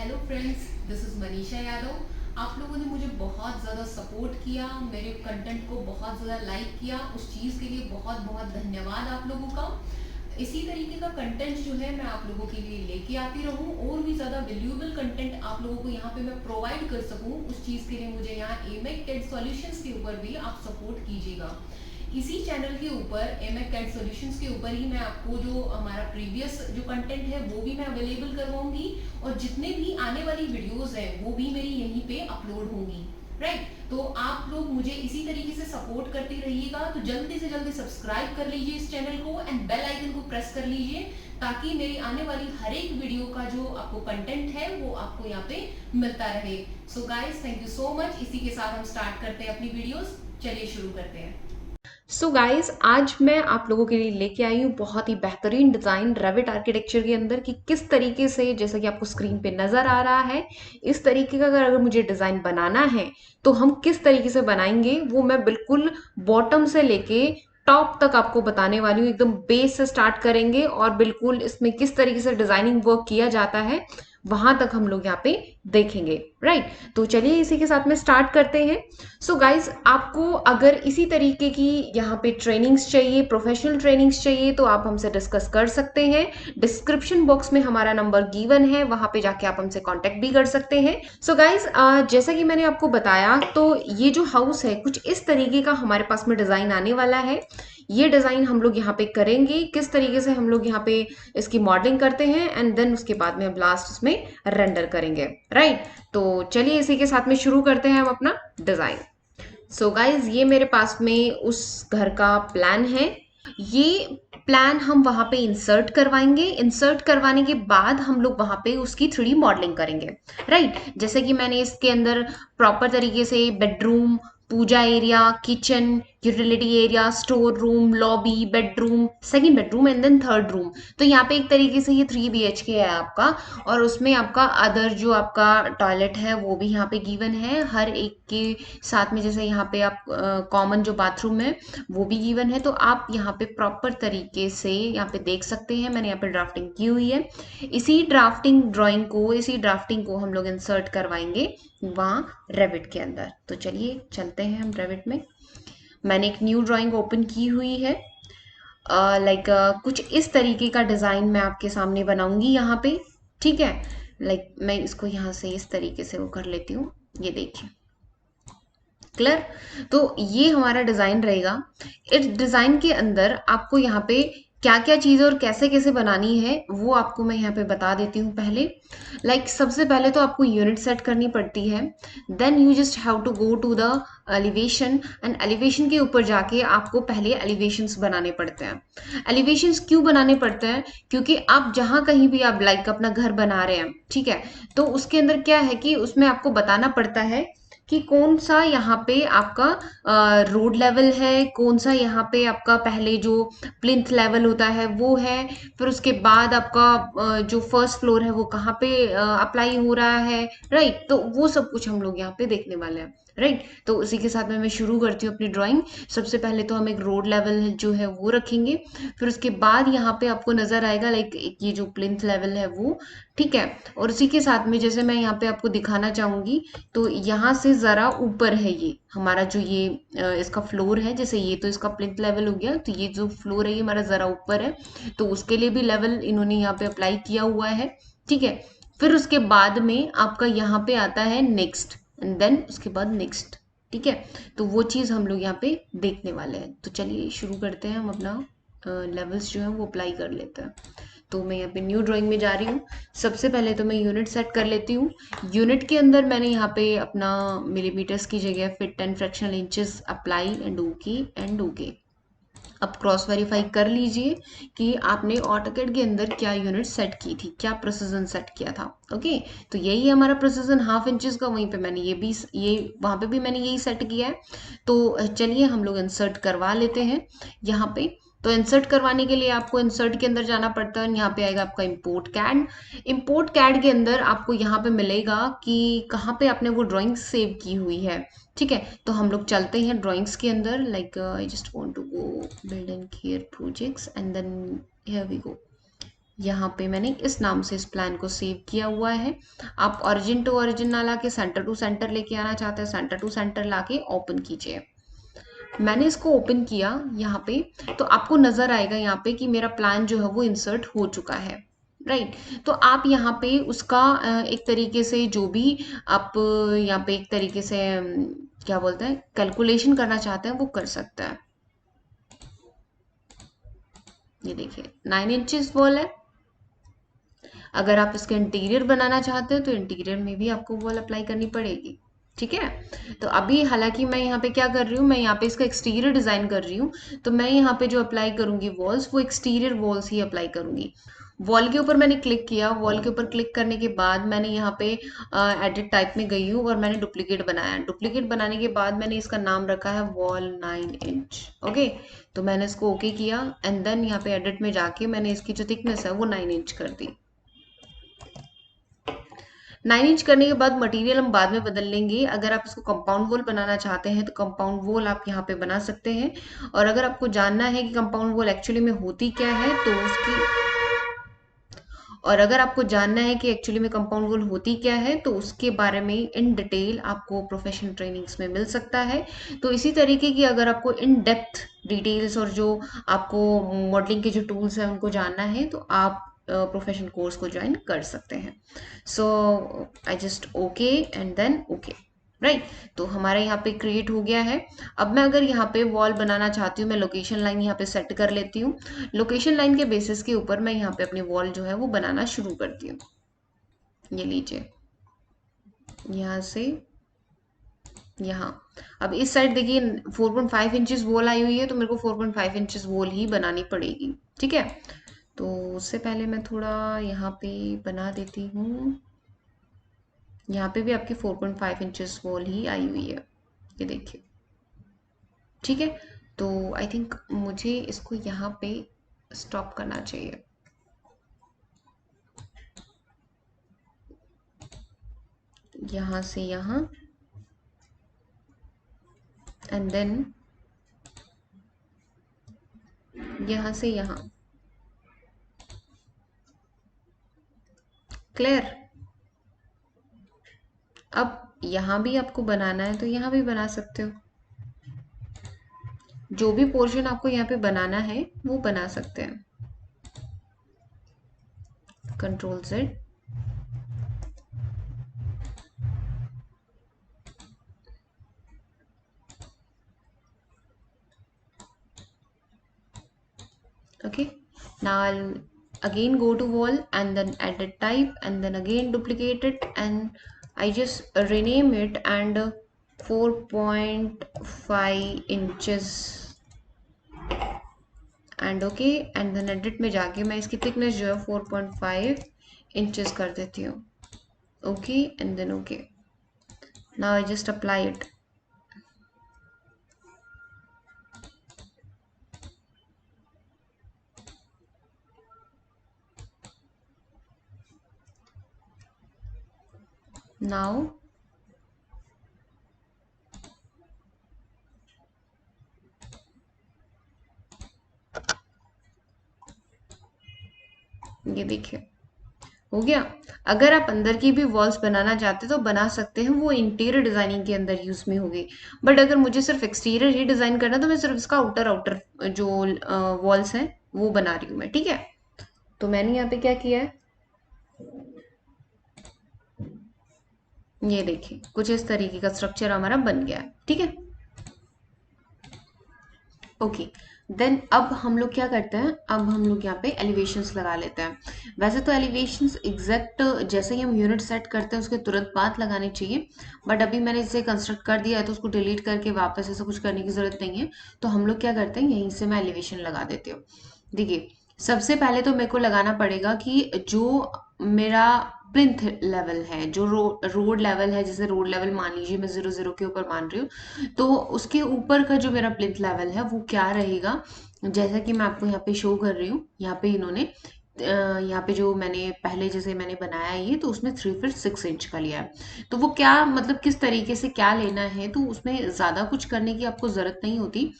Hello friends, this is Manisha Yadav. आप लोगों ने मुझे बहुत ज़्यादा सपोर्ट किया, मेरे कंटेंट को बहुत ज़्यादा लाइक किया। उस चीज़ के लिए बहुत बहुत धन्यवाद आप लोगों का। इसी तरीके का कंटेंट जो है मैं आप लोगों के लिए लेके आती रहूं, और भी ज़्यादा वैल्यूएबल कंटेंट आप लोगों को यहाँ पे मैं प्रोवाइड कर सकूं। उस चीज़ के लिए मुझे यहाँ एमेक कैड सॉल्यूशंस के ऊपर भी आप सपोर्ट कीजिएगा। इसी चैनल के ऊपर एमेक कैड सॉल्यूशंस के ऊपर ही मैं आपको जो हमारा प्रीवियस जो कंटेंट है वो भी मैं अवेलेबल करवाऊंगी, और जितने भी आने वाली वीडियोस हैं वो भी मेरी यहीं पे अपलोड होंगी। राइट, तो आप लोग मुझे इसी तरीके से सपोर्ट करते रहिएगा। तो जल्दी से जल्दी सब्सक्राइब कर लीजिए इस चैनल को, एंड बेल आइकन को प्रेस कर लीजिए, ताकि मेरी आने वाली हर एक वीडियो का जो आपको कंटेंट है वो आपको यहाँ पे मिलता रहे। So guys, thank you so much. इसी के साथ हम स्टार्ट करते हैं अपनी वीडियोस। चलिए शुरू करते हैं। सो गाइस, आज मैं आप लोगों के लिए लेके आई हूँ बहुत ही बेहतरीन डिज़ाइन रेविट आर्किटेक्चर के अंदर कि किस तरीके से, जैसा कि आपको स्क्रीन पे नज़र आ रहा है, इस तरीके का अगर मुझे डिज़ाइन बनाना है तो हम किस तरीके से बनाएंगे वो मैं बिल्कुल बॉटम से लेके टॉप तक आपको बताने वाली हूँ। एकदम बेस से स्टार्ट करेंगे और बिल्कुल इसमें किस तरीके से डिज़ाइनिंग वर्क किया जाता है वहां तक हम लोग यहाँ पे देखेंगे। राइट, तो चलिए इसी के साथ में स्टार्ट करते हैं। सो गाइज, आपको अगर इसी तरीके की यहाँ पे ट्रेनिंग्स चाहिए, प्रोफेशनल ट्रेनिंग्स चाहिए, तो आप हमसे डिस्कस कर सकते हैं। डिस्क्रिप्शन बॉक्स में हमारा नंबर गिवन है, वहां पे जाके आप हमसे कांटेक्ट भी कर सकते हैं। सो गाइज, जैसा कि मैंने आपको बताया, तो ये जो हाउस है कुछ इस तरीके का हमारे पास में डिजाइन आने वाला है। ये डिजाइन हम लोग यहाँ पे करेंगे, किस तरीके से हम लोग यहाँ पे इसकी मॉडलिंग करते हैं, एंड देन उसके बाद में हम लास्ट उसमें रेंडर करेंगे। राइट, तो चलिए इसी के साथ में शुरू करते हैं हम अपना डिजाइन। सो गाइज, ये मेरे पास में उस घर का प्लान है। ये प्लान हम वहां पे इंसर्ट करवाएंगे। इंसर्ट करवाने के बाद हम लोग वहां पे उसकी 3D मॉडलिंग करेंगे। राइट, जैसे कि मैंने इसके अंदर प्रॉपर तरीके से bedroom, puja area, kitchen, utility area, store room, lobby, bedroom, second bedroom and then third room. तो यहाँ पे एक तरीके से ये 3 BHK है आपका, और उसमें आपका अदर जो आपका टॉयलेट है वो भी यहाँ पे गिवन है हर एक के साथ में। जैसे यहाँ पे आप कॉमन जो बाथरूम है वो भी गिवन है, तो आप यहाँ पे प्रॉपर तरीके से यहाँ पे देख सकते हैं। मैंने यहाँ पे ड्राफ्टिंग की हुई है। इसी ड्राफ्टिंग को हम लोग इंसर्ट करवाएंगे वहाँ रेविट के अंदर। तो चलिए चलते हैं हम रेविट में। मैंने एक न्यू ड्राइंग ओपन की हुई है। लाइक कुछ इस तरीके का डिजाइन मैं आपके सामने बनाऊंगी यहाँ पे। ठीक है, लाइक मैं इसको यहाँ से इस तरीके से वो कर लेती हूँ। ये देखिए, क्लियर। तो ये हमारा डिजाइन रहेगा। इस डिजाइन के अंदर आपको यहाँ पे क्या क्या चीजें और कैसे कैसे बनानी है वो आपको मैं यहाँ पे बता देती हूँ पहले। सबसे पहले तो आपको यूनिट सेट करनी पड़ती है। Then you just have to go to the elevation, and elevation के ऊपर जाके आपको पहले एलिवेशंस बनाने पड़ते हैं। एलिवेशंस क्यों बनाने पड़ते हैं? क्योंकि आप जहां कहीं भी आप अपना घर बना रहे हैं, ठीक है, तो उसके अंदर क्या है कि उसमें आपको बताना पड़ता है कि कौन सा यहाँ पे आपका रोड लेवल है, कौन सा यहाँ पे आपका पहले जो प्लिंथ लेवल होता है वो है, फिर उसके बाद आपका जो फर्स्ट फ्लोर है वो कहाँ पे अप्लाई हो रहा है। राइट, तो वो सब कुछ हम लोग यहाँ पे देखने वाले हैं। राइट, तो उसी के साथ में मैं शुरू करती हूँ अपनी ड्राइंग। सबसे पहले तो हम एक रोड लेवल जो है वो रखेंगे, फिर उसके बाद यहाँ पे आपको नजर आएगा ये जो प्लिंथ लेवल है वो। ठीक है, और उसी के साथ में जैसे मैं यहाँ पे आपको दिखाना चाहूंगी, तो यहाँ से जरा ऊपर है ये हमारा जो ये इसका फ्लोर है। जैसे ये तो इसका प्लिंथ लेवल हो गया, तो ये जो फ्लोर है ये हमारा जरा ऊपर है, तो उसके लिए भी लेवल इन्होंने यहाँ पे अप्लाई किया हुआ है। ठीक है, फिर उसके बाद में आपका यहाँ पे आता है नेक्स्ट, एंड देन उसके बाद नेक्स्ट। ठीक है, तो वो चीज हम लोग यहाँ पे देखने वाले हैं। तो चलिए शुरू करते हैं, हम अपना लेवल्स जो है वो अप्लाई कर लेते हैं। तो मैं यहाँ पे न्यू ड्राइंग में जा रही हूँ। सबसे पहले तो मैं यूनिट सेट कर लेती हूँ। यूनिट के अंदर मैंने यहाँ पे अपना मिलीमीटर्स की जगह fit and fractional inches apply and okay. अब क्रॉस वेरीफाई कर लीजिए कि आपने ऑटोकैड के अंदर क्या यूनिट सेट की थी, क्या प्रिसिजन सेट किया था। ओके, तो यही है हमारा प्रिसिजन ½ इंचेस का। वहीं पे मैंने ये वहां पे भी मैंने यही सेट किया है। तो चलिए हम लोग इंसर्ट करवा लेते हैं यहाँ पे। तो इंसर्ट करवाने के लिए आपको इंसर्ट के अंदर जाना पड़ता है, यहाँ पे आएगा आपका इंपोर्ट कैड। इंपोर्ट कैड के अंदर आपको यहाँ पे मिलेगा कि कहाँ पे आपने वो ड्राइंग सेव की हुई है। ठीक है, तो हम लोग चलते हैं ड्राइंग्स के अंदर। I just want to go build and care projects, and then here we go. यहाँ पे मैंने इस नाम से इस प्लान को सेव किया हुआ है। आप ओरिजिन टू ओरिजिन ना लाके सेंटर टू सेंटर लेके आना चाहते हैं, सेंटर टू सेंटर लाके ओपन कीजिए। मैंने इसको ओपन किया यहाँ पे, तो आपको नजर आएगा यहाँ पे कि मेरा प्लान जो है वो इंसर्ट हो चुका है, राइट। तो आप यहाँ पे उसका एक तरीके से जो भी आप यहाँ पे एक तरीके से क्या बोलते हैं कैलकुलेशन करना चाहते हैं वो कर सकते हैं। ये देखिए 9 इंचेस वॉल है। अगर आप इसका इंटीरियर बनाना चाहते हैं तो इंटीरियर में भी आपको वॉल अप्लाई करनी पड़ेगी, ठीक है। तो अभी हालांकि मैं यहाँ पे क्या कर रही हूँ, मैं यहाँ पे इसका एक्सटीरियर डिजाइन कर रही हूँ, तो मैं यहाँ पे जो अप्लाई करूंगी वॉल्स वो एक्सटीरियर वॉल्स ही अप्लाई करूंगी। वॉल के ऊपर मैंने क्लिक किया, वॉल के ऊपर क्लिक करने के बाद मैंने यहाँ पे एडिट टाइप में गई हूँ और मैंने डुप्लीकेट बनाया। डुप्लीकेट बनाने के बाद मैंने इसका नाम रखा है वॉल 9 इंच, ओके। तो मैंने इसको ओके किया एंड देन यहाँ पे एडिट में जाके मैंने इसकी जो थिकनेस है वो 9 इंच कर दी। 9 इंच करने के बाद मटेरियल हम बाद में बदल लेंगे। अगर आप इसको कंपाउंड वॉल बनाना चाहते हैं तो कंपाउंड वॉल आप यहाँ पे बना सकते हैं। और अगर आपको जानना है कि कंपाउंड वॉल एक्चुअली में होती क्या है तो उसकी और अगर आपको जानना है कि एक्चुअली में कंपाउंड वॉल होती क्या है तो उसके बारे में इन डिटेल आपको प्रोफेशनल ट्रेनिंग्स में मिल सकता है। तो इसी तरीके की अगर आपको इन डेप्थ डिटेल्स और जो आपको मॉडलिंग के जो टूल्स हैं उनको जानना है तो आप प्रोफेशनल कोर्स को ज्वाइन कर सकते हैं। So I just okay and then okay, right. तो हमारा यहाँ पे क्रिएट हो गया है। अब मैं अगर यहाँ पे वॉल बनाना चाहती हूँ, मैं लोकेशन लाइन यहाँ पे सेट कर लेती हूँ। लोकेशन लाइन के बेसिस के ऊपर मैं यहाँ पे अपनी वॉल जो है वो बनाना शुरू करती हूँ। ये लीजिए, यहाँ से यहाँ। अब इस साइड देखिए 4.5 इंचेस वॉल आई हुई है, तो मेरे को 4.5 इंचेस वॉल ही बनानी पड़ेगी, ठीक है। तो उससे पहले मैं थोड़ा यहाँ पे बना देती हूँ। यहाँ पे भी आपकी 4.5 इंचेस वॉल ही आई हुई है, ये देखिए, ठीक है। तो आई थिंक मुझे इसको यहाँ पे स्टॉप करना चाहिए। यहाँ से यहाँ एंड देन यहाँ से यहाँ, क्लियर। अब यहाँ भी आपको बनाना है तो यहाँ भी बना सकते हो। जो भी पोर्शन आपको यहाँ पे बनाना है वो बना सकते हैं। Control Z, okay. Now I'll again go to wall and then edit type and then again duplicate it and I just rename it and 4.5 inches and okay and then edit में जाके मैं इसकी थिकनेस जो है 4.5 inches कर देती हूँ, okay and then okay. Now I just apply it. Now ये देखिए हो गया। अगर आप अंदर की भी वॉल्स बनाना चाहते तो बना सकते हैं, वो इंटीरियर डिजाइनिंग के अंदर यूज में होगी। बट अगर मुझे सिर्फ एक्सटीरियर ही डिजाइन करना तो मैं सिर्फ इसका आउटर आउटर जो वॉल्स हैं वो बना रही हूँ मैं, ठीक है। तो मैंने यहाँ पे क्या किया है, ये देखिए कुछ इस तरीके का स्ट्रक्चर हमारा बन गया है, ठीक है। ओके देन अब हम लोग क्या करते हैं, अब हम लोग यहाँ पे एलिवेशंस लगा लेते हैं। वैसे तो एलिवेशंस एग्जैक्ट जैसे ही हम यूनिट सेट करते हैं उसके तुरंत बाद लगाने चाहिए, बट अभी मैंने इसे कंस्ट्रक्ट कर दिया है तो उसको डिलीट करके वापस ऐसा कुछ करने की जरूरत नहीं है। तो हम लोग क्या करते हैं, यहीं से मैं एलिवेशन लगा देती हूँ। देखिए सबसे पहले तो मेरे को लगाना पड़ेगा कि जो मेरा प्लिंथ लेवल है, जो रोड लेवल है, जैसे रोड लेवल मान लीजिए मैं 0 0 के ऊपर मान रही हूँ, तो उसके ऊपर का जो मेरा प्लिंथ लेवल है वो क्या रहेगा। जैसा कि मैं आपको यहाँ पे शो कर रही हूँ, यहाँ पे इन्होंने यहाँ पे जो मैंने पहले जैसे मैंने बनाया ये, तो उसमें 3 फीट 6 इंच का लिया है। तो वो क्या मतलब किस तरीके से क्या लेना है, तो उसमें ज्यादा कुछ करने की आपको जरूरत नहीं होती।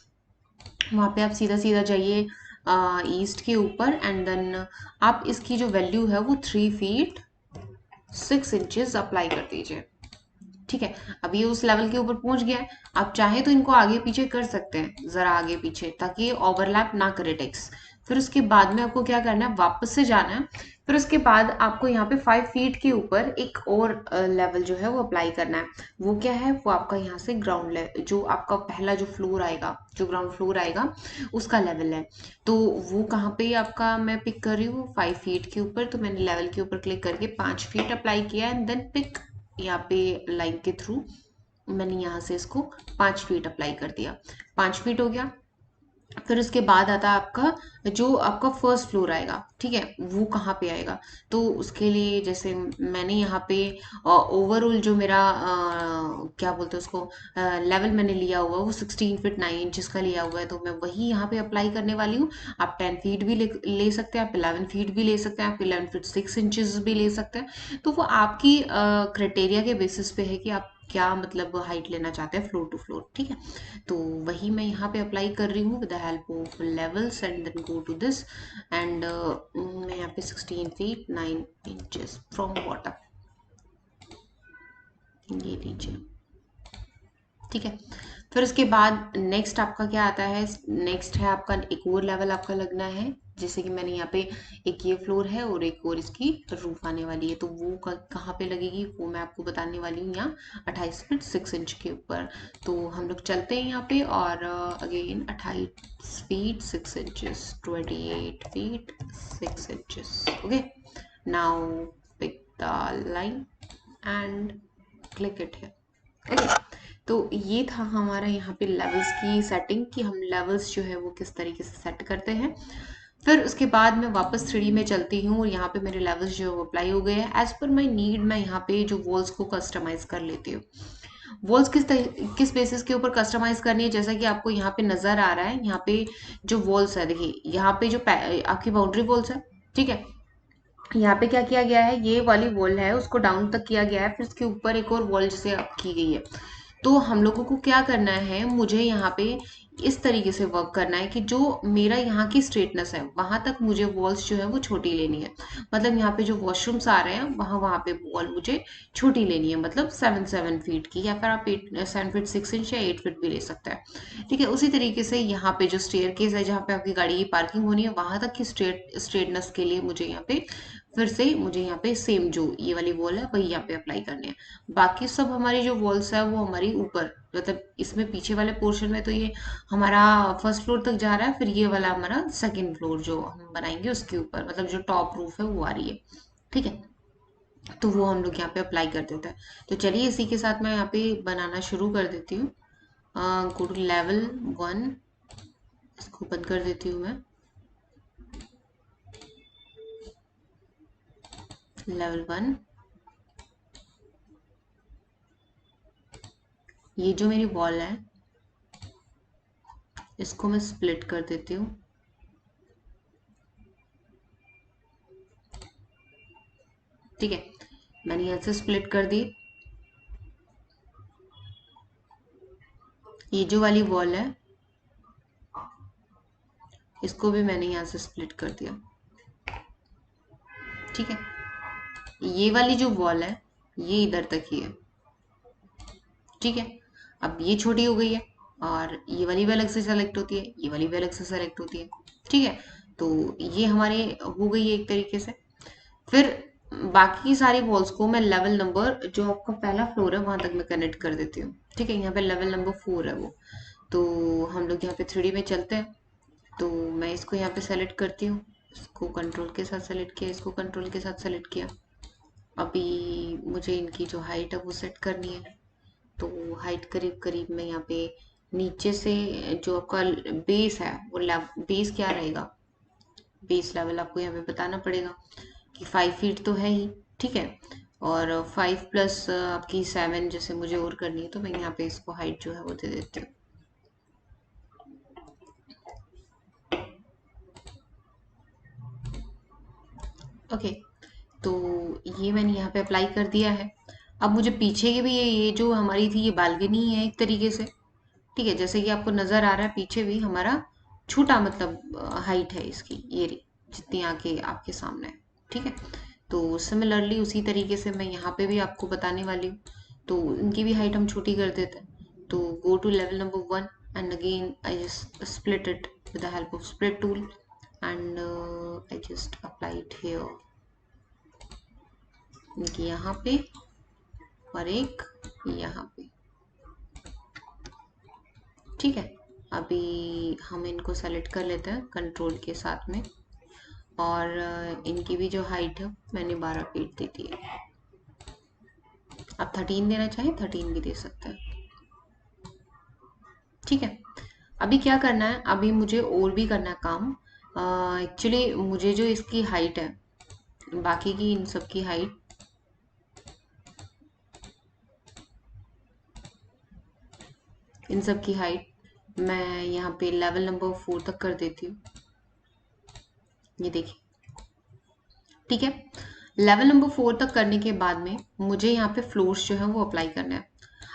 वहां पे आप सीधा सीधा जाइए, ईस्ट के ऊपर, एंड देन आप इसकी जो वैल्यू है वो 3 फीट 6 इंचेस अप्लाई कर दीजिए। ठीक है, अब ये उस लेवल के ऊपर पहुंच गया है। आप चाहे तो इनको आगे पीछे कर सकते हैं, जरा आगे पीछे, ताकि ये ओवरलैप ना करे टेक्स्ट। फिर उसके बाद में आपको क्या करना है, वापस से जाना है। फिर उसके बाद आपको यहाँ पे 5 फीट के ऊपर एक और लेवल जो है वो अप्लाई करना है। वो क्या है, वो आपका यहाँ से ग्राउंड लेवल, जो आपका पहला जो फ्लोर आएगा, जो ग्राउंड फ्लोर आएगा, उसका लेवल है। तो वो कहाँ पे आपका मैं पिक कर रही हूँ, 5 फीट के ऊपर। तो मैंने लेवल के ऊपर क्लिक करके 5 फीट अप्लाई किया, एंड देन पिक, यहाँ पे लाइन के थ्रू मैंने यहाँ से इसको 5 फीट अप्लाई कर दिया। 5 फीट हो गया। फिर उसके बाद आता है आपका जो आपका फर्स्ट फ्लोर आएगा, ठीक है, वो कहाँ पे आएगा। तो उसके लिए जैसे मैंने यहाँ पे ओवरऑल जो मेरा क्या बोलते हैं उसको, लेवल मैंने लिया हुआ वो 16 फीट 9 इंचेस का लिया हुआ है, तो मैं वही यहाँ पे अप्लाई करने वाली हूँ। आप 10 फीट भी ले सकते हैं, आप 11 फीट भी ले सकते हैं, आप 11 फीट 6 इंचेस भी ले सकते हैं। तो वो आपकी क्राइटेरिया के बेसिस पे है कि आप क्या मतलब हाइट लेना चाहते हैं फ्लोर टू फ्लोर। ठीक है, तो वही मैं यहाँ पे अप्लाई कर रही हूँ with the help of levels, and then go to this, and मैं यहाँ पे 16 फीट 9 इंचेस फ्रॉम बॉटम, ये लीजिए। ठीक है, फिर उसके बाद नेक्स्ट आपका क्या आता है, नेक्स्ट है आपका एक और लेवल आपका लगना है। जैसे कि मैंने यहाँ पे एक ये फ्लोर है और एक और इसकी रूफ आने वाली है, तो वो कहाँ पे लगेगी वो मैं आपको बताने वाली हूँ, यहाँ 28 फीट 6 इंच के ऊपर। तो हम लोग चलते हैं यहाँ पे, और again 28 feet 6 inches, 28 feet 6 inches. Okay, now pick the line and click it है। ओके, तो ये था हमारा यहाँ पे लेवल्स की सेटिंग, कि हम लेवल्स जो है वो किस तरीके से सेट करते हैं। फिर उसके बाद मैं वापस 3D में चलती हूँ, और यहाँ पे मेरे लेवल्स जो है वो अप्लाई हो गए हैं। एज पर माई नीड मैं यहाँ पे जो वॉल्स को कस्टमाइज कर लेती हूँ। वॉल्स किस बेसिस के ऊपर कस्टमाइज करनी है, जैसा कि आपको यहाँ पे नजर आ रहा है, यहाँ पे जो वॉल्स है, देखिए यहाँ पे जो आपकी बाउंड्री वॉल्स है, ठीक है, यहाँ पे क्या किया गया है, ये वाली वॉल है उसको डाउन तक किया गया है, फिर उसके ऊपर एक और वॉल जैसे अप की गई है। तो हम लोगों को क्या करना है, मुझे यहाँ पे इस तरीके से वर्क करना है कि जो मेरा यहाँ की स्ट्रेटनेस है वहां तक मुझे वॉल्स जो है वो छोटी लेनी है। मतलब यहाँ पे जो वॉशरूम्स आ रहे हैं वहां वहां पे वॉल मुझे छोटी लेनी है, मतलब 7 फीट की, या फिर आप 7 फीट 6 इंच या 8 फीट भी ले सकते हैं। ठीक है, उसी तरीके से यहाँ पे जो स्टेयर केस है जहाँ पे आपकी गाड़ी की पार्किंग होनी है, वहां तक की स्ट्रेटनेस के लिए मुझे यहाँ पे फिर से मुझे यहाँ पे सेम जो ये वाली वॉल है वही यहाँ पे अप्लाई करनी है। बाकी सब हमारी जो वॉल्स है वो हमारी ऊपर, मतलब इसमें पीछे वाले पोर्शन में तो ये हमारा फर्स्ट फ्लोर तक जा रहा है, फिर ये वाला हमारा सेकंड फ्लोर जो हम बनाएंगे उसके ऊपर, मतलब जो टॉप रूफ है वो आ रही है। ठीक है, तो वो हम लोग यहाँ पे अप्लाई कर देते हैं। तो चलिए इसी के साथ मैं यहाँ पे बनाना शुरू कर देती हूँ। गो टू लेवल 1, इसको बंद कर देती हूँ मैं। लेवल 1, ये जो मेरी वॉल है इसको मैं स्प्लिट कर देती हूँ। ठीक है, मैंने यहाँ से स्प्लिट कर दी। ये जो वाली वॉल है इसको भी मैंने यहाँ से स्प्लिट कर दिया। ठीक है, ये वाली जो वॉल है ये इधर तक ही है। ठीक है, अब ये छोटी हो गई है, और ये वाली भी अलग से सेलेक्ट होती है, ये वाली भी अलग से सेलेक्ट होती है। ठीक है, तो ये हमारे हो गई है एक तरीके से। फिर बाकी की सारी वॉल्स को मैं लेवल नंबर जो आपका पहला फ्लोर है वहां तक मैं कनेक्ट कर देती हूँ। ठीक है, यहाँ पे लेवल नंबर 4 है वो। तो हम लोग यहाँ पे 3D में चलते हैं। तो मैं इसको यहाँ पे सेलेक्ट करती हूँ, इसको कंट्रोल के साथ सेलेक्ट किया, इसको कंट्रोल के साथ सेलेक्ट किया। अभी मुझे इनकी जो हाइट है वो सेट करनी है। तो हाइट करीब करीब मैं यहाँ पे नीचे से जो आपका बेस है वो बेस क्या रहेगा, बेस लेवल आपको यहाँ पे बताना पड़ेगा कि 5 फीट तो है ही। ठीक है, और 5 प्लस आपकी 7 जैसे मुझे और करनी है, तो मैं यहाँ पे इसको हाइट जो है वो दे देती हूँ। ओके, तो ये मैंने यहाँ पे अप्लाई कर दिया है। अब मुझे पीछे की भी ये जो हमारी थी ये बालकनी है एक तरीके से। ठीक है, जैसे कि आपको नजर आ रहा है पीछे भी हमारा छोटा मतलब हाइट है इसकी, ये रही जितनी आके आपके सामने है, ठीक है। तो सिमिलरली उसी तरीके से मैं यहाँ पे भी आपको बताने वाली हूँ, तो इनकी भी हाइट हम छोटी कर देते हैं। तो go to level number 1 and again I just split it with the help of split tool and I just apply it here, यहाँ पे और एक यहाँ पे, ठीक है। अभी हम इनको सेलेक्ट कर लेते हैं कंट्रोल के साथ में, और इनकी भी जो हाइट है मैंने 12 फीट दे दी है। आप 13 देना चाहें 13 भी दे सकते हैं, ठीक है। अभी क्या करना है, अभी मुझे और भी करना है काम। एक्चुअली मुझे जो इसकी हाइट है, बाकी की इन सब की हाइट, इन सब की हाइट मैं यहाँ पे लेवल नंबर 4 तक कर देती हूँ, ये देखिए, ठीक है। लेवल नंबर 4 तक करने के बाद में मुझे यहाँ पे फ्लोर्स जो है वो अप्लाई करना है।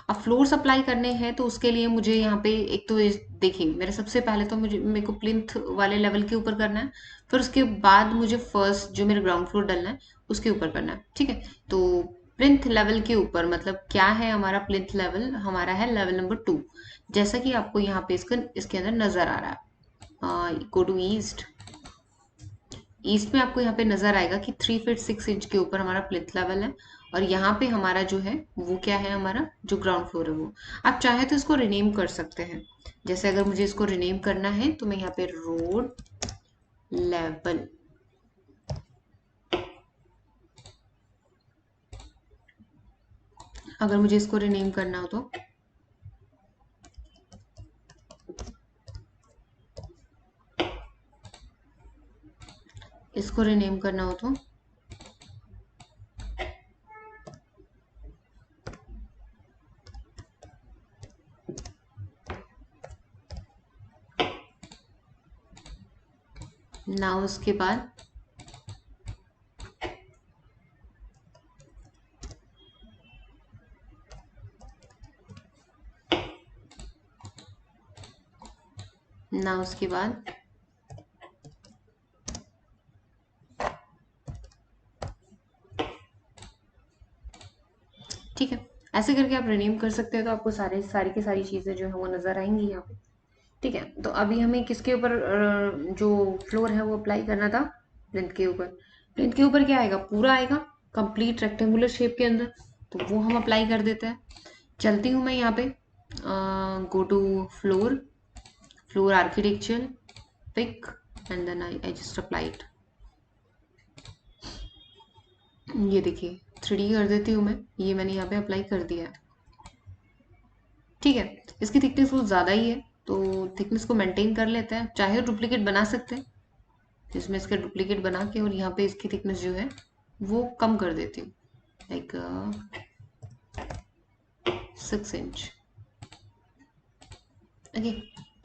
अब फ्लोर्स अप्लाई करने हैं तो उसके लिए मुझे यहाँ पे एक तो देखिए, मेरे सबसे पहले तो मेरे को प्लिंथ वाले लेवल के ऊपर करना है, फिर उसके बाद मुझे फर्स्ट जो मेरा ग्राउंड फ्लोर डलना है उसके ऊपर करना है, ठीक है। तो प्लिंथ लेवल के ऊपर मतलब क्या है, हमारा प्लिंथ लेवल हमारा है लेवल नंबर 2, जैसा कि आपको यहाँ पे इसके अंदर नजर आ रहा है। गो टू ईस्ट, ईस्ट में आपको यहाँ पे नजर आएगा कि 3 फीट 6 इंच के ऊपर हमारा प्लिंथ लेवल है, और यहाँ पे हमारा जो है वो क्या है, हमारा जो ग्राउंड फ्लोर है वो। आप चाहे तो इसको रिनेम कर सकते हैं, जैसे अगर मुझे इसको रिनेम करना है तो मैं यहाँ पे रोड लेवल, अगर मुझे इसको रिनेम करना हो तो इसको रिनेम करना हो तो ना, उसके बाद ना, उसके बाद ठीक है। ऐसे करके आप रिनेम कर सकते हैं, तो आपको सारी की सारी चीजें जो है वो नजर आएंगी यहाँ पे, ठीक है। तो अभी हमें किसके ऊपर जो फ्लोर है वो अप्लाई करना था, प्लिंथ के ऊपर। प्लिंथ के ऊपर क्या आएगा, पूरा आएगा कंप्लीट रेक्टेंगुलर शेप के अंदर, तो वो हम अप्लाई कर देते हैं। चलती हूँ मैं यहाँ पे, go to floor, floor architecture, pick and then I just apply it. ये देखिए 3D कर देती हूँ मैं, ये मैंने यहाँ पे अप्लाई कर दिया है, ठीक है। इसकी थिकनेस बहुत ज़्यादा ही है, तो थिकनेस को मेंटेन कर लेते हैं, चाहे डुप्लीकेट बना सकते हैं, इसमें इसका डुप्लीकेट बना के और यहाँ पे इसकी थिकनेस जो है वो कम कर देती हूँ, लाइक 6 इंच, ओके।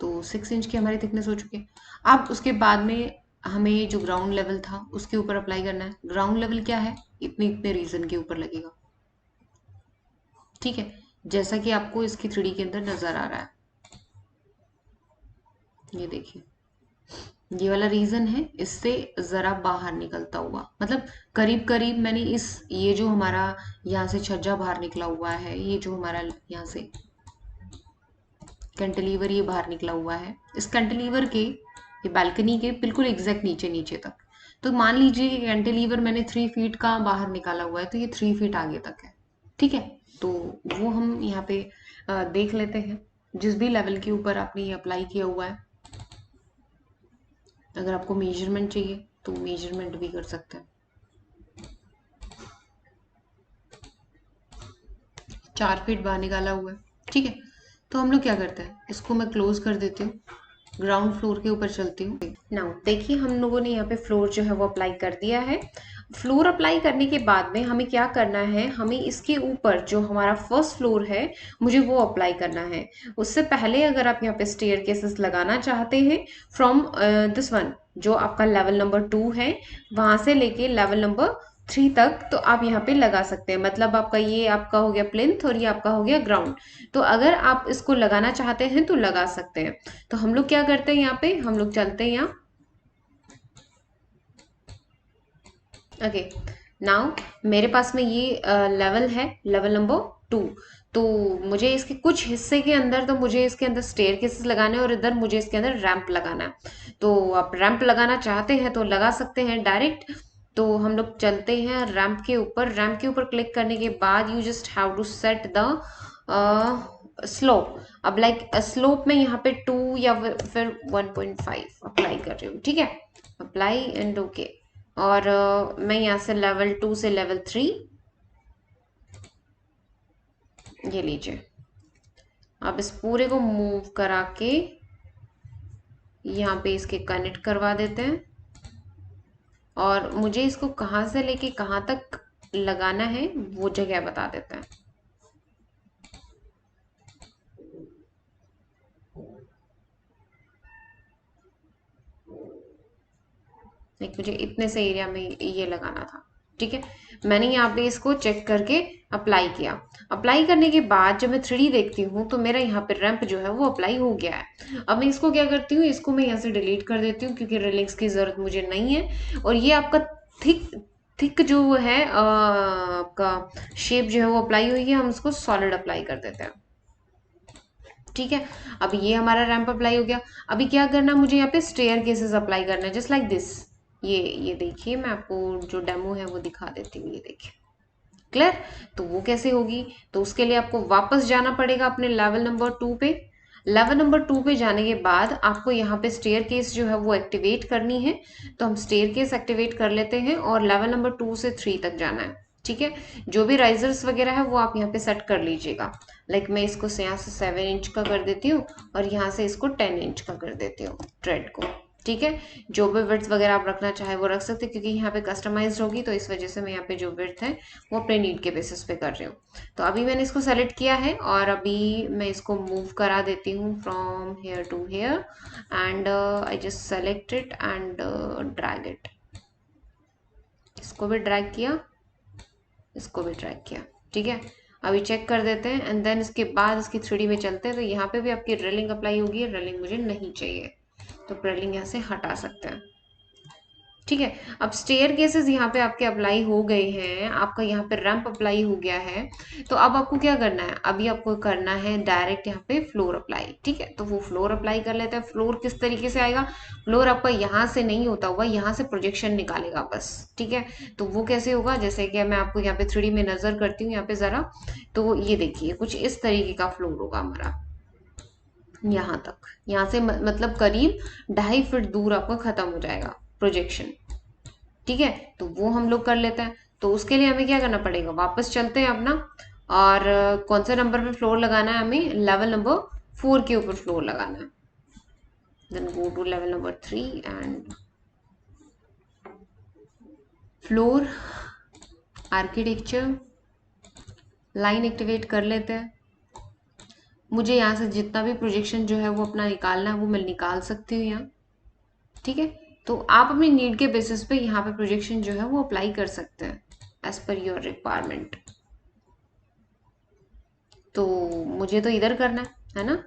तो 6 इंच की हमारी थिकनेस हो चुकी है। अब उसके बाद में हमें जो ग्राउंड लेवल था उसके ऊपर अप्लाई करना है। ग्राउंड लेवल क्या है, इतने इतने रीजन के ऊपर लगेगा, ठीक है, जैसा कि आपको इसकी 3D के अंदर नजर आ रहा है। ये देखिए, ये वाला रीजन है, इससे जरा बाहर निकलता हुआ, मतलब करीब करीब मैंने ये जो हमारा यहाँ से छज्जा बाहर निकला हुआ है, ये जो हमारा यहाँ से कैंटिलीवर ये बाहर निकला हुआ है, इस कैंटिलीवर के, ये बालकनी के बिल्कुल एग्जैक्ट नीचे नीचे तक। तो मान लीजिए कि कैंटिलीवर मैंने 3 फीट का बाहर निकाला हुआ है, तो ये 3 फीट आगे तक है, ठीक है। तो वो हम यहाँ पे देख लेते हैं, जिस भी लेवल के ऊपर आपने ये अप्लाई किया हुआ है। अगर आपको मेजरमेंट चाहिए तो मेजरमेंट भी कर सकते हैं। 4 फीट बाहर निकाला हुआ है, ठीक है। तो हम लोग क्या करते हैं, इसको मैं क्लोज कर देती हूँ, ग्राउंड फ्लोर के ऊपर चलती हूँ। नाउ देखिए, हम लोगों ने यहाँ पे फ्लोर जो है वो अप्लाई कर दिया है। फ्लोर अप्लाई करने के बाद में हमें क्या करना है, हमें इसके ऊपर जो हमारा फर्स्ट फ्लोर है मुझे वो अप्लाई करना है। उससे पहले अगर आप यहाँ पे स्टेयर केसेस लगाना चाहते हैं फ्रॉम दिस वन, जो आपका लेवल नंबर 2 है, वहां से लेके लेवल नंबर 3 तक तो आप यहाँ पे लगा सकते हैं। मतलब आपका ये आपका हो गया प्लिंथ और ये आपका हो गया ग्राउंड। तो अगर आप इसको लगाना चाहते हैं तो लगा सकते हैं। तो हम लोग क्या करते हैं, यहाँ पे हम लोग चलते हैं यहाँ। ओके, नाउ मेरे पास में ये लेवल है, लेवल नंबर 2। तो मुझे इसके कुछ हिस्से के अंदर, तो मुझे इसके अंदर स्टेयर केसेस लगाने हैं और इधर मुझे इसके अंदर रैंप लगाना है। तो आप रैंप लगाना चाहते हैं तो लगा सकते हैं डायरेक्ट। तो हम लोग चलते हैं रैंप के ऊपर। रैंप के ऊपर क्लिक करने के बाद you just have to set the slope. अब लाइक स्लोप में यहाँ पे 2 या फिर 1.5 अप्लाई कर रही हूँ, ठीक है। Apply and okay. और मैं यहाँ से लेवल 2 से लेवल 3, ये लीजिए। आप इस पूरे को मूव करा के यहाँ पे इसके कनेक्ट करवा देते हैं। और मुझे इसको कहाँ से लेके कहाँ तक लगाना है वो जगह बता देते हैं। लाइक मुझे इतने से एरिया में ये लगाना था, ठीक है। मैंने यहाँ पे इसको चेक करके अप्लाई किया। अप्लाई करने के बाद जब मैं 3D देखती हूँ तो मेरा यहाँ पे रैंप जो है वो अप्लाई हो गया है। अब मैं इसको क्या करती हूँ, इसको मैं यहाँ से डिलीट कर देती हूँ क्योंकि रिलिंक्स की जरूरत मुझे नहीं है। और ये आपका थिक थिक जो है आपका शेप जो है वो अप्लाई हुई है, हम उसको सॉलिड अप्लाई कर देते हैं, ठीक है। अभी ये हमारा रैंप अप्लाई हो गया। अभी क्या करना है, मुझे यहाँ पे स्टेयर केसेस अप्लाई करना है, जस्ट लाइक दिस। ये देखिए, मैं आपको जो डेमो है वो दिखा देती हूँ। ये देखिए, क्लियर। तो वो कैसे होगी, तो उसके लिए आपको वापस जाना पड़ेगा अपने लेवल नंबर 2 पे। लेवल नंबर 2 पे जाने के बाद आपको यहाँ पे स्टेयर केस जो है वो एक्टिवेट करनी है। तो हम स्टेयर केस एक्टिवेट कर लेते हैं और लेवल नंबर 2 से 3 तक जाना है, ठीक है। जो भी राइजर्स वगैरह है वो आप यहाँ पे सेट कर लीजिएगा। लाइक मैं इसको यहाँ से 7 इंच का कर देती हूँ और यहाँ से इसको 10 इंच का कर देती हूँ ट्रेड को, ठीक है। जो भी विड्थ वगैरह आप रखना चाहे वो रख सकते हैं क्योंकि यहाँ पे कस्टमाइज्ड होगी, तो इस वजह से मैं यहाँ पे जो विड्थ है वो अपने नीड के बेसिस पे कर रही हूँ। तो अभी मैंने इसको सेलेक्ट किया है और अभी मैं इसको मूव करा देती हूँ from here to here and I just select it and drag it. इसको भी ड्रैग किया, इसको भी ड्रैग किया, ठीक है। अभी चेक कर देते हैं एंड देन इसके बाद इसकी 3D में चलते हैं। तो यहाँ पे भी आपकी रेलिंग अप्लाई होगी, रेलिंग मुझे नहीं चाहिए तो रेलिंग यहाँ से हटा सकते हैं, ठीक है। अब स्टेयर केसेस यहाँ पे आपके अप्लाई हो गए हैं, आपका यहाँ पे रैंप अप्लाई हो गया है। तो अब आपको क्या करना है, अभी आपको करना है डायरेक्ट यहाँ पे फ्लोर अप्लाई, ठीक है। तो वो फ्लोर अप्लाई कर लेते हैं। फ्लोर किस तरीके से आएगा, फ्लोर आपका यहाँ से नहीं होता हुआ, यहाँ से प्रोजेक्शन निकालेगा बस, ठीक है। तो वो कैसे होगा, जैसे कि मैं आपको यहाँ पे 3D में नजर करती हूँ यहाँ पे जरा। तो ये देखिए, कुछ इस तरीके का फ्लोर होगा हमारा यहाँ तक। यहाँ से मतलब करीब 2.5 फीट दूर आपका खत्म हो जाएगा प्रोजेक्शन, ठीक है। तो वो हम लोग कर लेते हैं। तो उसके लिए हमें क्या करना पड़ेगा, वापस चलते हैं अपना। और कौन सा नंबर पे फ्लोर लगाना है, हमें लेवल नंबर 4 के ऊपर फ्लोर लगाना है। Then go to level number 3 and floor architecture line activate कर लेते हैं। मुझे यहाँ से जितना भी प्रोजेक्शन जो है वो अपना निकालना है वो मैं निकाल सकती हूँ यहाँ, ठीक है। तो आप अपनी नीड के बेसिस पे यहाँ पे प्रोजेक्शन जो है वो अप्लाई कर सकते हैं एज पर योर रिक्वायरमेंट। तो मुझे तो इधर करना है ना।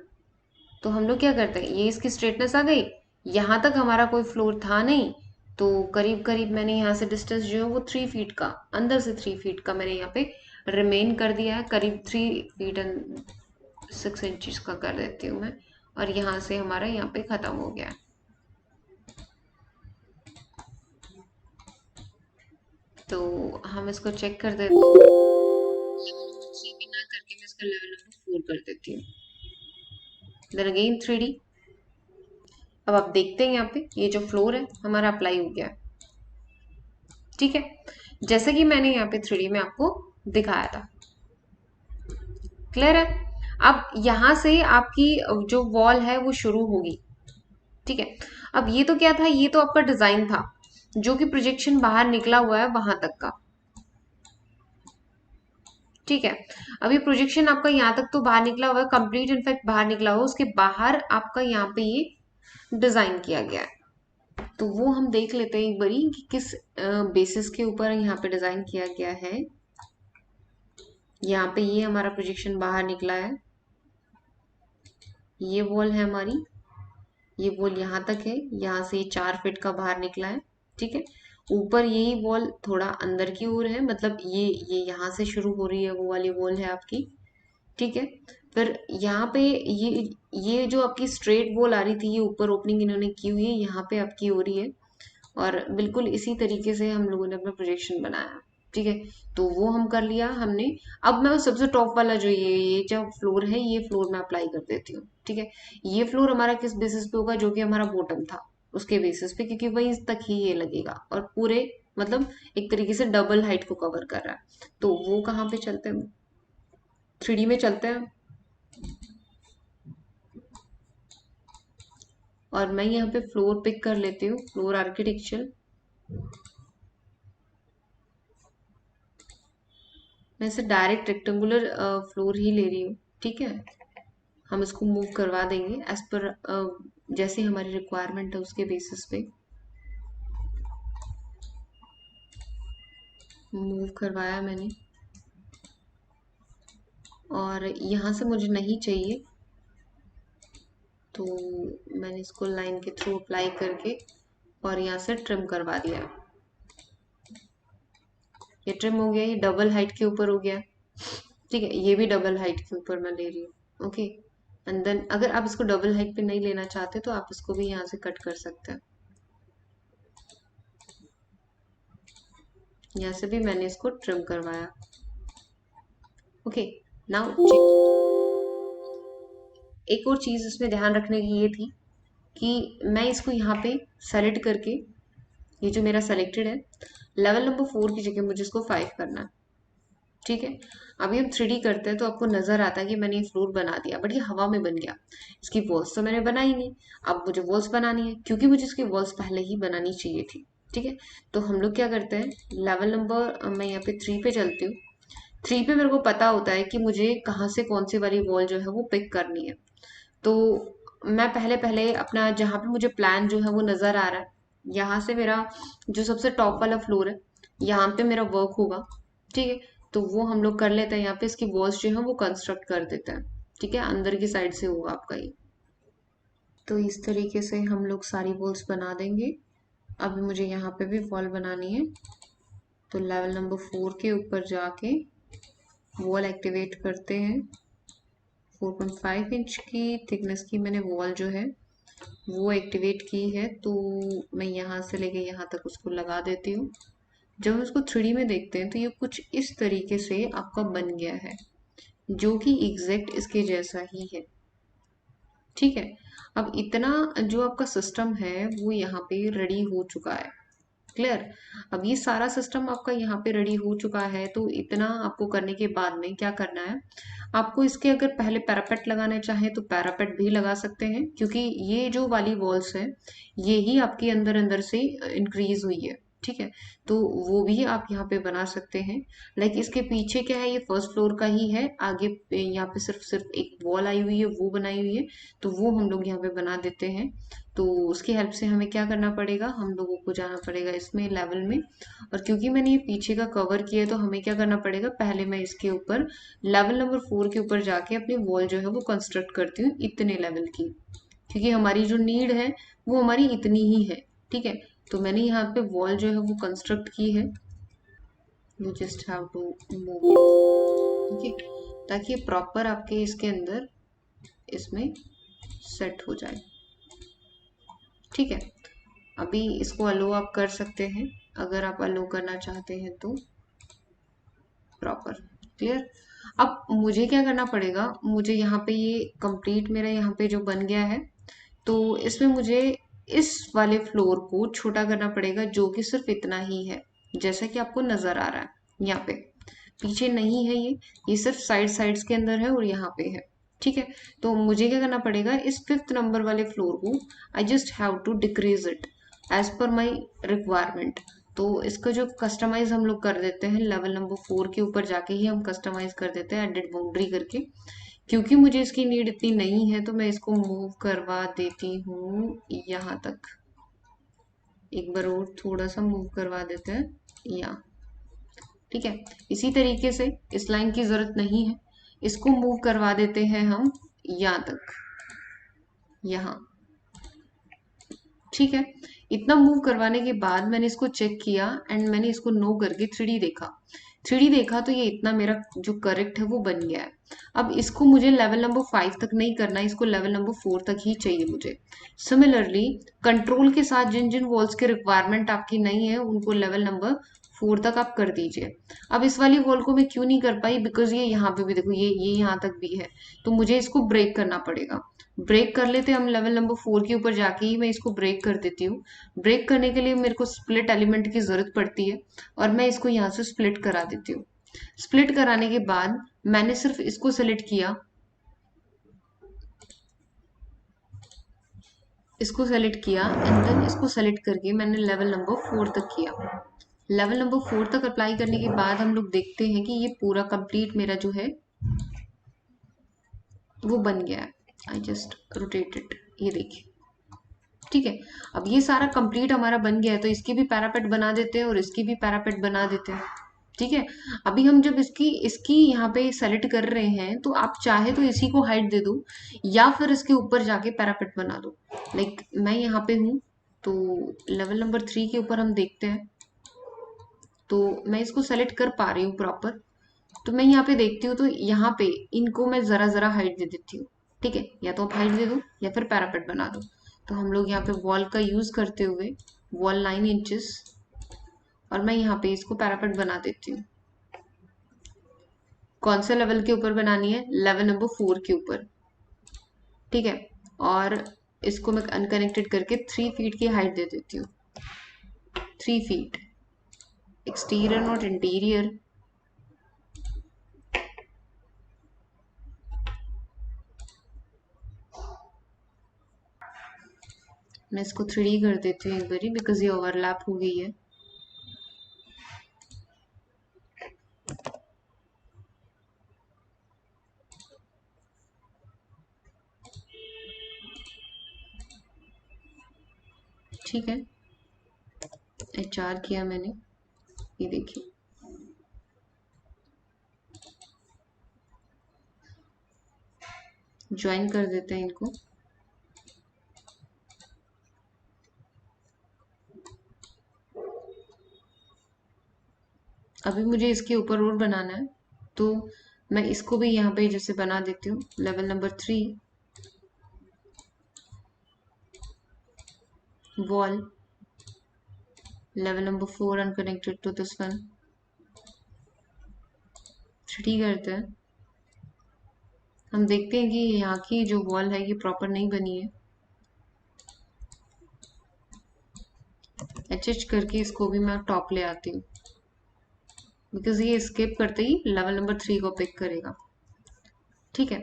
तो हम लोग क्या करते हैं, ये इसकी स्ट्रेटनेस आ गई। यहाँ तक हमारा कोई फ्लोर था नहीं, तो करीब करीब मैंने यहाँ से डिस्टेंस जो है वो 3 फीट का, अंदर से 3 फीट का मैंने यहाँ पे रिमेन कर दिया है। करीब 3 फीट एंड 6 इंचज का कर देती हूँ मैं। और यहाँ से हमारा यहाँ पे खत्म हो गया। तो हम इसको चेक कर देते हैं। लेवल नंबर 3 भी ना करके मैं इसका लेवल नंबर 4 कर देती हूँ। Then again 3D। अब आप देखते हैं यहाँ पे ये जो फ्लोर है हमारा अप्लाई हो गया है, ठीक है। जैसे कि मैंने यहाँ पे 3D में आपको दिखाया था, क्लियर है। अब यहाँ से आपकी जो वॉल है वो शुरू होगी, ठीक है। अब ये तो क्या था, ये तो आपका डिजाइन था जो कि प्रोजेक्शन बाहर निकला हुआ है वहां तक का, ठीक है। अभी प्रोजेक्शन आपका यहाँ तक तो बाहर निकला हुआ है, कंप्लीट इनफैक्ट बाहर निकला हुआ है। उसके बाहर आपका यहाँ पे ये डिजाइन किया गया है। तो तो वो हम देख लेते हैं एक बारी कि किस बेसिस के ऊपर यहाँ पे डिजाइन किया गया है। यहाँ पे ये हमारा प्रोजेक्शन बाहर निकला है, ये वॉल है हमारी, ये वॉल यहाँ तक है, यहाँ से 4 फीट का बाहर निकला है। ठीक है, ऊपर यही वॉल थोड़ा अंदर की ओर है, मतलब ये यहाँ से शुरू हो रही है, वो वाली वॉल है आपकी। ठीक है, फिर यहाँ पे ये जो आपकी स्ट्रेट वॉल आ रही थी, ये ऊपर ओपनिंग इन्होंने की हुई है, यहाँ पे आपकी हो रही है। और बिल्कुल इसी तरीके से हम लोगों ने अपना प्रोजेक्शन बनाया। ठीक है, तो वो हम कर लिया हमने। अब मैं वो सबसे टॉप वाला जो ये जो फ्लोर है, ये फ्लोर मैं अप्लाई कर देती हूँ। ठीक है, ये फ्लोर हमारा किस बेसिस पे होगा, जो कि हमारा बॉटम था उसके बेसिस पे, क्योंकि वहीं तक ही ये लगेगा और पूरे मतलब एक तरीके से डबल हाइट को कवर कर रहा है। तो वो कहाँ पे चलते हैं, 3D में चलते हैं। और मैं यहाँ पे फ्लोर पिक कर लेती हूँ, फ्लोर आर्किटेक्चर। मैं इसे डायरेक्ट रेक्टेंगुलर फ्लोर ही ले रही हूँ। ठीक है, हम इसको मूव करवा देंगे एज पर जैसे हमारी रिक्वायरमेंट है उसके बेसिस पे मूव करवाया मैंने। और यहाँ से मुझे नहीं चाहिए, तो मैंने इसको लाइन के थ्रू अप्लाई करके और यहाँ से ट्रिम करवा दिया। ये ट्रिम हो गया, ये डबल हाइट के ऊपर हो गया। ठीक है, ये भी डबल हाइट के ऊपर मैं ले रही हूँ। ओके, एंड देन अगर आप इसको डबल हाइट पे नहीं लेना चाहते तो आप इसको भी यहाँ से कट कर सकते हैं। यहाँ से भी मैंने इसको ट्रिम करवाया। ओके, नाउ एक और चीज इसमें ध्यान रखने की ये थी कि मैं इसको यहाँ पे सेलेक्ट करके, ये जो मेरा सेलेक्टेड है, लेवल नंबर 4 की जगह मुझे इसको 5 करना है। ठीक है, अभी हम 3D करते हैं तो आपको नजर आता है कि मैंने ये फ्लोर बना दिया, बट ये हवा में बन गया। इसकी वॉल्स तो मैंने बनाई नहीं, अब मुझे वॉल्स बनानी है, क्योंकि मुझे इसकी वॉल्स पहले ही बनानी चाहिए थी। ठीक है, तो हम लोग क्या करते हैं, लेवल नंबर मैं यहाँ पे 3 पे चलती हूँ। 3 पे मेरे को पता होता है कि मुझे कहाँ से कौन सी वाली वॉल जो है वो पिक करनी है। तो मैं पहले पहले अपना जहाँ पे मुझे प्लान जो है वो नजर आ रहा है, यहाँ से मेरा जो सबसे टॉप वाला फ्लोर है, यहाँ पे मेरा वर्क होगा। ठीक है, तो वो हम लोग कर लेते हैं, यहाँ पे इसकी वॉल्स जो है वो कंस्ट्रक्ट कर देते हैं। ठीक है, अंदर की साइड से होगा आपका ये। तो इस तरीके से हम लोग सारी वॉल्स बना देंगे। अभी मुझे यहाँ पे भी वॉल बनानी है, तो लेवल नंबर 4 के ऊपर जाके वॉल एक्टिवेट करते हैं। 4.5 इंच की थिकनेस की मैंने वॉल जो है वो एक्टिवेट की है, तो मैं यहाँ से लेके यहाँ तक उसको लगा देती हूँ। जब हम इसको 3D में देखते हैं तो ये कुछ इस तरीके से आपका बन गया है, जो कि एग्जैक्ट इसके जैसा ही है। ठीक है, अब इतना जो आपका सिस्टम है वो यहाँ पे रेडी हो चुका है। क्लियर, अब ये सारा सिस्टम आपका यहाँ पे रेडी हो चुका है, तो इतना आपको करने के बाद में क्या करना है, आपको इसके अगर पहले पैरापेट लगाना चाहे तो पैरापेट भी लगा सकते हैं, क्योंकि ये जो वाली वॉल्स है ये ही आपके अंदर अंदर से इंक्रीज हुई है। ठीक है, तो वो भी आप यहाँ पे बना सकते हैं। लाइक इसके पीछे क्या है, ये फर्स्ट फ्लोर का ही है, आगे यहाँ पे सिर्फ सिर्फ एक वॉल आई हुई है वो बनाई हुई है, तो वो हम लोग यहाँ पे बना देते हैं। तो उसकी हेल्प से हमें क्या करना पड़ेगा, हम लोगों को जाना पड़ेगा इसमें लेवल में। और क्योंकि मैंने ये पीछे का कवर किया है तो हमें क्या करना पड़ेगा, पहले मैं इसके ऊपर लेवल नंबर 4 के ऊपर जाके अपनी वॉल जो है वो कंस्ट्रक्ट करती हूँ इतने लेवल की, क्योंकि हमारी जो नीड है वो हमारी इतनी ही है। ठीक है, तो मैंने यहाँ पे वॉल जो है वो कंस्ट्रक्ट की है। You just have to move it. ठीक है, ताकि प्रॉपर आपके इसके अंदर इसमें सेट हो जाए। ठीक है, अभी इसको अलो आप कर सकते हैं अगर आप अलो करना चाहते हैं तो प्रॉपर। क्लियर, अब मुझे क्या करना पड़ेगा, मुझे यहाँ पे ये कंप्लीट मेरा यहाँ पे जो बन गया है, तो इसमें मुझे इस वाले फ्लोर को छोटा करना पड़ेगा, जो कि सिर्फ इतना ही है, जैसा कि आपको नजर आ रहा है यहाँ पे। पीछे नहीं है ये सिर्फ साइड साइड्स के अंदर है और यहाँ पे है। ठीक है, तो मुझे क्या करना पड़ेगा, इस 5th नंबर वाले फ्लोर को I just have to decrease it as per my requirement. तो इसका जो कस्टमाइज हम लोग कर देते हैं, लेवल नंबर 4 के ऊपर जाके ही हम कस्टमाइज कर देते हैं एडिट बाउंड्री करके। क्योंकि मुझे इसकी नीड इतनी नहीं है तो मैं इसको मूव करवा देती हूँ यहाँ तक। एक बार और थोड़ा सा मूव करवा देते हैं यहाँ। ठीक है, इसी तरीके से इस लाइन की जरूरत नहीं है, इसको मूव करवा देते हैं हम यहाँ तक, यहाँ। ठीक है, इतना मूव करवाने के बाद मैंने इसको चेक किया एंड मैंने इसको नो करके 3D देखा। 3D देखा तो ये इतना मेरा जो करेक्ट है वो बन गया है। अब इसको मुझे लेवल नंबर 5 तक नहीं करना, इसको लेवल नंबर 4 तक ही चाहिए मुझे। सिमिलरली कंट्रोल के साथ जिन जिन वॉल्स की रिक्वायरमेंट आपकी नहीं है उनको लेवल नंबर 4 तक आप कर दीजिए। अब इस वाली वॉल को मैं क्यों नहीं कर पाई, बिकॉज ये यहाँ पे भी देखो, ये यहाँ तक भी है, तो मुझे इसको ब्रेक करना पड़ेगा। ब्रेक कर लेते हैं हम, लेवल नंबर 4 के ऊपर जाके ही मैं इसको ब्रेक कर देती हूँ। ब्रेक करने के लिए मेरे को स्प्लिट एलिमेंट की जरूरत पड़ती है और मैं इसको यहाँ से स्प्लिट करा देती हूँ। स्प्लिट कराने के बाद मैंने सिर्फ इसको सेलेक्ट किया, इसको सेलेक्ट किया एंड देन इसको सेलेक्ट करके मैंने लेवल नंबर 4 तक किया। लेवल नंबर 4 तक अप्लाई करने के बाद हम लोग देखते हैं कि ये पूरा कंप्लीट मेरा जो है वो बन गया है। आई जस्ट रोटेट इट, ये देखिए। ठीक है, अब ये सारा कंप्लीट हमारा बन गया है, तो इसकी भी पैरापेट बना देते हैं और इसकी भी पैरापेट बना देते हैं। ठीक है, अभी हम जब इसकी इसकी यहाँ पे सेलेक्ट कर रहे हैं तो आप चाहे तो इसी को हाइट दे दो या फिर इसके ऊपर जाके पैरापेट बना दो। लाइक मैं यहाँ पे हूँ तो लेवल नंबर 3 के ऊपर हम देखते हैं, तो मैं इसको सेलेक्ट कर पा रही हूँ प्रॉपर। तो मैं यहाँ पे देखती हूँ तो यहाँ पे इनको मैं जरा जरा हाइट दे देती हूँ। ठीक है, या तो आप हाइट दे दो या फिर पैरापेट बना दो। तो हम लोग यहाँ पे वॉल का यूज करते हुए वॉल 9 इंचेस और मैं यहाँ पे इसको पैरापेट बना देती हूँ। कौन से लेवल के ऊपर बनानी है, लेवल नंबर 4 के ऊपर। ठीक है, और इसको मैं अनकनेक्टेड करके 3 फीट की हाइट दे देती हूँ। 3 फीट एक्सटीरियर नॉट इंटीरियर। मैं इसको 3D कर देती हूँ एक बारी, बिकॉज ये ओवरलैप हो गई है। ठीक है, HR किया मैंने, ये देखिए। ज्वाइन कर देते हैं इनको। अभी मुझे इसके ऊपर और बनाना है, तो मैं इसको भी यहाँ पे जैसे बना देती हूँ। Level number 3 wall, level number 4 unconnected to this one. 3D करते हैं, हम देखते हैं कि यहाँ की जो वॉल है ये प्रॉपर नहीं बनी है। HH करके इसको भी मैं टॉप ले आती हूँ, बिकॉज ये स्किप करते ही लेवल नंबर 3 को पिक करेगा। ठीक है,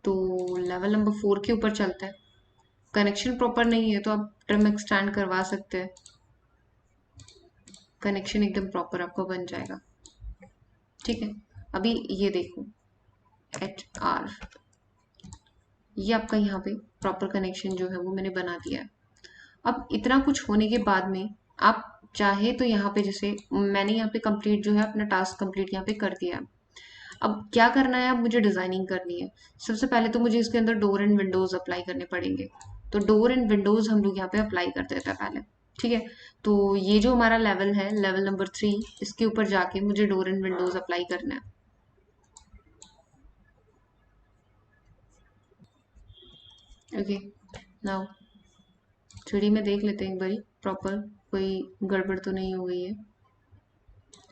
तो लेवल नंबर 4 के ऊपर चलते हैं। कनेक्शन प्रॉपर नहीं है तो आप ट्रिम एक्सटेंड करवा सकते हैं, कनेक्शन एकदम प्रॉपर आपको बन जाएगा। ठीक है, अभी ये देखो HR, ये आपका यहाँ पे प्रॉपर कनेक्शन जो है वो मैंने बना दिया है। अब इतना कुछ होने के बाद में आप चाहे तो यहाँ पे जैसे मैंने यहाँ पे कंप्लीट जो है अपना टास्क कंप्लीट यहाँ पे कर दिया है। अब क्या करना है, अब मुझे डिजाइनिंग करनी है। सबसे पहले तो मुझे इसके अंदर डोर एंड विंडोज अप्लाई करने पड़ेंगे, तो डोर एंड विंडोज हम लोग यहाँ पे अप्लाई कर देते हैं पहले। ठीक है, तो ये जो हमारा लेवल है लेवल नंबर 3, इसके ऊपर जाके मुझे डोर एंड विंडोज अप्लाई करना है। ओके, नाउ 3D में देख लेते हैं एक बारी प्रॉपर कोई गड़बड़ तो नहीं हो गई है।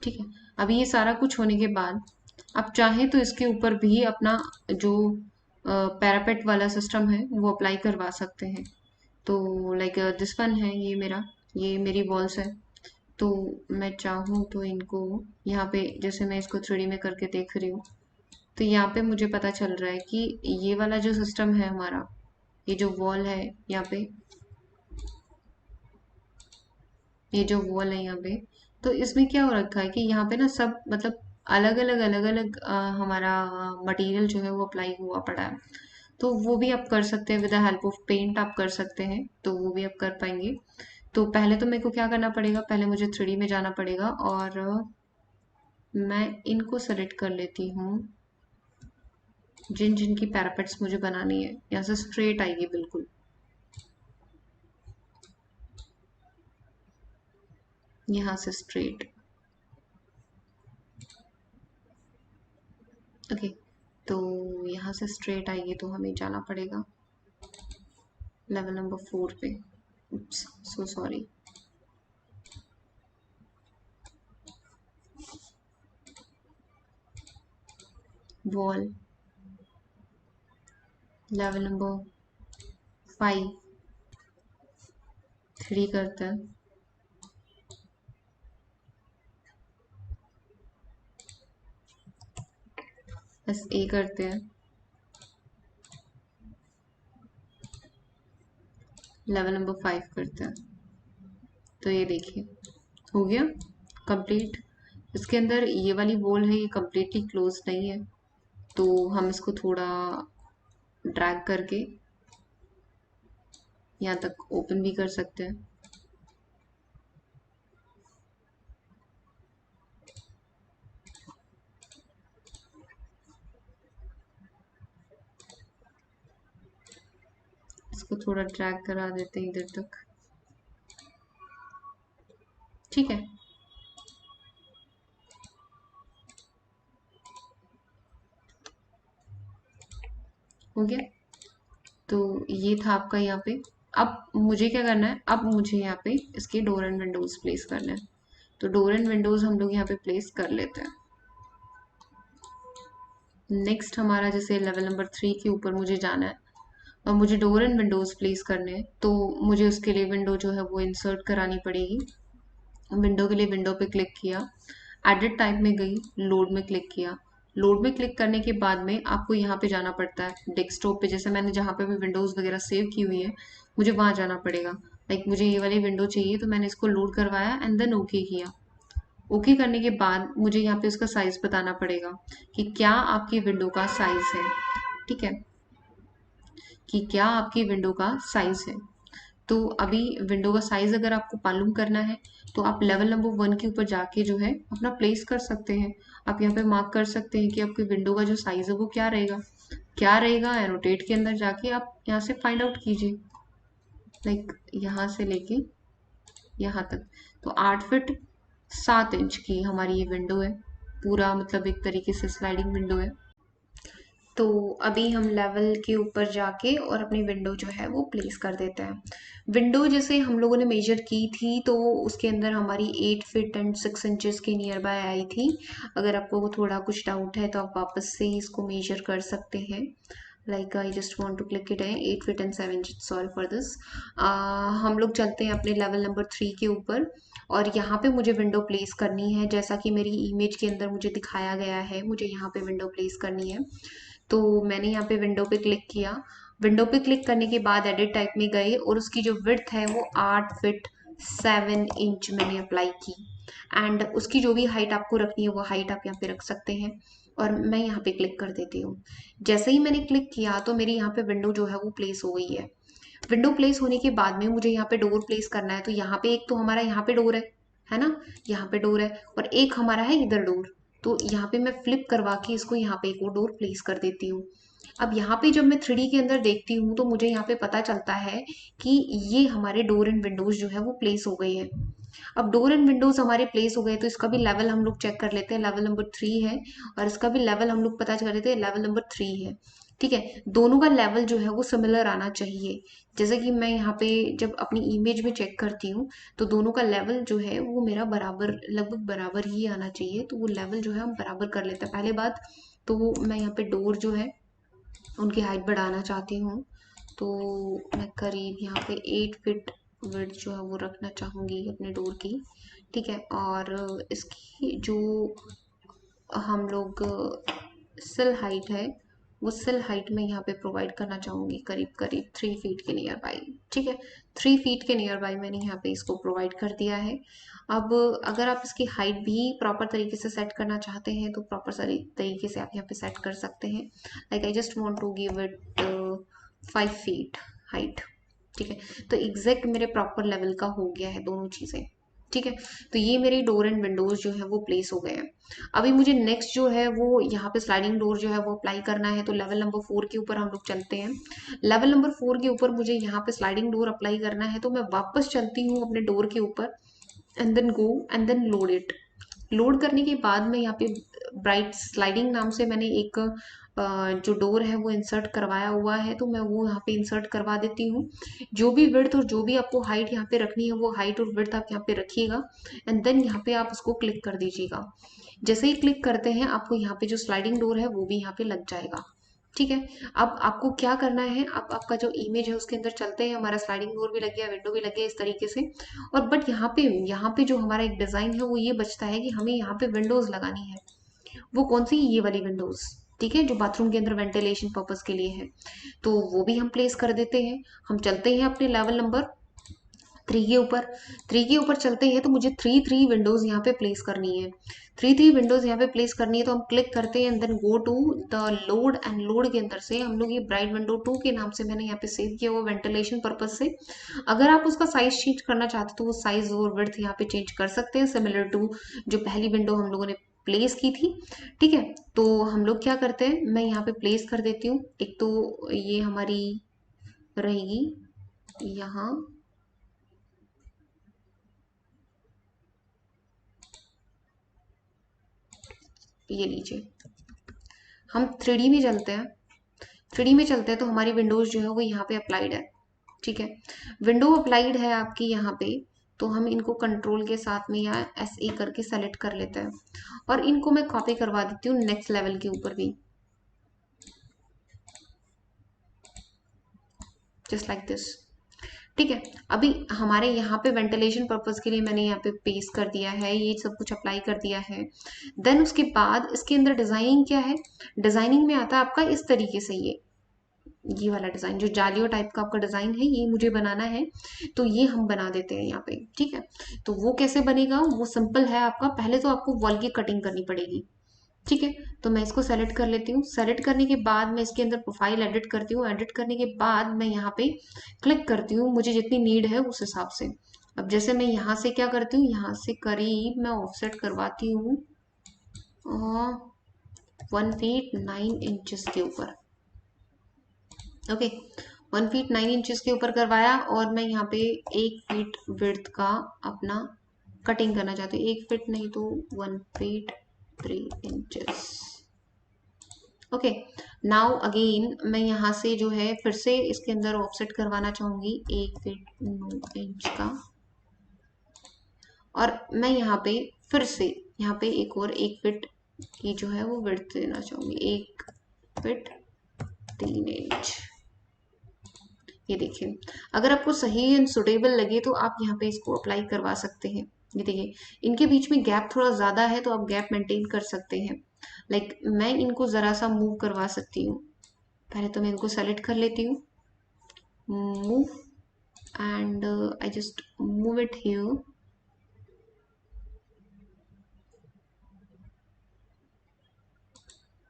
ठीक है, अभी ये सारा कुछ होने के बाद आप चाहें तो इसके ऊपर भी अपना जो पैरापेट वाला सिस्टम है वो अप्लाई करवा सकते हैं। तो लाइक दिस वन है, ये मेरा, ये मेरी वॉल्स है। तो मैं चाहूँ तो इनको यहाँ पे जैसे मैं इसको 3D में करके देख रही हूँ, तो यहाँ पे मुझे पता चल रहा है कि ये वाला जो सिस्टम है हमारा, ये जो वॉल है यहाँ पे, ये जो वॉल है यहाँ पे, तो इसमें क्या हो रखा है कि यहाँ पे ना सब मतलब अलग अलग हमारा मटेरियल जो है वो अप्लाई हुआ पड़ा है। तो वो भी आप कर सकते हैं with the help of paint, आप कर सकते हैं, तो वो भी आप कर पाएंगे। तो पहले तो मेरे को क्या करना पड़ेगा, पहले मुझे 3D में जाना पड़ेगा और मैं इनको सेलेक्ट कर लेती हूँ, जिन जिन की पैरापेट्स मुझे बनानी है। यहाँ से स्ट्रेट आएगी बिल्कुल, यहाँ से स्ट्रेट। ओके, तो यहाँ से स्ट्रेट आएगी तो हमें जाना पड़ेगा लेवल नंबर 4 पे। So sorry, wall level number 5, 3 करते हैं, बस ए करते हैं, लेवल नंबर 5 करते हैं। तो ये देखिए हो गया कंप्लीट। इसके अंदर ये वाली वॉल है, ये कम्प्लीटली क्लोज नहीं है, तो हम इसको थोड़ा ड्रैग करके यहाँ तक ओपन भी कर सकते हैं। इसको थोड़ा ड्रैग करा देते हैं इधर तक, ठीक है। हो गया, तो ये था आपका यहाँ पे। अब मुझे क्या करना है, अब मुझे यहाँ पे इसके डोर एंड विंडोज प्लेस करना है। तो डोर एंड विंडोज हम लोग यहाँ पे प्लेस कर लेते हैं। नेक्स्ट हमारा जैसे लेवल नंबर 3 के ऊपर मुझे जाना है और मुझे डोर एंड विंडोज प्लेस करने हैं, तो मुझे उसके लिए विंडो जो है वो इंसर्ट करानी पड़ेगी। विंडो के लिए विंडो पे क्लिक किया, एडिट टाइप में गई, लोड में क्लिक किया। लोड में क्लिक करने के बाद में आपको यहाँ पे जाना पड़ता है डेस्कटॉप पे, जैसे मैंने जहाँ पे भी विंडोज़ वगैरह सेव की हुई है मुझे वहाँ जाना पड़ेगा। लाइक मुझे ये वाली विंडो चाहिए तो मैंने इसको लोड करवाया एंड देन ओके किया। ओके करने के बाद मुझे यहाँ पे उसका साइज बताना पड़ेगा कि क्या आपकी विंडो का साइज है, ठीक है, कि क्या आपकी विंडो का साइज है। तो अभी विंडो का साइज अगर आपको मालूम करना है तो आप लेवल नंबर 1 के ऊपर जाके जो है अपना प्लेस कर सकते हैं। आप यहाँ पे मार्क कर सकते हैं कि आपकी विंडो का जो साइज है वो क्या रहेगा, क्या रहेगा। एनोटेट के अंदर जाके आप यहाँ से फाइंड आउट कीजिए, लाइक यहाँ से लेके यहाँ तक। तो 8 फीट 7 इंच की हमारी ये विंडो है, पूरा मतलब एक तरीके से स्लाइडिंग विंडो है। तो अभी हम लेवल के ऊपर जाके और अपनी विंडो जो है वो प्लेस कर देते हैं। विंडो जैसे हम लोगों ने मेजर की थी तो उसके अंदर हमारी 8 फीट एंड 6 इंचेस के नियर बाय आई थी। अगर आपको वो थोड़ा कुछ डाउट है तो आप वापस से इसको मेजर कर सकते हैं। Like I just want to click it है 8 feet and 7 inch, sorry for this. हम लोग चलते हैं अपने लेवल नंबर 3 के ऊपर और यहाँ पे मुझे विंडो प्लेस करनी है जैसा कि मेरी इमेज के अंदर मुझे दिखाया गया है। मुझे यहाँ पे विंडो प्लेस करनी है, तो मैंने यहाँ पे विंडो पे क्लिक किया। विंडो पे क्लिक करने के बाद एडिट टाइप में गए और उसकी जो विड्थ है वो 8 फीट 7 इंच मैंने अप्लाई की। एंड उसकी जो भी हाइट आपको रखनी है वो हाइट आप यहाँ पे रख सकते हैं। और मैं यहाँ पे क्लिक कर देती हूँ। जैसे ही मैंने क्लिक किया तो मेरी यहाँ पे विंडो जो है वो प्लेस हो गई है। विंडो प्लेस होने के बाद में मुझे यहाँ पे डोर प्लेस करना है, तो यहाँ पे एक तो हमारा यहाँ पे डोर है ना, यहाँ पे डोर है और एक हमारा है इधर डोर। तो यहाँ पे मैं फ्लिप करवा के इसको यहाँ पे एक और डोर प्लेस कर देती हूँ। अब यहाँ पे जब मैं 3D के अंदर देखती हूँ तो मुझे यहाँ पे पता चलता है कि ये हमारे डोर एंड विंडोज जो है वो प्लेस हो गई है। अब डोर एंड विंडोज हमारे प्लेस हो गए तो इसका भी लेवल हम लोग चेक कर लेते हैं, लेवल नंबर 3 है और इसका भी लेवल हम लोग पता कर लेते हैं, लेवल नंबर 3 है। ठीक है, दोनों का लेवल जो है वो सिमिलर आना चाहिए। जैसे कि मैं यहाँ पे जब अपनी इमेज में चेक करती हूँ तो दोनों का लेवल जो है वो मेरा बराबर, लगभग बराबर ही आना चाहिए। तो वो लेवल जो है हम बराबर कर लेते हैं पहले बात। तो मैं यहाँ पे डोर जो है उनकी हाइट बढ़ाना चाहती हूँ, तो मैं करीब यहाँ पे 8 फीट विड्थ जो है वो रखना चाहूँगी अपने डोर की। ठीक है, और इसकी जो हम लोग सिल हाइट है वो सिल हाइट में यहाँ पे प्रोवाइड करना चाहूँगी करीब करीब 3 फीट के नियर बाई। ठीक है, 3 फीट के नियर बाई मैंने यहाँ पे इसको प्रोवाइड कर दिया है। अब अगर आप इसकी हाइट भी प्रॉपर तरीके से सेट करना चाहते हैं तो प्रॉपर तरीके से आप यहाँ पे सेट कर सकते हैं। Like I just want to give it 5 feet height. ठीक है। तो एग्जैक्ट मेरे प्रॉपर लेवल का हो गया है दोनों चीज़ें। ठीक है। तो ये मेरी डोर एंड विंडोज जो है वो प्लेस हो गए हैं। अभी मुझे नेक्स्ट जो है वो यहाँ पे स्लाइडिंग डोर जो है वो अप्लाई करना है। तो लेवल नंबर 4 के ऊपर हम लोग चलते हैं। लेवल नंबर 4 के ऊपर मुझे यहाँ पे स्लाइडिंग डोर अप्लाई करना है, तो मैं वापस चलती हूँ अपने डोर के ऊपर and then go and then load it. Load करने के बाद में यहाँ पे ब्राइट स्लाइडिंग नाम से मैंने एक जो डोर है वो इंसर्ट करवाया हुआ है, तो मैं वो यहाँ पे इंसर्ट करवा देती हूँ। जो भी विड्थ और जो भी आपको हाइट यहाँ पे रखनी है वो हाइट और विड्थ आप यहाँ पे रखिएगा एंड देन यहाँ पे आप उसको क्लिक कर दीजिएगा। जैसे ही क्लिक करते हैं आपको यहाँ पे जो स्लाइडिंग डोर है वो भी यहाँ पे लग जाएगा। ठीक है। अब आपको क्या करना है, अब आपका जो इमेज है उसके अंदर चलते हैं। हमारा स्लाइडिंग डोर भी लग गया, विंडो भी लग गया इस तरीके से। और बट यहाँ पे जो हमारा एक डिजाइन है वो ये बचता है कि हमें यहाँ पे विंडोज लगानी है। वो कौन सी, ये वाली विंडोज। ठीक है, जो बाथरूम के अंदर वेंटिलेशन पर्पज के लिए है। तो वो भी हम प्लेस कर देते हैं। हम चलते हैं अपने लेवल नंबर 3 के ऊपर। 3 के ऊपर चलते हैं तो मुझे 3 विंडोज यहाँ पे प्लेस करनी है। 3 विंडोज यहाँ पे प्लेस करनी है, तो हम क्लिक करते हैं and then go to the load and load के अंदर से हम लोग ये ब्राइट विंडो 2 के नाम से मैंने यहाँ पे सेव किया हुआ वेंटिलेशन पर्पज से। अगर आप उसका साइज चेंज करना चाहते हो तो वो साइज और विड्थ यहाँ पे चेंज कर सकते हैं, सिमिलर टू जो पहली विंडो हम लोगों ने प्लेस की थी। ठीक है। तो हम लोग क्या करते हैं, मैं यहाँ पे प्लेस कर देती हूँ। एक तो ये हमारी रहेगी यहाँ, ये लीजिए। हम 3D में चलते हैं। 3D में चलते हैं तो हमारी विंडोज जो है वो यहाँ पे अप्लाइड है। ठीक है। विंडो अप्लाइड है आपकी यहाँ पे, तो हम इनको कंट्रोल के साथ में यहाँ SE करके सेलेक्ट कर लेते हैं और इनको मैं कॉपी करवा देती हूँ नेक्स्ट लेवल के ऊपर भी, जस्ट लाइक दिस। ठीक है। अभी हमारे यहाँ पे वेंटिलेशन पर्पज के लिए मैंने यहाँ पे पेस्ट कर दिया है, ये सब कुछ अप्लाई कर दिया है। देन उसके बाद इसके अंदर डिजाइनिंग क्या है, डिजाइनिंग में आता है आपका इस तरीके से ये वाला डिजाइन, जो जालियो टाइप का आपका डिजाइन है ये मुझे बनाना है। तो ये हम बना देते हैं यहाँ पे। ठीक है। तो वो कैसे बनेगा, वो सिंपल है आपका। पहले तो आपको वॉल की कटिंग करनी पड़ेगी। ठीक है। तो मैं इसको सेलेक्ट कर लेती हूँ। सेलेक्ट करने के बाद मैं इसके अंदर प्रोफाइल एडिट करती हूँ। एडिट करने के बाद मैं यहाँ पे क्लिक करती हूँ, मुझे जितनी नीड है उस हिसाब से। अब जैसे मैं यहाँ से क्या करती हूँ, यहाँ से करीब मैं ऑफसेट करवाती हूँ 1 फीट 9 इंचेस के ऊपर। ओके। 1 फीट 9 इंचेस के ऊपर करवाया और मैं यहाँ पे 1 फीट विड्थ का अपना कटिंग करना चाहती हूँ। 1 फीट नहीं तो 1 feet 3 inches. Okay. Now again मैं यहाँ से जो है फिर से इसके अंदर ऑफसेट करवाना चाहूंगी 1 फीट 9 इंच का, और मैं यहाँ पे फिर से यहाँ पे एक और 1 फीट की जो है वो विड्थ देना चाहूंगी, 1 फीट 3 इंच। ये देखिए, अगर आपको सही एंड सुटेबल लगे तो आप यहाँ पे इसको अप्लाई करवा सकते हैं। ये देखिए, इनके बीच में गैप थोड़ा ज़्यादा है तो आप गैप मेंटेन कर सकते हैं। लाइक मैं इनको ज़रा सा मूव करवा सकती हूँ। पहले तो मैं इनको सेलेक्ट कर लेती हूँ, move, and I just move it here.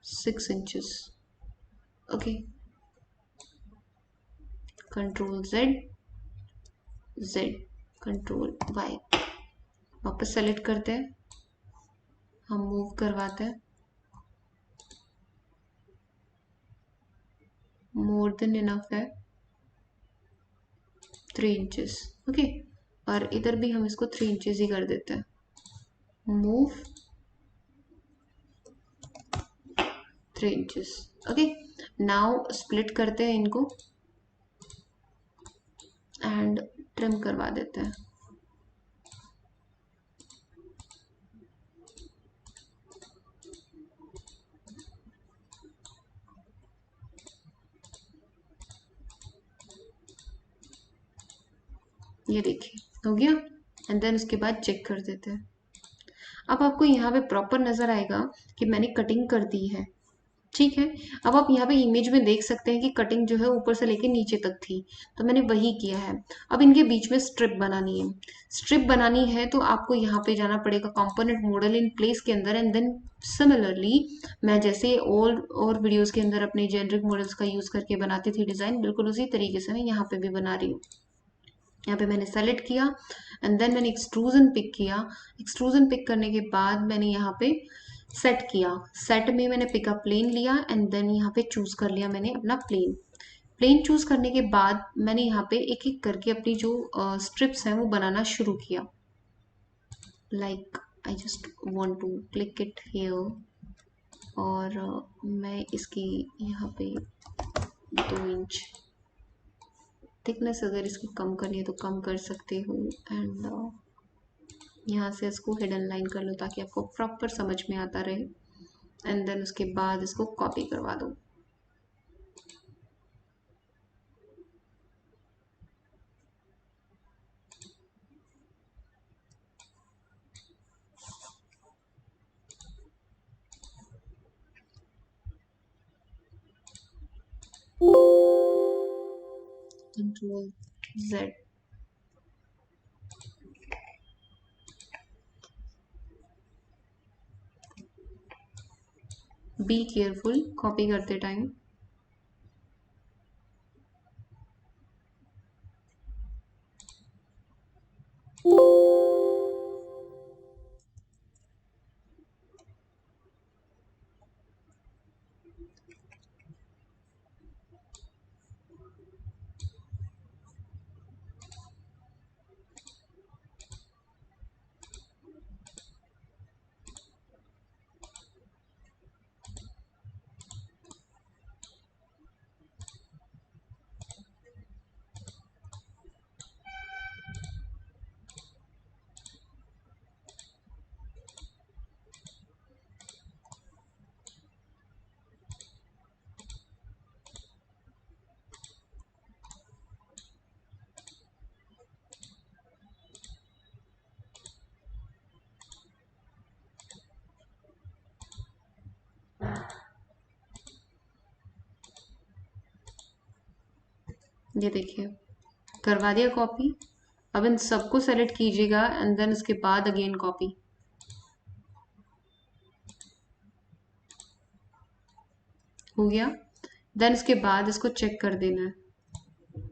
Six inches. Okay. Control Z, control Y, वापस सेलेक्ट करते हैं, हम मूव करवाते हैं। मोर देन इनफ है 3 इंचेस। ओके। और इधर भी हम इसको 3 इंचेस ही कर देते हैं, move 3 inches. Okay. Now split करते हैं इनको एंड ट्रिम करवा देते हैं। ये देखिए हो गया। एंड देन उसके बाद चेक कर देते हैं। अब आपको यहाँ पे प्रॉपर नजर आएगा कि मैंने कटिंग कर दी है। ठीक है। अब आप यहाँ पे इमेज में देख सकते हैं कि कटिंग जो है ऊपर से लेके नीचे तक थी, तो मैंने वही किया है। अब इनके बीच में स्ट्रिप बनानी है। स्ट्रिप बनानी है तो आपको यहाँ पे जाना पड़ेगा कंपोनेंट मॉडल इन प्लेस के अंदर, एंड देन सिमिलरली मैं जैसे और वीडियोस के अंदर अपने जेनरिक मॉडल्स का यूज करके बनाती थी डिजाइन, बिल्कुल उसी तरीके से मैं यहाँ पे भी बना रही हूँ। यहाँ पे मैंने सेलेक्ट किया एंड देन मैंने एक्सट्रूजन पिक किया। एक्सट्रूजन पिक करने के बाद मैंने यहाँ पे सेट किया। सेट में मैंने पिकअप प्लेन लिया एंड देन यहाँ पे चूज कर लिया मैंने अपना प्लेन। प्लेन चूज करने के बाद मैंने यहाँ पे एक एक करके अपनी जो स्ट्रिप्स हैं वो बनाना शुरू किया। Like I just want to click it here, और मैं इसकी यहाँ पे 2 इंच थिकनेस अगर इसकी कम करनी है तो कम कर सकते हो, एंड यहाँ से इसको हिडन लाइन कर लो ताकि आपको प्रॉपर समझ में आता रहे, एंड देन उसके बाद इसको कॉपी करवा दो। Control Z। Be careful copy करते टाइम। ये देखिए करवा दिया कॉपी। अब इन सबको सेलेक्ट कीजिएगा एंड देन उसके बाद अगेन कॉपी। हो गया। देन उसके बाद इसको चेक कर देना है।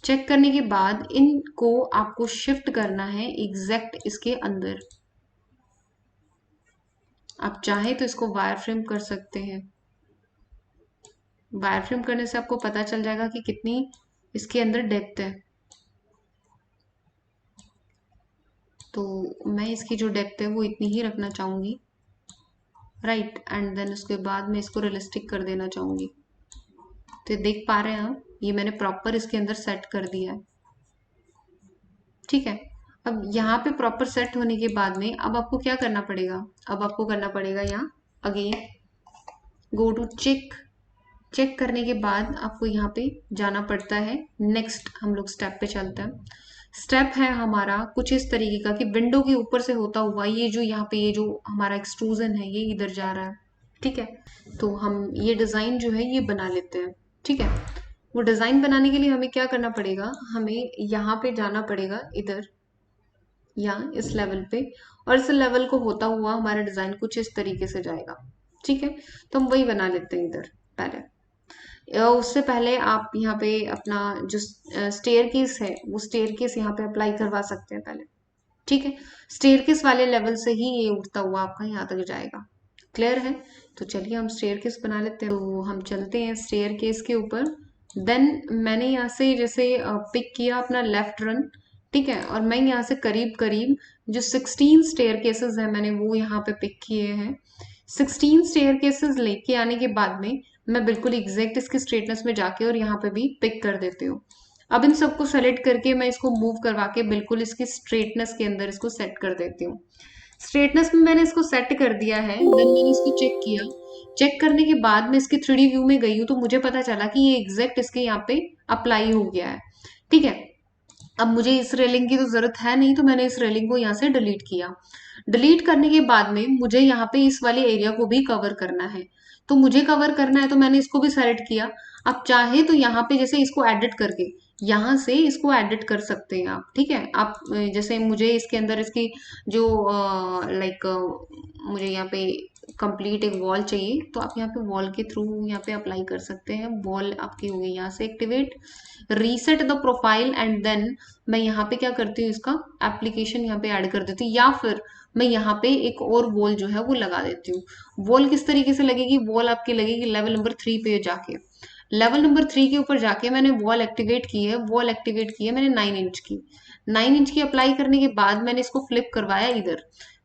चेक करने के बाद इनको आपको शिफ्ट करना है एग्जैक्ट इसके अंदर। आप चाहे तो इसको वायर फ्रेम कर सकते हैं। वायर फ्रेम करने से आपको पता चल जाएगा कि कितनी इसके अंदर डेप्थ है। तो मैं इसकी जो डेप्थ है वो इतनी ही रखना चाहूंगी, राइट। एंड देन उसके बाद मैं इसको रियलिस्टिक कर देना चाहूंगी। तो ये देख पा रहे हैं आप, ये मैंने प्रॉपर इसके अंदर सेट कर दिया है। ठीक है। अब यहाँ पे प्रॉपर सेट होने के बाद में अब आपको क्या करना पड़ेगा, अब आपको करना पड़ेगा यहाँ again go to check. Check करने के बाद आपको यहाँ पे जाना पड़ता है। नेक्स्ट हम लोग स्टेप पे चलते हैं। स्टेप है हमारा कुछ इस तरीके का कि विंडो के ऊपर से होता हुआ ये जो यहाँ पे ये जो हमारा एक्सट्रूजन है ये इधर जा रहा है। ठीक है। तो हम ये डिजाइन जो है ये बना लेते हैं। ठीक है। वो डिजाइन बनाने के लिए हमें क्या करना पड़ेगा, हमें यहाँ पे जाना पड़ेगा इधर, यहाँ इस लेवल पे, और इस लेवल को होता हुआ हमारा डिजाइन कुछ इस तरीके से जाएगा। ठीक है। तो हम वही बना लेते हैं इधर पहले। उससे पहले आप यहाँ पे अपना जो स्टेयर केस है वो स्टेयर केस यहाँ पे अप्लाई करवा सकते हैं पहले। ठीक है। स्टेयर केस वाले लेवल से ही ये उठता हुआ आपका यहाँ तक जाएगा। क्लियर है। तो चलिए हम स्टेयर केस बना लेते हैं। तो हम चलते हैं स्टेयर केस के ऊपर। देन मैंने यहाँ से जैसे पिक किया अपना लेफ्ट रन। ठीक है। और मैं यहाँ से करीब करीब जो 16 स्टेयर केसेस है मैंने वो यहाँ पे पिक किए हैं। 16 स्टेयर केसेस लेके आने के बाद में मैं बिल्कुल एग्जैक्ट इसकी स्ट्रेटनेस में जाके और यहाँ पे भी पिक कर देती हूँ। अब इन सबको सेलेक्ट करके मैं इसको मूव करवा के बिल्कुल इसकी स्ट्रेटनेस के अंदर इसको सेट कर देती हूँ। स्ट्रेटनेस में मैंने इसको सेट कर दिया है। देन मैंने इसको चेक किया। चेक करने के बाद मैं इसके 3D व्यू में गई हूँ तो मुझे पता चला कि ये एग्जैक्ट इसके यहाँ पे अप्लाई हो गया है। ठीक है। अब मुझे इस रेलिंग की तो जरूरत है नहीं, तो मैंने इस रेलिंग को यहाँ से डिलीट किया। डिलीट करने के बाद में मुझे यहाँ पे इस वाले एरिया को भी कवर करना है, तो मुझे कवर करना है तो मैंने इसको भी सेलेक्ट किया। अब चाहे तो यहाँ पे जैसे इसको एडिट करके यहाँ से इसको एडिट कर सकते हैं आप, ठीक है। आप जैसे मुझे इसके अंदर इसकी जो लाइक मुझे यहाँ पे कंप्लीट एक वॉल चाहिए, तो आप यहाँ पे वॉल के थ्रू यहाँ पे अप्लाई कर सकते हैं। वॉल आपकी हो गई यहाँ से activate, reset the profile, and then मैं यहाँ पे क्या करती हूँ, इसका एप्लीकेशन यहाँ पे ऐड कर देती हूँ, या फिर मैं यहाँ पे एक और वॉल जो है वो लगा देती हूँ। वॉल किस तरीके से लगेगी, वॉल आपकी लगेगी लेवल नंबर 3 पे जाके। लेवल नंबर 3 के ऊपर जाके मैंने वॉल एक्टिवेट की है, वॉल एक्टिवेट की है मैंने 9 इंच की। 9 इंच की अप्लाई करने के बाद मैंने इसको फ्लिप करवाया इधर।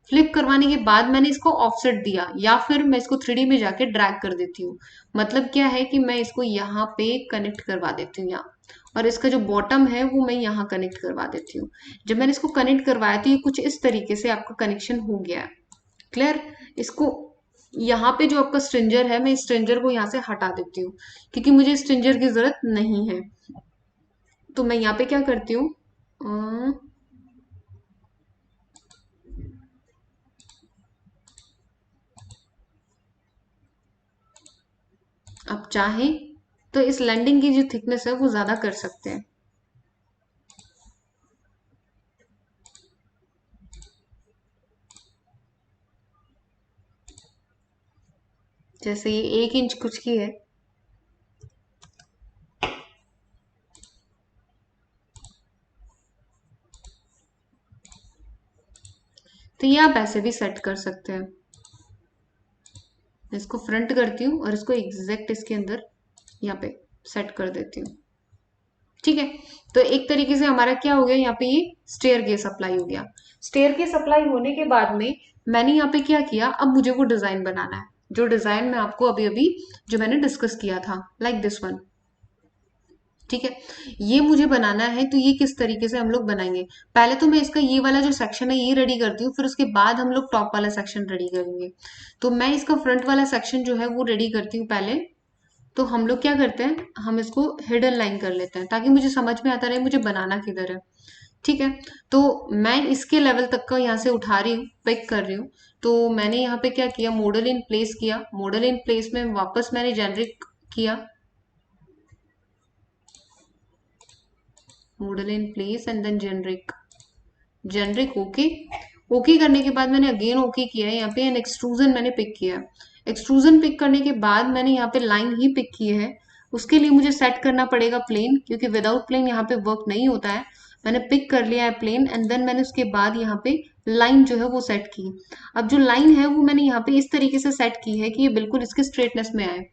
फ्लिप करवाने के बाद मैंने इसको ऑफसेट दिया, या फिर मैं इसको 3D में जाके ड्रैग कर देती हूँ। मतलब क्या है कि मैं इसको यहाँ पे कनेक्ट करवा देती हूँ यहाँ, और इसका जो बॉटम है वो मैं यहाँ कनेक्ट करवा देती हूँ। जब मैंने इसको कनेक्ट करवाया तो ये कुछ इस तरीके से आपका कनेक्शन हो गया है। क्लियर। इसको यहाँ पे जो आपका स्ट्रिंजर है, मैं इस स्ट्रिंजर को यहाँ से हटा देती हूँ, क्योंकि मुझे स्ट्रिंजर की जरूरत नहीं है। तो मैं यहाँ पे क्या करती हूँ, आप चाहें तो इस लैंडिंग की जो थिकनेस है वो ज्यादा कर सकते हैं। जैसे ये 1 इंच कुछ की है, तो ये आप ऐसे भी सेट कर सकते हैं। इसको फ्रंट करती हूँ और इसको एग्जैक्ट इसके अंदर यहाँ पे सेट कर देती हूँ, ठीक है। तो एक तरीके से हमारा क्या हो गया, यहाँ पे ये स्टेयर केस अप्लाई हो गया। स्टेयर केस अप्लाई होने के बाद में मैंने यहाँ पे क्या किया, अब मुझे वो डिजाइन बनाना है, जो डिजाइन मैं आपको अभी अभी जो मैंने डिस्कस किया था, लाइक दिस वन, ठीक है। ये मुझे बनाना है, तो ये किस तरीके से हम लोग बनाएंगे, पहले तो मैं इसका ये वाला जो सेक्शन है ये रेडी करती हूँ, फिर उसके बाद हम लोग टॉप वाला सेक्शन रेडी करेंगे। तो मैं इसका फ्रंट वाला सेक्शन जो है वो रेडी करती हूँ पहले। तो हम लोग क्या करते हैं, हम इसको हिडन लाइन कर लेते हैं, ताकि मुझे समझ में आता रहे मुझे बनाना किधर है, ठीक है। तो मैं इसके लेवल तक का यहाँ से उठा रही हूँ, पिक कर रही हूँ। तो मैंने यहाँ पे क्या किया, मॉडल इन प्लेस किया, मॉडल इन प्लेस में वापस मैंने जेनरिक किया, model in place and then generic, generic okay. Okay करने के बाद मैंने अगेन ओके किया है, यहाँ पे एन एक्सट्रूजन मैंने पिक किया है। एक्सट्रूजन पिक करने के बाद मैंने यहाँ पे लाइन ही पिक की है। उसके लिए मुझे सेट करना पड़ेगा प्लेन, क्योंकि विदाउट प्लेन यहाँ पे वर्क नहीं होता है। मैंने पिक कर लिया है प्लेन, एंड देन मैंने उसके बाद यहाँ पे लाइन जो है वो सेट की। अब जो लाइन है वो मैंने यहाँ पे इस तरीके से सेट की है कि ये बिल्कुल इसके स्ट्रेटनेस में आए।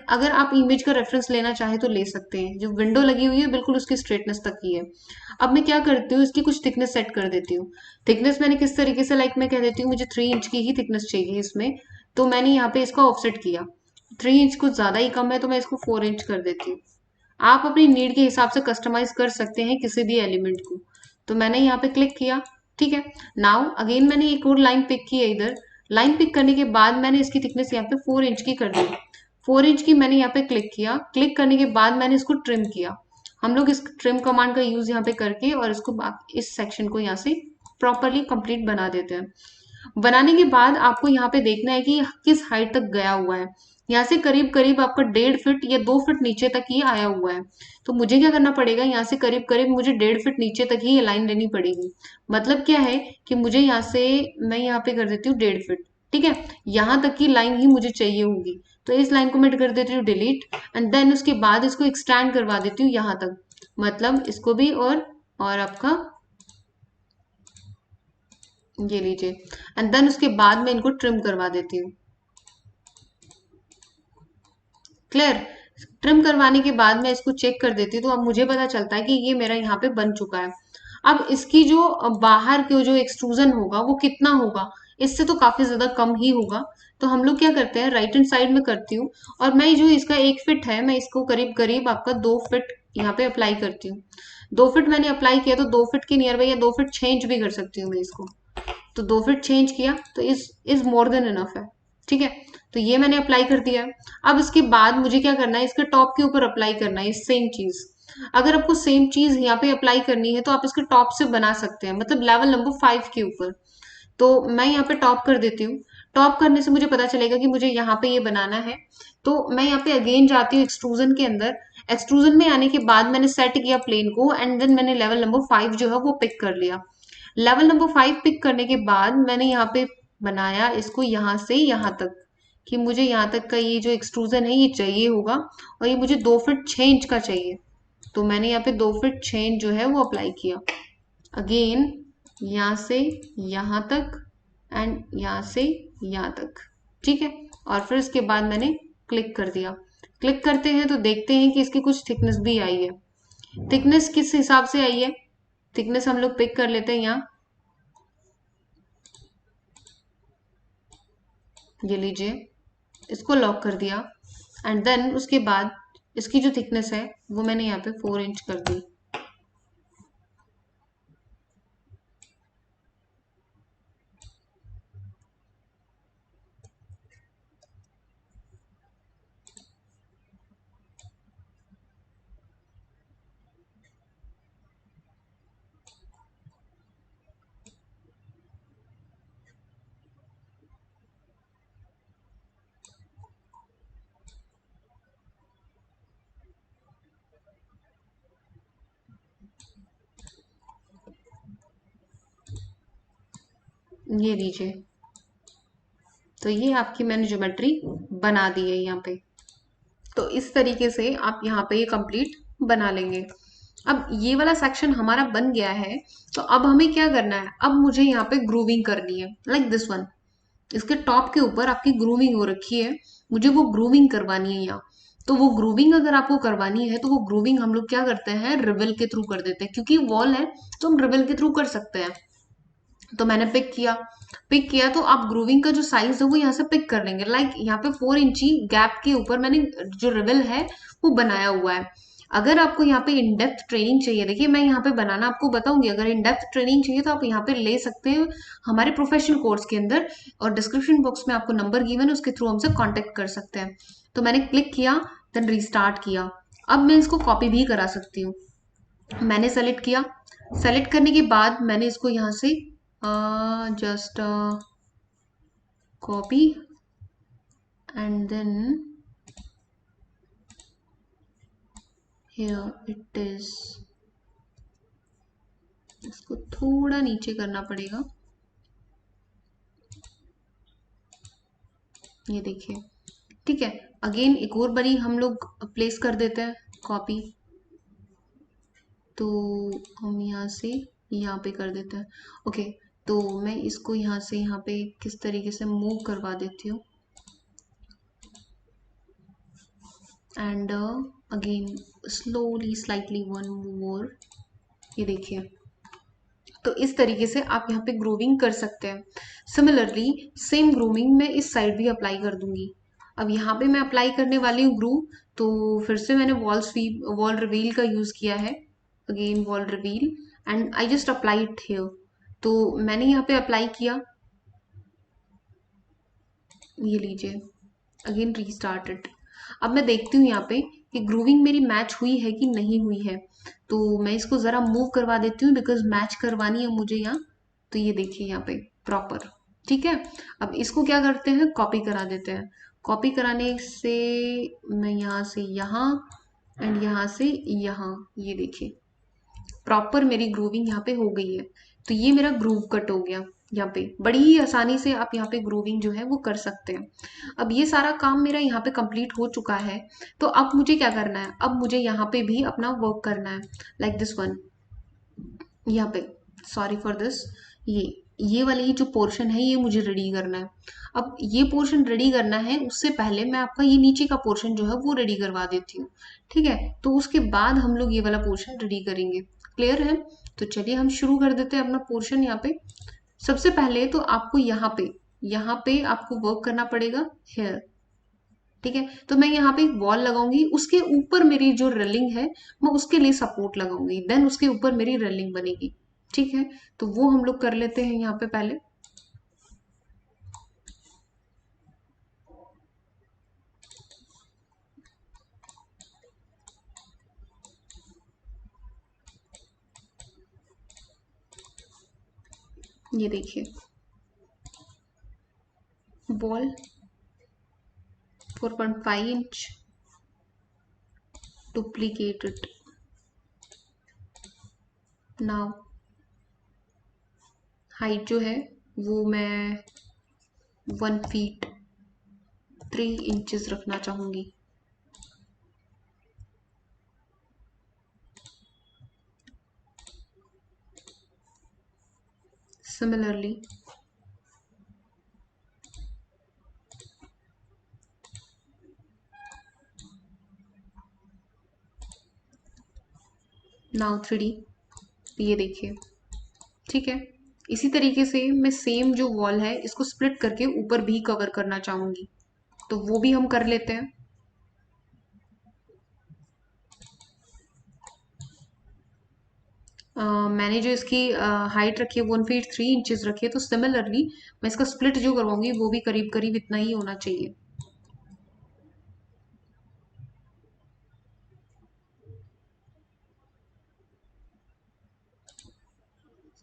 अगर आप इमेज का रेफरेंस लेना चाहे तो ले सकते हैं, जो विंडो लगी हुई है बिल्कुल उसकी स्ट्रेटनेस तक की है। अब मैं क्या करती हूँ, इसकी कुछ थिकनेस सेट कर देती हूँ। थिकनेस मैंने किस तरीके से, मैं कह देती हूँ मुझे 3 इंच की ही थिकनेस चाहिए इसमें, तो मैंने यहाँ पे इसका ऑफसेट किया। 3 इंच कुछ ज्यादा ही कम है, तो मैं इसको 4 इंच कर देती हूँ। आप अपनी नीड के हिसाब से कस्टमाइज कर सकते हैं किसी भी एलिमेंट को। तो मैंने यहाँ पे क्लिक किया, ठीक है। नाउ अगेन मैंने एक और लाइन पिक की है इधर। लाइन पिक करने के बाद मैंने इसकी थिकनेस यहाँ पे 4 इंच की कर दी। 4 इंच की मैंने यहाँ पे क्लिक किया, क्लिक करने के बाद मैंने इसको ट्रिम किया। हम लोग इस ट्रिम कमांड का यूज यहाँ पे करके और इसको इस सेक्शन को यहाँ से प्रॉपरली कंप्लीट बना देते हैं। बनाने के बाद आपको यहाँ पे देखना है कि किस हाइट तक गया हुआ है। यहाँ से करीब करीब आपका 1.5 फीट या 2 फीट नीचे तक ये आया हुआ है। तो मुझे क्या करना पड़ेगा, यहाँ से करीब करीब मुझे 1.5 फीट नीचे तक ही ये लाइन लेनी पड़ेगी। मतलब क्या है कि मुझे यहाँ से, मैं यहाँ पे कर देती हूँ 1.5 फीट, ठीक है। यहाँ तक की लाइन ही मुझे चाहिए होगी, तो इस लाइन को मैं कर देती हूँ डिलीट, एंड देन उसके बाद इसको एक्सटेंड करवा देती हूँ यहाँ तक, मतलब इसको भी, और आपका ये लीजिए, एंड देन उसके बाद मैं इनको ट्रिम करवा देती हूँ। क्लियर। ट्रिम करवाने के बाद मैं इसको चेक कर देती हूँ, तो अब मुझे पता चलता है कि ये मेरा यहाँ पे बन चुका है। अब इसकी जो बाहर के जो एक्सट्रूजन होगा वो कितना होगा, इससे तो काफी ज्यादा कम ही होगा। तो हम लोग क्या करते हैं, राइट हैंड साइड में करती हूँ, और मैं जो इसका 1 फीट है मैं इसको करीब करीब आपका 2 फीट यहाँ पे अप्लाई करती हूँ। 2 फीट मैंने अप्लाई किया, तो 2 फीट के नियर बाई या 2 फीट चेंज भी कर सकती हूँ मैं इसको। तो 2 फीट चेंज किया, तो इज मोर देन इनफ है, ठीक है। तो ये मैंने अप्लाई कर दिया है। अब इसके बाद मुझे क्या करना है, इसके टॉप के ऊपर अप्लाई करना है सेम चीज। अगर आपको सेम चीज यहाँ पे अप्लाई करनी है तो आप इसके टॉप से बना सकते हैं, मतलब लेवल नंबर 5 के ऊपर। तो मैं यहाँ पे टॉप कर देती हूँ। टॉप करने से मुझे पता चलेगा कि मुझे यहाँ पे ये बनाना है। तो मैं यहाँ पे अगेन जाती हूँ एक्सट्रूजन के अंदर। एक्सट्रूजन में आने के बाद मैंने सेट किया प्लेन को, एंड देन मैंने लेवल नंबर 5 जो है वो पिक कर लिया। लेवल नंबर 5 पिक करने के बाद मैंने यहाँ पे बनाया इसको यहाँ से यहाँ तक, कि मुझे यहाँ तक का ये जो एक्सट्रूजन है ये चाहिए होगा, और ये मुझे 2 फीट 6 इंच का चाहिए। तो मैंने यहाँ पे 2 फीट 6 इंच जो है वो अप्लाई किया। अगेन यहाँ से यहाँ तक, एंड यहाँ से यहाँ तक, ठीक है। और फिर इसके बाद मैंने क्लिक कर दिया। क्लिक करते हैं तो देखते हैं कि इसकी कुछ थिकनेस भी आई है। थिकनेस किस हिसाब से आई है, थिकनेस हम लोग पिक कर लेते हैं यहाँ। ये लीजिए, इसको लॉक कर दिया, एंड देन उसके बाद इसकी जो थिकनेस है वो मैंने यहाँ पे 4 इंच कर दी। ये लीजिए, तो ये आपकी मैंने ज्योमेट्री बना दी है यहाँ पे। तो इस तरीके से आप यहाँ पे ये कंप्लीट बना लेंगे। अब ये वाला सेक्शन हमारा बन गया है। तो अब हमें क्या करना है, अब मुझे यहाँ पे ग्रूविंग करनी है, लाइक दिस वन। इसके टॉप के ऊपर आपकी ग्रूविंग हो रखी है, मुझे वो ग्रूविंग करवानी है यहाँ। तो वो ग्रूविंग अगर आपको करवानी है तो वो ग्रूविंग हम लोग क्या करते हैं, रिबन के थ्रू कर देते हैं, क्योंकि वॉल है तो हम रिबन के थ्रू कर सकते हैं। तो मैंने पिक किया तो आप ग्रूविंग का जो साइज है वो यहाँ से पिक कर लेंगे। लाइक यहाँ पे 4 इंची गैप के ऊपर मैंने जो रिबन है वो बनाया हुआ है। अगर आपको यहाँ पे इन डेप्थ ट्रेनिंग चाहिए, देखिए मैं यहाँ पे बनाना आपको बताऊंगी, अगर इन डेप्थ ट्रेनिंग चाहिए तो आप यहाँ पे ले सकते हैं हमारे प्रोफेशनल कोर्स के अंदर, और डिस्क्रिप्शन बॉक्स में आपको नंबर गिवन है, उसके थ्रू हमसे कांटेक्ट कर सकते हैं। तो मैंने क्लिक किया, देन रीस्टार्ट किया। अब मैं इसको कॉपी भी करा सकती हूँ। मैंने सेलेक्ट किया, सेलेक्ट करने के बाद मैंने इसको यहाँ से just copy, and then here it is. इसको थोड़ा नीचे करना पड़ेगा, ये देखिए, ठीक है। अगेन एक और बारी हम लोग प्लेस कर देते हैं कॉपी। तो हम यहाँ से यहाँ पे कर देते हैं। ओके, तो मैं इसको यहाँ से यहाँ पे किस तरीके से मूव करवा देती हूँ, and again slowly slightly one more. ये देखिए, तो इस तरीके से आप यहाँ पे ग्रूविंग कर सकते हैं। सिमिलरली सेम ग्रूविंग मैं इस साइड भी अप्लाई कर दूंगी। अब यहाँ पे मैं अप्लाई करने वाली हूँ ग्रू। तो फिर से मैंने वॉल रिवील का यूज किया है। Again wall reveal, and I just apply it here. तो मैंने यहाँ पे अप्लाई किया, ये लीजिए, अगेन रीस्टार्ट इट। अब मैं देखती हूँ यहाँ पे कि ग्रूविंग मेरी मैच हुई है कि नहीं हुई है। तो मैं इसको जरा मूव करवा देती हूँ, बिकॉज मैच करवानी है मुझे यहाँ। तो ये देखिए यहाँ पे प्रॉपर, ठीक है। अब इसको क्या करते हैं, कॉपी करा देते हैं। कॉपी कराने से मैं यहाँ से यहाँ, एंड यहाँ से यहाँ, ये देखिए प्रॉपर मेरी ग्रूविंग यहाँ पे हो गई है। तो ये मेरा ग्रूव कट हो गया। यहाँ पे बड़ी ही आसानी से आप यहाँ पे ग्रूविंग जो है वो कर सकते हैं। अब ये सारा काम मेरा यहाँ पे कंप्लीट हो चुका है। तो अब मुझे क्या करना है, अब मुझे यहाँ पे भी अपना वर्क करना है, लाइक दिस वन। यहाँ पे, सॉरी फॉर दिस, ये वाली जो पोर्शन है ये मुझे रेडी करना है। अब ये पोर्शन रेडी करना है, उससे पहले मैं आपका ये नीचे का पोर्शन जो है वो रेडी करवा देती हूँ, ठीक है। तो उसके बाद हम लोग ये वाला पोर्शन रेडी करेंगे। क्लियर है? तो चलिए हम शुरू कर देते हैं अपना पोर्शन यहाँ पे। सबसे पहले तो आपको यहाँ पे आपको वर्क करना पड़ेगा हेयर, ठीक है। तो मैं यहाँ पे एक वॉल लगाऊंगी, उसके ऊपर मेरी जो रेलिंग है मैं उसके लिए सपोर्ट लगाऊंगी, देन उसके ऊपर मेरी रेलिंग बनेगी, ठीक है। तो वो हम लोग कर लेते हैं यहाँ पे पहले। ये देखिए wall 4.5 inch, duplicate it now. Height जो है वो मैं 1 फीट 3 इंचेस रखना चाहूंगी। सिमिलरली नाउ 3D, ये देखिए ठीक है। इसी तरीके से मैं सेम जो वॉल है इसको स्प्लिट करके ऊपर भी कवर करना चाहूंगी, तो वो भी हम कर लेते हैं। मैंने जो इसकी हाइट रखी है 1 फीट 3 इंचेस रखी है, तो सिमिलरली मैं इसका स्प्लिट जो करवाऊंगी वो भी करीब करीब इतना ही होना चाहिए।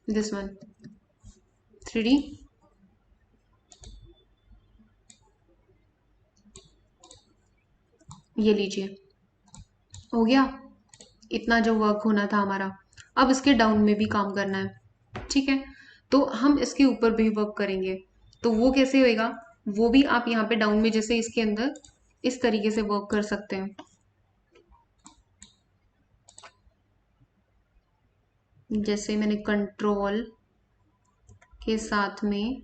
दिस वन 3D, ये लीजिए हो गया। इतना जो वर्क होना था हमारा, अब इसके डाउन में भी काम करना है, ठीक है। तो हम इसके ऊपर भी वर्क करेंगे, तो वो कैसे होएगा, वो भी आप यहाँ पे डाउन में जैसे इसके अंदर इस तरीके से वर्क कर सकते हैं। जैसे मैंने कंट्रोल के साथ में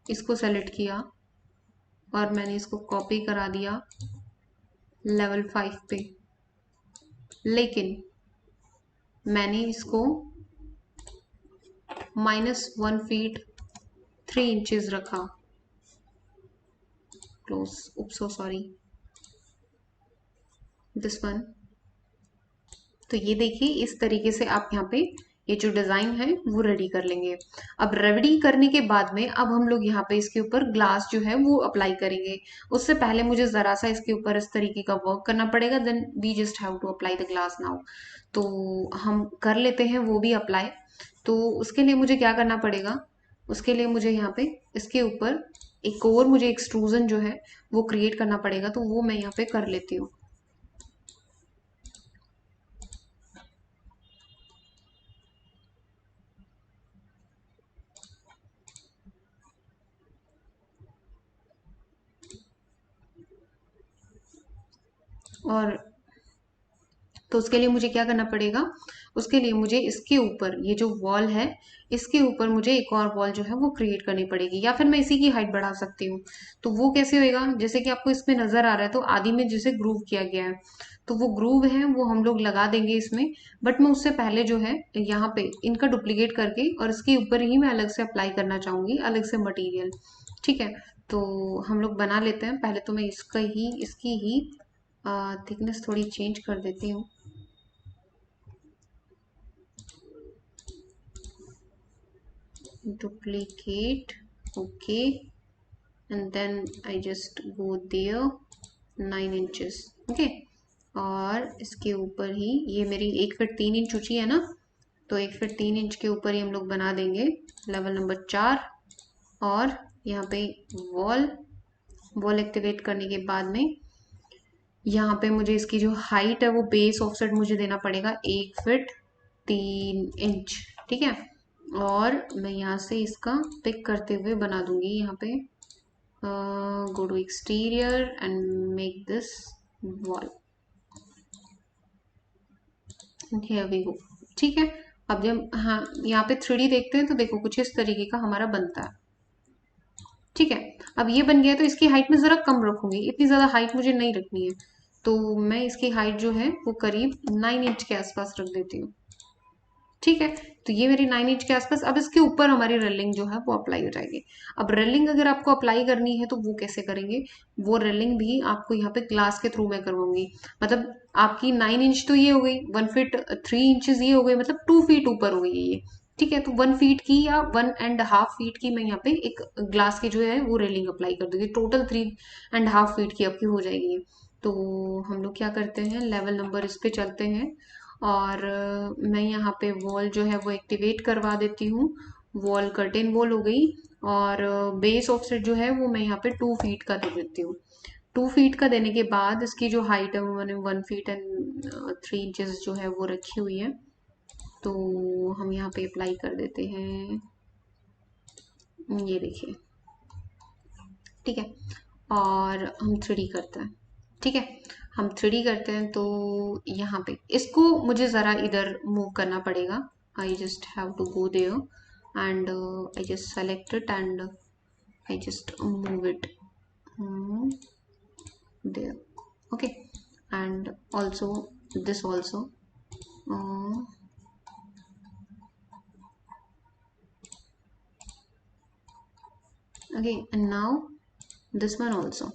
इसको सेलेक्ट किया और मैंने इसको कॉपी करा दिया लेवल 5 पे, लेकिन मैंने इसको -1 फीट 3 इंचेस रखा। Close, oops so sorry, this one. तो ये देखिए इस तरीके से आप यहाँ पे ये जो डिजाइन है वो रेडी कर लेंगे। अब रेडी करने के बाद में अब हम लोग यहाँ पे इसके ऊपर ग्लास जो है वो अप्लाई करेंगे। उससे पहले मुझे जरा सा इसके ऊपर इस तरीके का वर्क करना पड़ेगा, then we just have to apply the glass now. तो हम कर लेते हैं वो भी अप्लाई। तो उसके लिए मुझे क्या करना पड़ेगा, उसके लिए मुझे यहाँ पे इसके ऊपर एक और मुझे एक्सट्रूजन जो है वो क्रिएट करना पड़ेगा, तो वो मैं यहाँ पे कर लेती हूँ। और तो उसके लिए मुझे क्या करना पड़ेगा, उसके लिए मुझे इसके ऊपर ये जो वॉल है इसके ऊपर मुझे एक और वॉल जो है वो क्रिएट करनी पड़ेगी, या फिर मैं इसी की हाइट बढ़ा सकती हूँ। तो वो कैसे होएगा, जैसे कि आपको इसमें नजर आ रहा है तो आदि में जिसे ग्रूव किया गया है, तो वो ग्रूव है वो हम लोग लगा देंगे इसमें। बट मैं उससे पहले जो है यहाँ पे इनका डुप्लीकेट करके और इसके ऊपर ही मैं अलग से अप्लाई करना चाहूंगी अलग से मटेरियल, ठीक है। तो हम लोग बना लेते हैं। पहले तो मैं इसकी ही थिकनेस थोड़ी चेंज कर देती हूँ। Duplicate, okay, and then I just go there 9 inches, okay। और इसके ऊपर ही ये मेरी 1 फीट 3 इंच ऊंची है ना, तो 1 फीट 3 इंच के ऊपर ही हम लोग बना देंगे लेवल नंबर 4। और यहाँ पे वॉल वॉल एक्टिवेट करने के बाद में यहाँ पे मुझे इसकी जो हाइट है वो बेस ऑफसेट मुझे देना पड़ेगा 1 फीट 3 इंच, ठीक है। और मैं यहाँ से इसका पिक करते हुए बना दूंगी यहाँ पे go to exterior and make this wall, here we go, ठीक है। अब जब हाँ यहाँ पे 3D देखते हैं तो देखो कुछ इस तरीके का हमारा बनता है, ठीक है। अब ये बन गया है तो इसकी हाइट में जरा कम रखूंगी, इतनी ज्यादा हाइट मुझे नहीं रखनी है। तो मैं इसकी हाइट जो है वो करीब 9 इंच के आसपास रख देती हूँ, ठीक है। तो ये मेरी 9 इंच के आसपास। अब इसके ऊपर हमारी रेलिंग जो है वो अप्लाई हो जाएगी। अब रेलिंग अगर आपको अप्लाई करनी है तो वो कैसे करेंगे, वो रेलिंग भी आपको यहाँ पे ग्लास के थ्रू मैं करवाऊंगी। मतलब आपकी 9 इंच तो ये हो गई, 1 फीट 3 इंचेस ये हो गई, मतलब 2 फीट ऊपर हो गई ये, ठीक है। तो 1 फीट की या 1.5 फीट की मैं यहाँ पे एक ग्लास की जो है वो रेलिंग अप्लाई कर दूंगी, टोटल 3.5 फीट की आपकी हो जाएगी ये। तो हम लोग क्या करते हैं, लेवल नंबर इस पे चलते हैं और मैं यहाँ पे वॉल जो है वो एक्टिवेट करवा देती हूँ। वॉल कर्टेन वॉल हो गई, और बेस ऑफसेट जो है वो मैं यहाँ पे 2 फीट का दे देती हूँ। 2 फीट का देने के बाद इसकी जो हाइट है वो मैंने 1 फीट एंड 3 इंचेस जो है वो रखी हुई है। तो हम यहाँ पे अप्लाई कर देते हैं, ये देखिए, ठीक है। और हम 3D करते हैं, ठीक है। हम 3D करते हैं तो यहाँ पे इसको मुझे ज़रा इधर मूव करना पड़ेगा। I just have to go there and I just select it and I just move it there, okay, and also this also, okay, and now this one also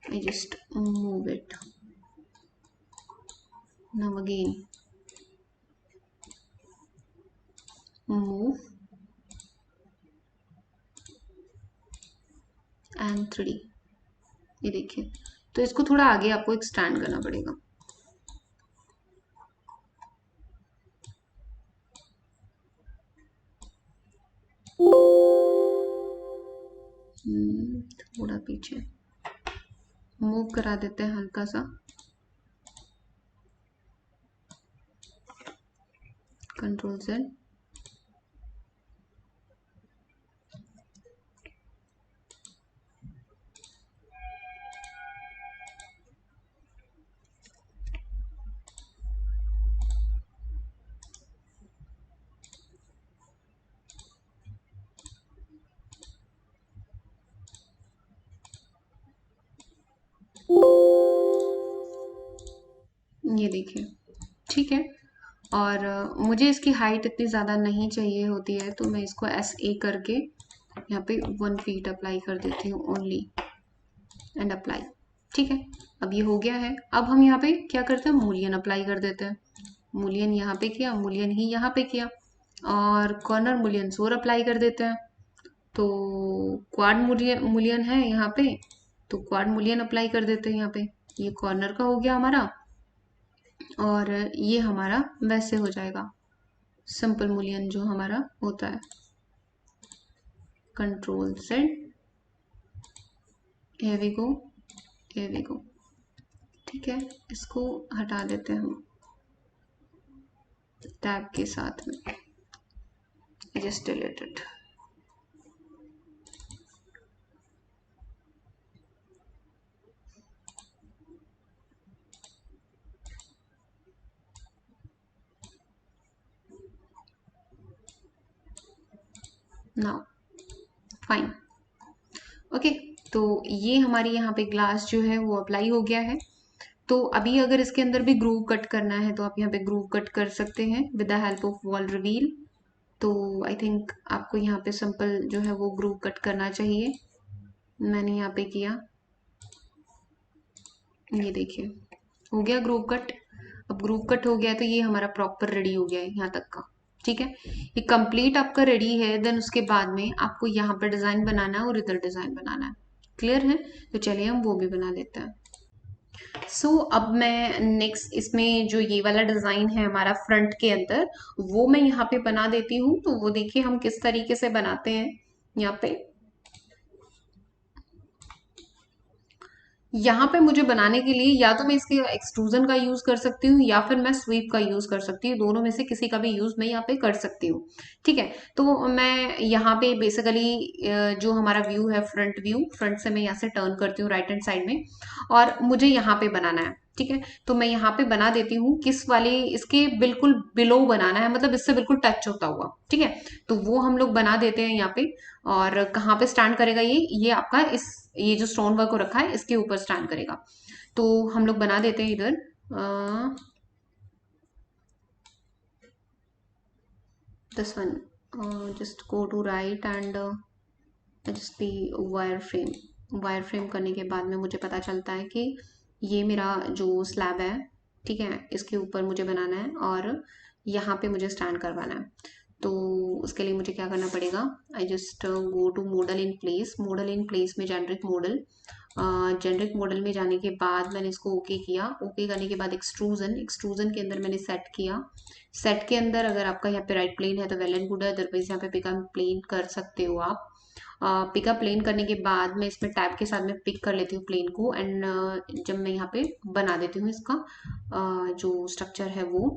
I just move it. Now again move and 3D, ये देखिए। तो इसको थोड़ा आगे आपको extend करना पड़ेगा। थोड़ा पीछे मूव करा देते हैं हल्का सा, कंट्रोल Z। ये देखिए, ठीक है। और मुझे इसकी हाइट इतनी ज़्यादा नहीं चाहिए होती है, तो मैं इसको SA करके यहाँ पे 1 फीट अप्लाई कर देती हूँ ओनली, एंड अप्लाई, ठीक है। अब ये हो गया है। अब हम यहाँ पे क्या करते हैं, मूलियन अप्लाई कर देते हैं। मूलियन यहाँ पे किया, मूलियन ही यहाँ पे किया, और कॉर्नर मूलियन और अप्लाई कर देते हैं। तो क्वाड मूलियन मूलियन है यहाँ पे, तो क्वाड मूलियन अप्लाई कर देते हैं यहाँ पे। ये कॉर्नर का हो गया हमारा, और ये हमारा वैसे हो जाएगा सिंपल मूलियन जो हमारा होता है। Control Z, here we go, here we go, ठीक है। इसको हटा देते हैं हम टैब के साथ में, just delete it. Now fine, okay. तो ये हमारी यहाँ पे ग्लास जो है वो अप्लाई हो गया है। तो अभी अगर इसके अंदर भी ग्रूव कट करना है तो आप यहाँ पे ग्रूव कट कर सकते हैं with the help of wall reveal. तो आई थिंक आपको यहाँ पे सिंपल जो है वो ग्रूव कट करना चाहिए। मैंने यहाँ पे किया, ये देखिए हो गया ग्रूव कट। अब ग्रूव कट हो गया तो ये हमारा प्रॉपर रेडी हो गया है यहाँ तक का, ठीक है। ये कंप्लीट आपका रेडी है। देन उसके बाद में आपको यहाँ पर डिज़ाइन बनाना है और इधर डिज़ाइन बनाना है। क्लियर है? तो चलिए हम वो भी बना लेते हैं। अब मैं नेक्स्ट इसमें जो ये वाला डिज़ाइन है हमारा फ्रंट के अंदर, वो मैं यहाँ पे बना देती हूँ। तो वो देखिए हम किस तरीके से बनाते हैं। यहाँ पे मुझे बनाने के लिए या तो मैं इसके एक्सट्रूजन का यूज कर सकती हूँ या फिर मैं स्वीप का यूज कर सकती हूँ। दोनों में से किसी का भी यूज मैं यहाँ पे कर सकती हूँ, ठीक है। तो मैं यहाँ पे बेसिकली जो हमारा व्यू है, फ्रंट व्यू, फ्रंट से मैं यहाँ से टर्न करती हूँ राइट हैंड साइड में, और मुझे यहाँ पे बनाना है, ठीक है। तो मैं यहाँ पे बना देती हूँ किस वाले, इसके बिल्कुल बिलो बनाना है, मतलब इससे बिल्कुल टच होता हुआ, ठीक है। तो वो हम लोग बना देते हैं यहाँ पे। और कहाँ पे स्टैंड करेगा ये आपका इस, ये जो स्टोन वर्क को रखा है इसके ऊपर स्टैंड करेगा। तो हम लोग बना देते हैं इधर this one, just go to right and just be wire frame करने के बाद में मुझे पता चलता है कि ये मेरा जो स्लैब है, ठीक है, इसके ऊपर मुझे बनाना है और यहाँ पे मुझे स्टैंड करवाना है। तो उसके लिए मुझे क्या करना पड़ेगा, I just go to model in place. Model in place में जेनरिक मॉडल, जेनरिक मॉडल में जाने के बाद मैंने इसको ओके किया। ओके करने के बाद एक्सट्रूजन, एक्सट्रूजन के अंदर मैंने सेट किया। सेट के अंदर अगर आपका यहाँ पे राइट प्लेन है तो वेल एंड गुड है, अदरवाइज यहाँ पे पिकअप प्लेन कर सकते हो आप। पिकअप प्लेन करने के बाद मैं इसमें टैब के साथ में पिक कर लेती हूँ प्लेन को, एंड जब मैं यहाँ पे बना देती हूँ इसका जो स्ट्रक्चर है वो।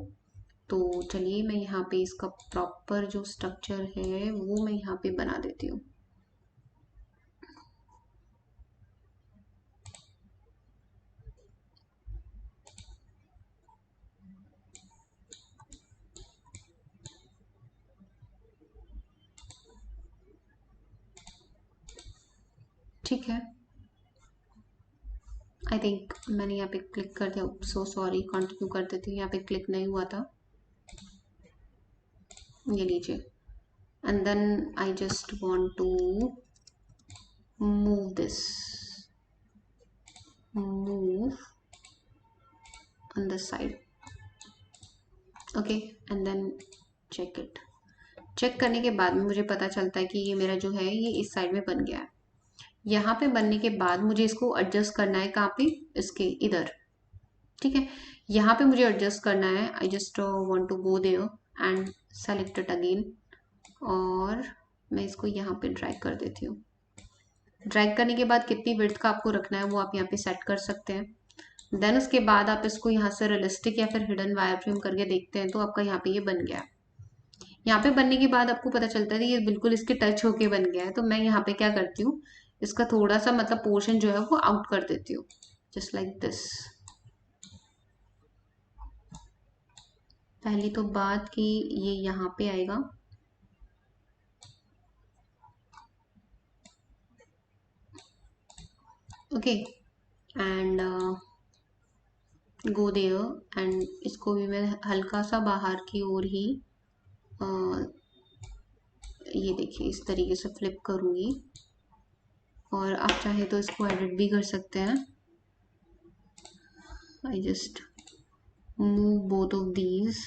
तो चलिए मैं यहाँ पे इसका प्रॉपर जो स्ट्रक्चर है वो मैं यहाँ पे बना देती हूँ। ठीक है, आई थिंक मैंने यहाँ पे क्लिक कर दिया, सो सॉरी, कंटिन्यू कर देती हूँ। यहाँ पे क्लिक नहीं हुआ था, ये लीजिए। And then I just want to move this, move on this side, okay. And then check it. Check करने के बाद में मुझे पता चलता है कि ये मेरा जो है ये इस साइड में बन गया है। यहाँ पे बनने के बाद मुझे इसको एडजस्ट करना है, कहाँ पे, इसके इधर, ठीक है। यहाँ पे मुझे एडजस्ट करना है। I just want to go there and select it again, और मैं इसको यहाँ पे ड्रैग कर देती हूँ। ड्रैग करने के बाद कितनी विड्थ का आपको रखना है वो आप यहाँ पे सेट कर सकते हैं। देन उसके बाद आप इसको यहाँ से रियलिस्टिक या फिर हिडन वायर फ्रेम करके देखते हैं तो आपका यहाँ पे ये बन गया है। यहाँ पे बनने के बाद आपको पता चलता है कि ये बिल्कुल इसके टच होके बन गया है। तो मैं यहाँ पे क्या करती हूँ, इसका थोड़ा सा मतलब पोर्शन जो है वो आउट कर देती हूँ, जस्ट लाइक दिस। पहली तो बात कि ये यहाँ पे आएगा, okay, and go there, and इसको भी मैं हल्का सा बाहर की ओर ही ये देखिए इस तरीके से फ्लिप करूँगी, और आप चाहे तो इसको एडिट भी कर सकते हैं। आई just move both of these,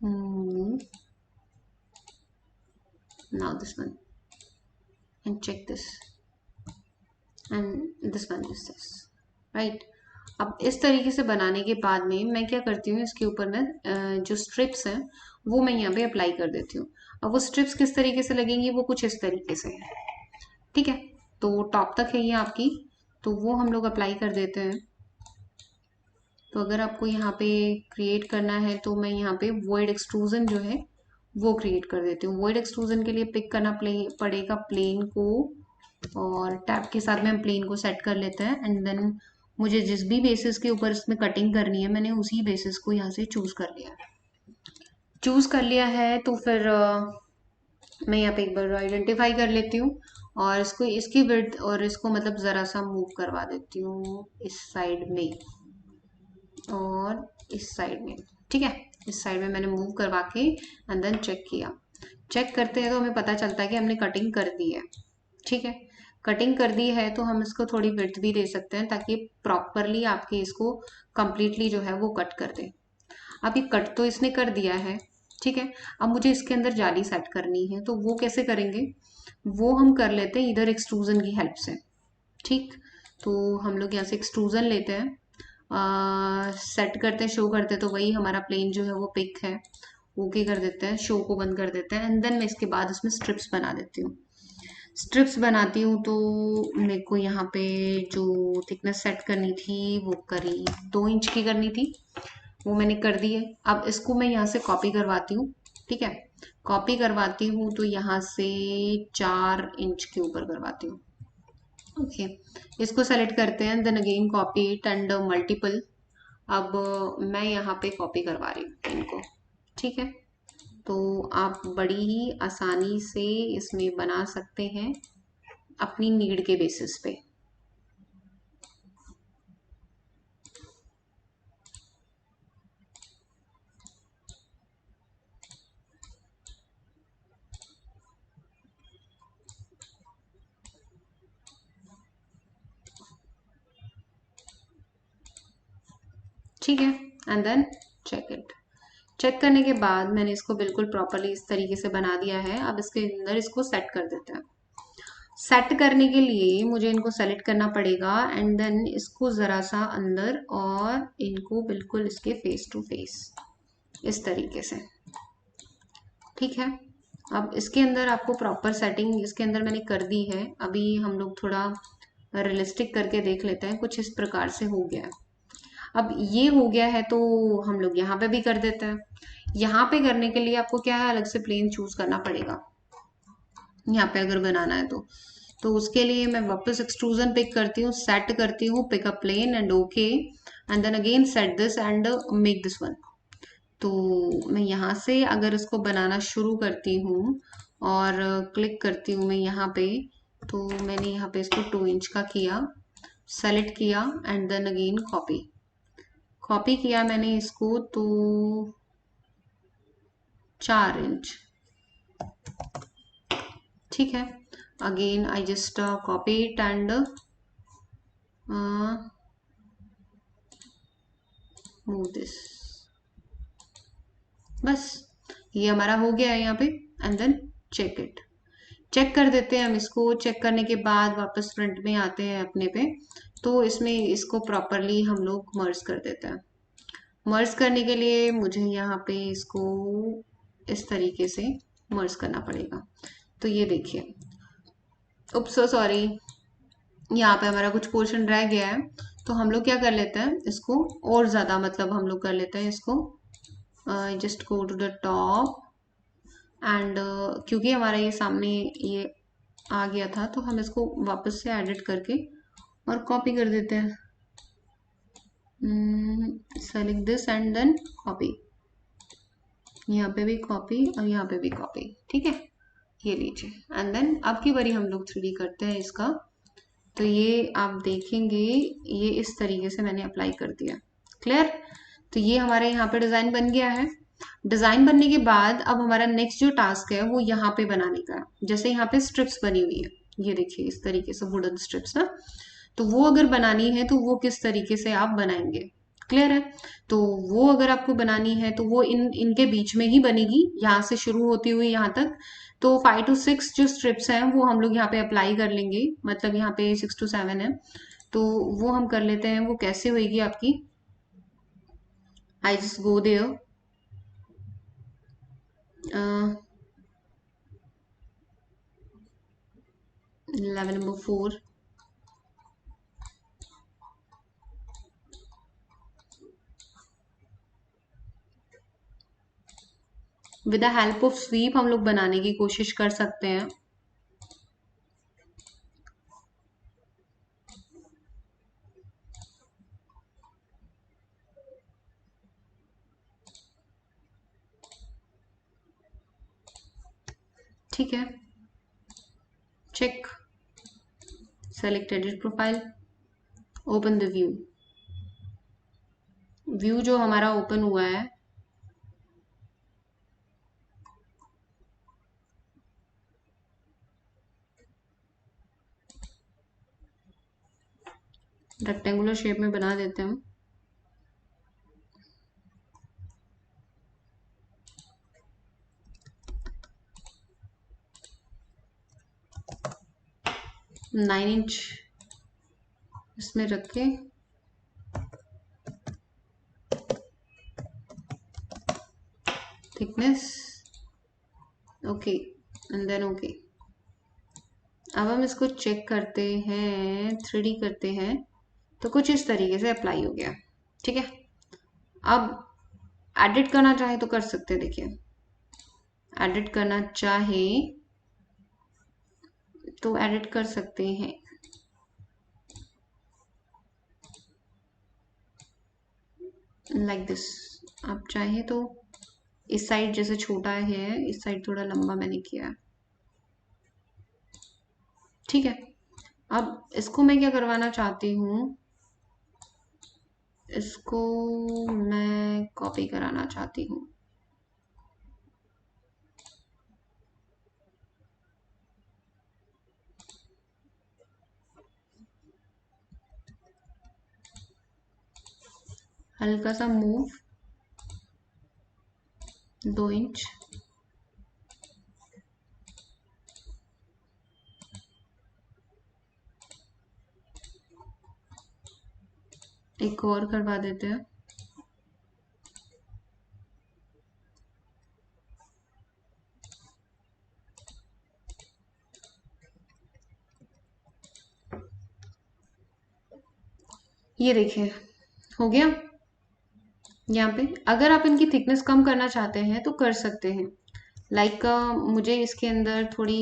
move now this one and check this, and this one is this, right। अब इस तरीके से बनाने के बाद में मैं क्या करती हूँ, इसके ऊपर में जो स्ट्रिप्स हैं वो मैं यहाँ पे अप्लाई कर देती हूँ। अब वो स्ट्रिप्स किस तरीके से लगेंगी, वो कुछ इस तरीके से है, ठीक है। तो टॉप तक है ये आपकी, तो वो हम लोग अप्लाई कर देते हैं। तो अगर आपको यहाँ पे क्रिएट करना है तो मैं यहाँ पे वॉइड एक्सट्रूजन जो है वो क्रिएट कर देती हूँ। वॉइड एक्सट्रूजन के लिए पिक करना पड़ेगा प्लेन को, और टैब के साथ में हम प्लेन को सेट कर लेते हैं। एंड देन मुझे जिस भी बेसिस के ऊपर इसमें कटिंग करनी है मैंने उसी बेसिस को यहाँ से चूज कर लिया है। चूज कर लिया है तो फिर मैं यहाँ पे एक बार आइडेंटिफाई कर लेती हूँ, और इसको इसकी विड्थ और इसको मतलब ज़रा सा मूव करवा देती हूँ इस साइड में और इस साइड में, ठीक है। इस साइड में मैंने मूव करवा के एंड देन चेक किया। चेक करते हैं तो हमें पता चलता है कि हमने कटिंग कर दी है, ठीक है। कटिंग कर दी है तो हम इसको थोड़ी विड्थ भी दे सकते हैं ताकि प्रॉपरली आपके इसको कंप्लीटली जो है वो कट कर दे। अभी कट तो इसने कर दिया है, ठीक है। अब मुझे इसके अंदर जाली सेट करनी है, तो वो कैसे करेंगे, वो हम कर लेते हैं इधर एक्सट्रूजन की हेल्प से, ठीक। तो हम लोग यहाँ से एक्सट्रूजन लेते हैं, सेट करते हैं, शो करते हैं, तो वही हमारा प्लेन जो है वो पिक है, ओके कर देते हैं, शो को बंद कर देते हैं। एंड देन मैं इसके बाद इसमें स्ट्रिप्स बना देती हूँ। स्ट्रिप्स बनाती हूँ तो मेरे को यहाँ पे जो थिकनेस सेट करनी थी वो करीब 2 इंच की करनी थी, वो मैंने कर दी है। अब इसको मैं यहाँ से कॉपी करवाती हूँ, ठीक है। कॉपी करवाती हूँ तो यहाँ से 4 इंच के ऊपर करवाती हूँ, ओके। इसको सेलेक्ट करते हैं, then again copy it and multiple. अब मैं यहाँ पे कॉपी करवा रही हूँ इनको, ठीक है। तो आप बड़ी ही आसानी से इसमें बना सकते हैं अपनी नीड के बेसिस पे। ठीक है, and then check it. Check करने के बाद मैंने इसको बिल्कुल प्रॉपरली इस तरीके से बना दिया है। अब इसके अंदर इसको सेट कर देते हैं। सेट करने के लिए मुझे इनको सेलेक्ट करना पड़ेगा एंड देन इसको ज़रा सा अंदर और इनको बिल्कुल इसके फेस टू फेस इस तरीके से, ठीक है। अब इसके अंदर आपको प्रॉपर सेटिंग इसके अंदर मैंने कर दी है। अभी हम लोग थोड़ा रियलिस्टिक करके देख लेते हैं। कुछ इस प्रकार से हो गया है। अब ये हो गया है तो हम लोग यहाँ पे भी कर देते हैं। यहाँ पे करने के लिए आपको क्या है, अलग से प्लेन चूज करना पड़ेगा यहाँ पे अगर बनाना है तो उसके लिए मैं वापस एक्सट्रूजन पिक करती हूँ, सेट करती हूँ, pick a plane and okay and then again set this and make this one. तो मैं यहाँ से अगर इसको बनाना शुरू करती हूँ और क्लिक करती हूँ मैं यहाँ पे, तो मैंने यहाँ पे इसको 2 इंच का किया, सेलेक्ट किया and then again copy, copy किया मैंने इसको तो 4 इंच, ठीक है। Again I just copy it and move this, बस ये हमारा हो गया है यहाँ पे and then check it. Check कर देते हैं हम इसको। चेक करने के बाद वापस फ्रंट में आते हैं अपने पे, तो इसमें इसको प्रॉपरली हम लोग मर्ज कर देते हैं। मर्ज करने के लिए मुझे यहाँ पे इसको इस तरीके से मर्ज करना पड़ेगा। तो ये देखिए, उप्स सो सॉरी, यहाँ पे हमारा कुछ पोर्शन रह गया है। तो हम लोग क्या कर लेते हैं इसको और ज़्यादा, मतलब हम लोग कर लेते हैं इसको just go to the top and क्योंकि हमारा ये सामने ये आ गया था तो हम इसको वापस से एडिट करके और कॉपी कर देते हैं। Select this and then copy, यहाँ पे भी कॉपी और यहाँ पे भी कॉपी, ठीक है। ये लीजिए एंड देन अब की बारी हम लोग 3D करते हैं इसका। तो ये आप देखेंगे ये इस तरीके से मैंने अप्लाई कर दिया, क्लियर। तो ये हमारे यहाँ पे डिज़ाइन बन गया है। डिज़ाइन बनने के बाद अब हमारा नेक्स्ट जो टास्क है वो यहाँ पे बनाने का है। जैसे यहाँ पे स्ट्रिप्स बनी हुई है, ये देखिए इस तरीके से वुडन स्ट्रिप्स ना, तो वो अगर बनानी है तो वो किस तरीके से आप बनाएंगे, क्लियर है। तो वो अगर आपको बनानी है तो वो इनके बीच में ही बनेगी, यहाँ से शुरू होती हुई यहाँ तक। तो 5 to 6 जो स्ट्रिप्स हैं वो हम लोग यहाँ पे अप्लाई कर लेंगे, मतलब यहाँ पे 6 to 7 है। तो वो हम कर लेते हैं। वो कैसे होएगी आपकी, I just go there, level number 4, with the help of sweep हम लोग बनाने की कोशिश कर सकते हैं। ठीक है, check, select edit profile, open the view. View जो हमारा ओपन हुआ है रेक्टेंगुलर शेप में बना देते हैं। हम 9 इंच इसमें रख के thickness okay and then okay. अब हम इसको चेक करते हैं, 3D करते हैं, तो कुछ इस तरीके से अप्लाई हो गया, ठीक है। अब एडिट करना चाहे तो कर सकते हैं। देखिए एडिट करना चाहे तो एडिट कर सकते हैं। लाइक दिस, आप चाहे तो इस साइड जैसे छोटा है, इस साइड थोड़ा लंबा मैंने किया है, ठीक है। अब इसको मैं क्या करवाना चाहती हूँ, इसको मैं कॉपी कराना चाहती हूँ। हल्का सा मूव, 2 इंच। एक और करवा देते हैं। ये देखिए हो गया। यहाँ पे अगर आप इनकी थिकनेस कम करना चाहते हैं तो कर सकते हैं। लाइक मुझे इसके अंदर थोड़ी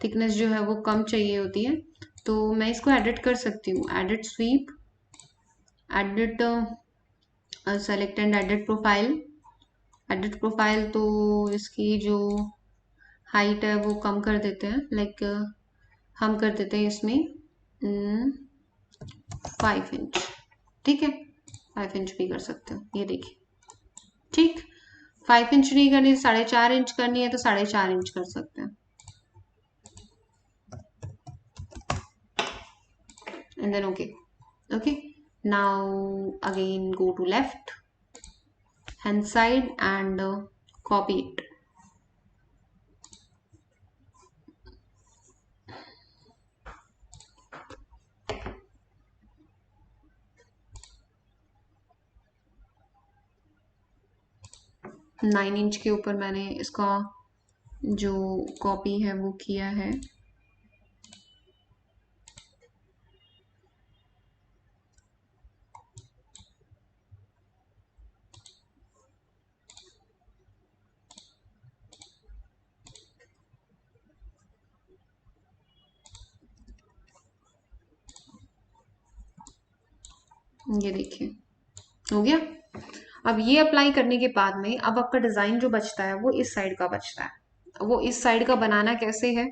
थिकनेस जो है वो कम चाहिए होती है, तो मैं इसको एडिट कर सकती हूँ। Edit sweep, edit select and edit profile. Edit profile तो इसकी जो हाइट है वो कम कर देते हैं। लाइक हम कर देते हैं इसमें 5 इंच। ठीक है, 5 इंच भी कर सकते हो। ये देखिए, ठीक। 5 इंच नहीं करनी, 4.5 इंच करनी है तो 4.5 इंच कर सकते हैं। And then okay, now again go to left hand side and copy it. Nine inch के ऊपर मैंने इसका जो कॉपी है वो किया है। ये देखिए हो गया। अब ये अप्लाई करने के बाद में अब आपका डिजाइन जो बचता है वो इस साइड का बचता है। वो इस साइड का बनाना कैसे है,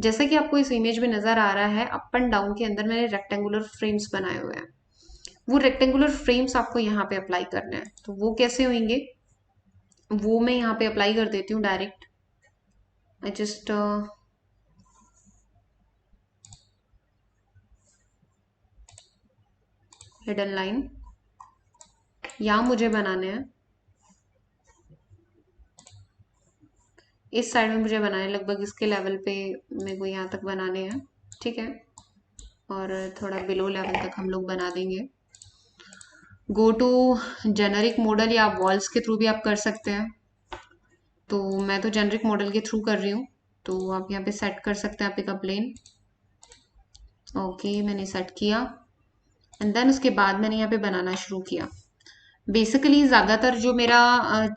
जैसा कि आपको इस इमेज में नजर आ रहा है, अप एंड डाउन के अंदर मैंने रेक्टेंगुलर फ्रेम्स बनाए हुए हैं। वो रेक्टेंगुलर फ्रेम्स आपको यहाँ पे अप्लाई करने हैं। तो वो कैसे होंगे, वो मैं यहाँ पे अप्लाई कर देती हूँ direct. I just hidden line यहाँ मुझे बनाने हैं। इस साइड में मुझे बनाने लगभग इसके लेवल पे मेरे को यहाँ तक बनाने हैं। ठीक है, और थोड़ा बिलो लेवल तक हम लोग बना देंगे। गो टू जेनरिक मॉडल या वॉल्स के थ्रू भी आप कर सकते हैं। तो मैं तो जेनरिक मॉडल के थ्रू कर रही हूँ, तो आप यहाँ पे सेट कर सकते हैं पिकअप प्लेन। ओके, मैंने सेट किया एंड देन उसके बाद मैंने यहाँ पे बनाना शुरू किया। बेसिकली ज़्यादातर जो मेरा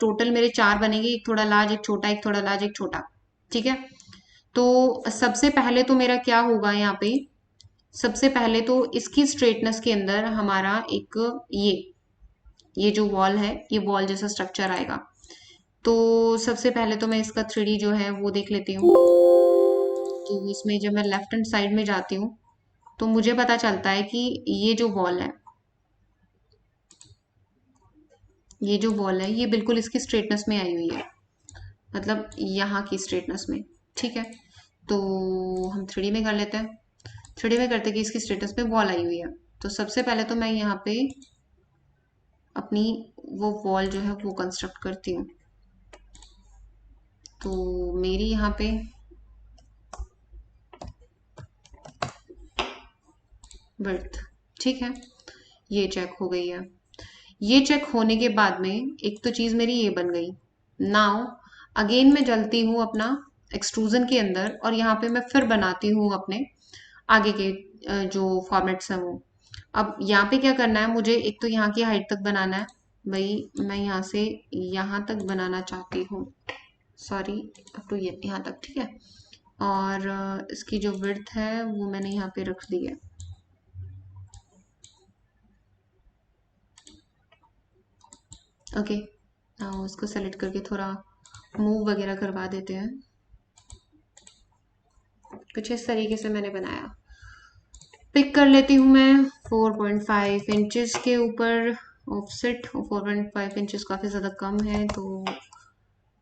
टोटल मेरे 4 बनेंगे, एक थोड़ा लार्ज, एक छोटा, एक थोड़ा लार्ज, एक छोटा। ठीक है, तो सबसे पहले तो मेरा क्या होगा यहाँ पे, सबसे पहले तो इसकी स्ट्रेटनेस के अंदर हमारा एक ये जो वॉल है, ये वॉल जैसा स्ट्रक्चर आएगा। तो सबसे पहले तो मैं इसका 3D जो है वो देख लेती हूँ। तो इसमें जब मैं लेफ्ट हैंड साइड में जाती हूँ तो मुझे पता चलता है कि ये जो वॉल है, ये जो वॉल है ये बिल्कुल इसकी स्ट्रेटनेस में आई हुई है, मतलब यहाँ की स्ट्रेटनेस में। ठीक है, तो हम 3D में कर लेते हैं। 3D में करते कि इसकी स्ट्रेटनेस में वॉल आई हुई है। तो सबसे पहले तो मैं यहाँ पे अपनी वो वॉल जो है वो कंस्ट्रक्ट करती हूँ। तो मेरी यहाँ पे विड्थ, ठीक है, ये चेक हो गई है। ये चेक होने के बाद में एक तो चीज मेरी ये बन गई। नाउ अगेन मैं चलती हूँ अपना एक्सट्रूजन के अंदर और यहाँ पे मैं फिर बनाती हूँ अपने आगे के जो फॉर्मेट्स हैं वो। अब यहाँ पे क्या करना है, मुझे एक तो यहाँ की हाइट तक बनाना है। भाई मैं यहाँ से यहाँ तक बनाना चाहती हूँ, सॉरी, अब तो ये यहाँ तक। ठीक है, और इसकी जो विड्थ है वो मैंने यहाँ पे रख दी है। ओके, उसको सेलेक्ट करके थोड़ा मूव वगैरह करवा देते हैं। कुछ इस तरीके से मैंने बनाया। पिक कर लेती हूँ मैं 4.5 इंचेस के ऊपर ऑफसेट। 4.5 इंचेस काफ़ी ज़्यादा कम है, तो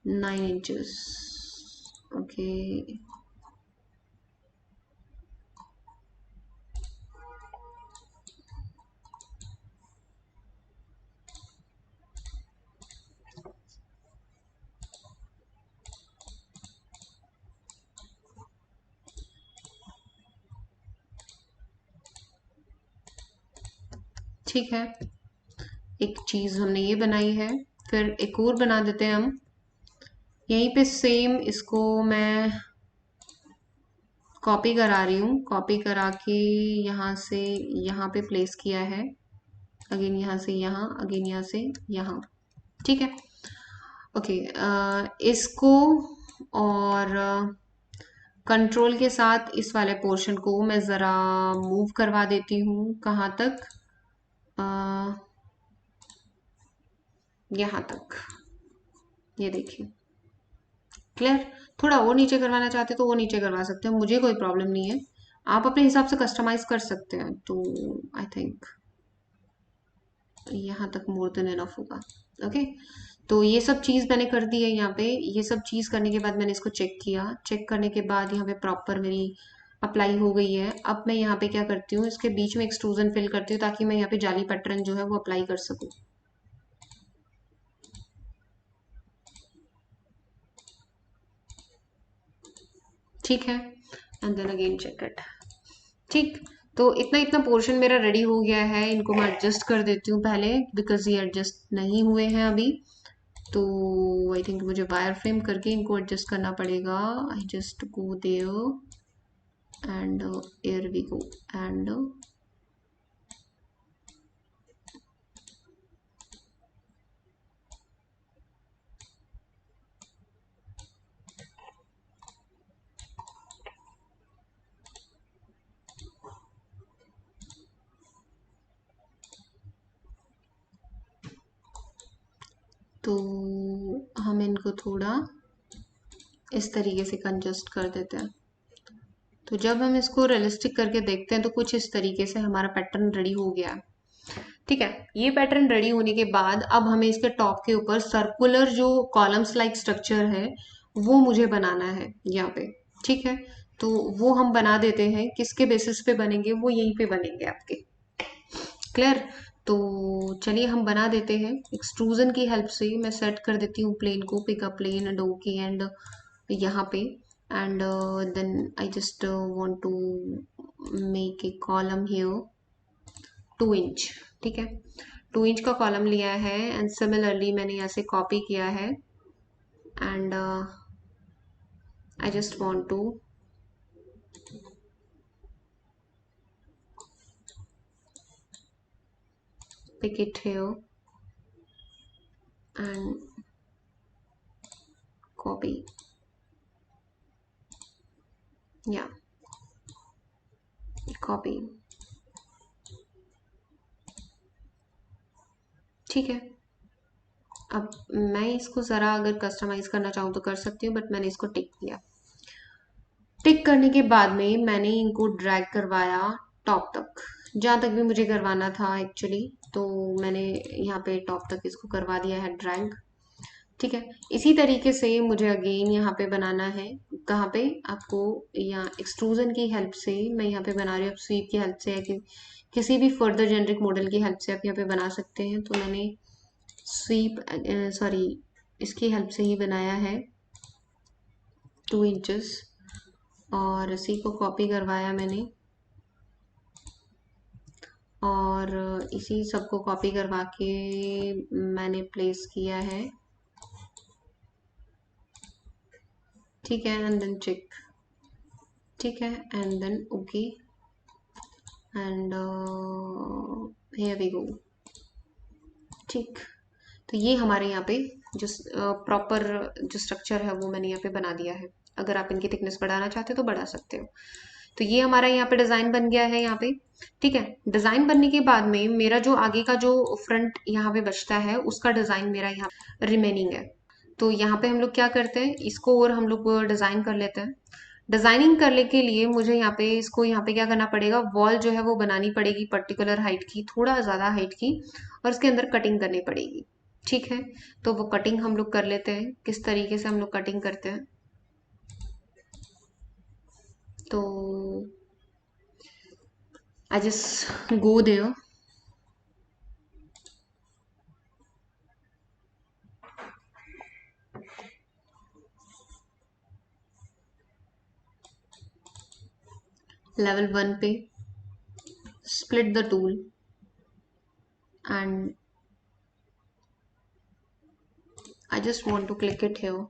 9 इंचेस। ओके, ठीक है, एक चीज हमने ये बनाई है, फिर एक और बना देते हैं हम। यहीं पे सेम इसको मैं कॉपी करा रही हूँ, कॉपी करा के यहाँ से यहाँ पे प्लेस किया है, अगेन यहाँ से यहाँ, अगेन यहाँ से यहाँ। ठीक है, ओके। इसको और कंट्रोल के साथ इस वाले पोर्शन को मैं ज़रा मूव करवा देती हूँ। कहाँ तक? यहाँ तक। ये देखिए, क्लियर। थोड़ा और नीचे करवाना चाहते तो वो नीचे करवा सकते हैं, मुझे कोई प्रॉब्लम नहीं है। आप अपने हिसाब से कस्टमाइज कर सकते हैं। तो आई थिंक यहाँ तक मोर देन इनफ होगा। ओके, तो ये सब चीज़ मैंने कर दी है यहाँ पे। ये सब चीज़ करने के बाद मैंने इसको चेक किया, चेक करने के बाद यहाँ पे प्रॉपर मेरी अप्लाई हो गई है। अब मैं यहाँ पे क्या करती हूँ, इसके बीच में एक्सट्रूजन फिल करती हूँ ताकि मैं यहाँ पे जाली पैटर्न जो है वो अप्लाई कर सकूँ। ठीक है, and then again check it. ठीक, तो इतना इतना पोर्शन मेरा रेडी हो गया है। इनको मैं एडजस्ट कर देती हूँ पहले, बिकॉज ये एडजस्ट नहीं हुए हैं अभी। तो आई थिंक मुझे वायर फ्रेम करके इनको एडजस्ट करना पड़ेगा। I just go there and here we go and तो हम इनको थोड़ा इस तरीके से कंजस्ट कर देते हैं। तो जब हम इसको रियलिस्टिक करके देखते हैं तो कुछ इस तरीके से हमारा पैटर्न रेडी हो गया है। ठीक है, ये पैटर्न रेडी होने के बाद अब हमें इसके टॉप के ऊपर सर्कुलर जो कॉलम्स लाइक स्ट्रक्चर है वो मुझे बनाना है यहाँ पे। ठीक है, तो वो हम बना देते हैं। किसके बेसिस पे बनेंगे? वो यहीं पे बनेंगे आपके। क्लियर? तो चलिए हम बना देते हैं। एक्सट्रूजन की हेल्प से मैं सेट कर देती हूँ प्लेन को, pick a plane and okay and यहाँ पे। And then I just want to make a column here 2 inch. ठीक है, 2 इंच का कॉलम लिया है एंड सिमिलरली मैंने यहाँ से कॉपी किया है and I just want to pick it here and copy. Yeah, copy. ठीक है, अब मैं इसको ज़रा अगर कस्टमाइज करना चाहूँ तो कर सकती हूँ, बट मैंने इसको टिक किया। टिक करने के बाद में मैंने इनको ड्रैग करवाया टॉप तक, जहाँ तक भी मुझे करवाना था एक्चुअली। तो मैंने यहाँ पे टॉप तक इसको करवा दिया है ड्रैग। ठीक है, इसी तरीके से मुझे अगेन यहाँ पे बनाना है। कहाँ पे? आपको यहाँ एक्सट्रूजन की हेल्प से मैं यहाँ पे बना रही हूँ। आप स्वीप की हेल्प से या किसी भी फर्दर जेनरिक मॉडल की हेल्प से आप यहाँ पे बना सकते हैं। तो मैंने स्वीप सॉरी इसकी हेल्प से ही बनाया है 2 इंचेस, और इसी को कॉपी करवाया मैंने और इसी सबको कॉपी करवा के मैंने प्लेस किया है। ठीक है, एंड देन चेक। ठीक है, and then okay and here we go. ठीक, तो ये हमारे यहाँ पे जो प्रॉपर जो स्ट्रक्चर है वो मैंने यहाँ पे बना दिया है। अगर आप इनकी थिकनेस बढ़ाना चाहते हो तो बढ़ा सकते हो। तो ये हमारा यहाँ पे डिज़ाइन बन गया है यहाँ पे। ठीक है, डिज़ाइन बनने के बाद में मेरा जो आगे का जो फ्रंट यहाँ पे बचता है उसका डिज़ाइन मेरा यहाँ रिमेनिंग है। तो यहाँ पे हम लोग क्या करते हैं, इसको और हम लोग डिज़ाइन कर लेते हैं। डिज़ाइनिंग करने के लिए मुझे यहाँ पे इसको यहाँ पे क्या करना पड़ेगा, वॉल जो है वो बनानी पड़ेगी पर्टिकुलर हाइट की, थोड़ा ज़्यादा हाइट की, और उसके अंदर कटिंग करनी पड़ेगी। ठीक है, तो वो कटिंग हम लोग कर लेते हैं। किस तरीके से हम लोग कटिंग करते हैं, तो आई जस्ट गो देयर लेवल 1 पे, split the tool, and I just want to click it here.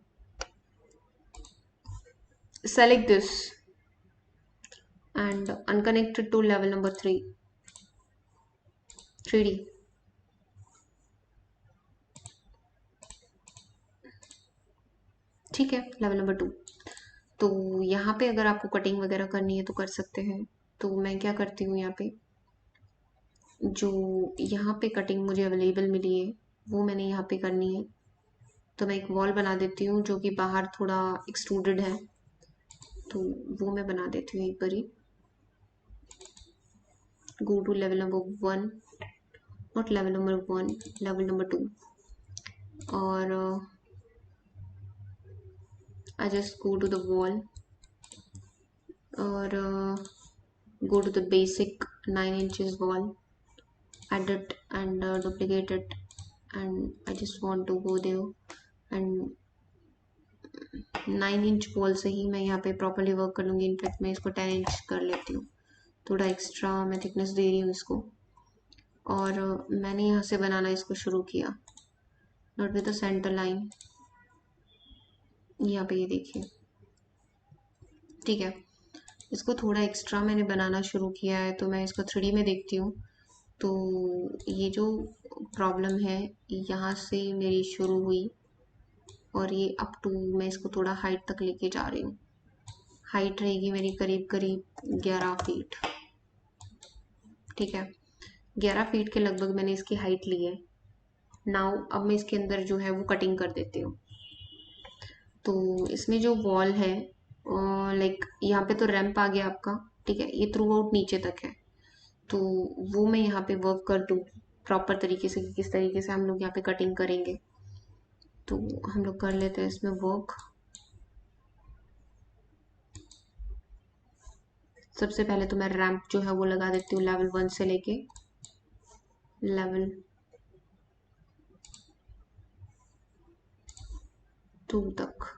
Select this and unconnect it to level number 3, 3D. ठीक है, लेवल नंबर 2। तो यहाँ पे अगर आपको कटिंग वगैरह करनी है तो कर सकते हैं। तो मैं क्या करती हूँ, यहाँ पे जो यहाँ पे कटिंग मुझे अवेलेबल मिली है वो मैंने यहाँ पे करनी है। तो मैं एक वॉल बना देती हूँ जो कि बाहर थोड़ा एक्सट्रूडेड है, तो वो मैं बना देती हूँ एक बारी। Go to level number 1, not level number 1, level number 2, और I just go to the wall और go to the basic 9 inches wall, edit and duplicate it, and I just want to go there and 9 inch wall से ही मैं यहाँ पे properly work कर लूँगी। In fact मैं इसको 10 इंच कर लेती हूँ, थोड़ा एक्स्ट्रा मैं थिकनेस दे रही हूँ इसको। और मैंने यहाँ से बनाना इसको शुरू किया, not with the centre line, यहाँ पे ये देखिए। ठीक है, इसको थोड़ा एक्स्ट्रा मैंने बनाना शुरू किया है, तो मैं इसको 3D में देखती हूँ। तो ये जो प्रॉब्लम है यहाँ से मेरी शुरू हुई और ये अप टू मैं इसको थोड़ा हाइट तक लेके जा रही हूँ। हाइट रहेगी मेरी करीब करीब 11 फीट। ठीक है, 11 फीट के लगभग मैंने इसकी हाइट ली है। नाउ अब मैं इसके अंदर जो है वो कटिंग कर देती हूँ। तो इसमें जो वॉल है, लाइक यहाँ पे तो रैंप आ गया आपका। ठीक है, ये थ्रू आउट नीचे तक है, तो वो मैं यहाँ पे वर्क कर दूँ प्रॉपर तरीके से कि किस तरीके से हम लोग यहाँ पे कटिंग करेंगे। तो हम लोग कर लेते हैं इसमें वर्क। सबसे पहले तो मैं रैंप जो है वो लगा देती हूँ लेवल 1 से लेके लेवल 2 तक।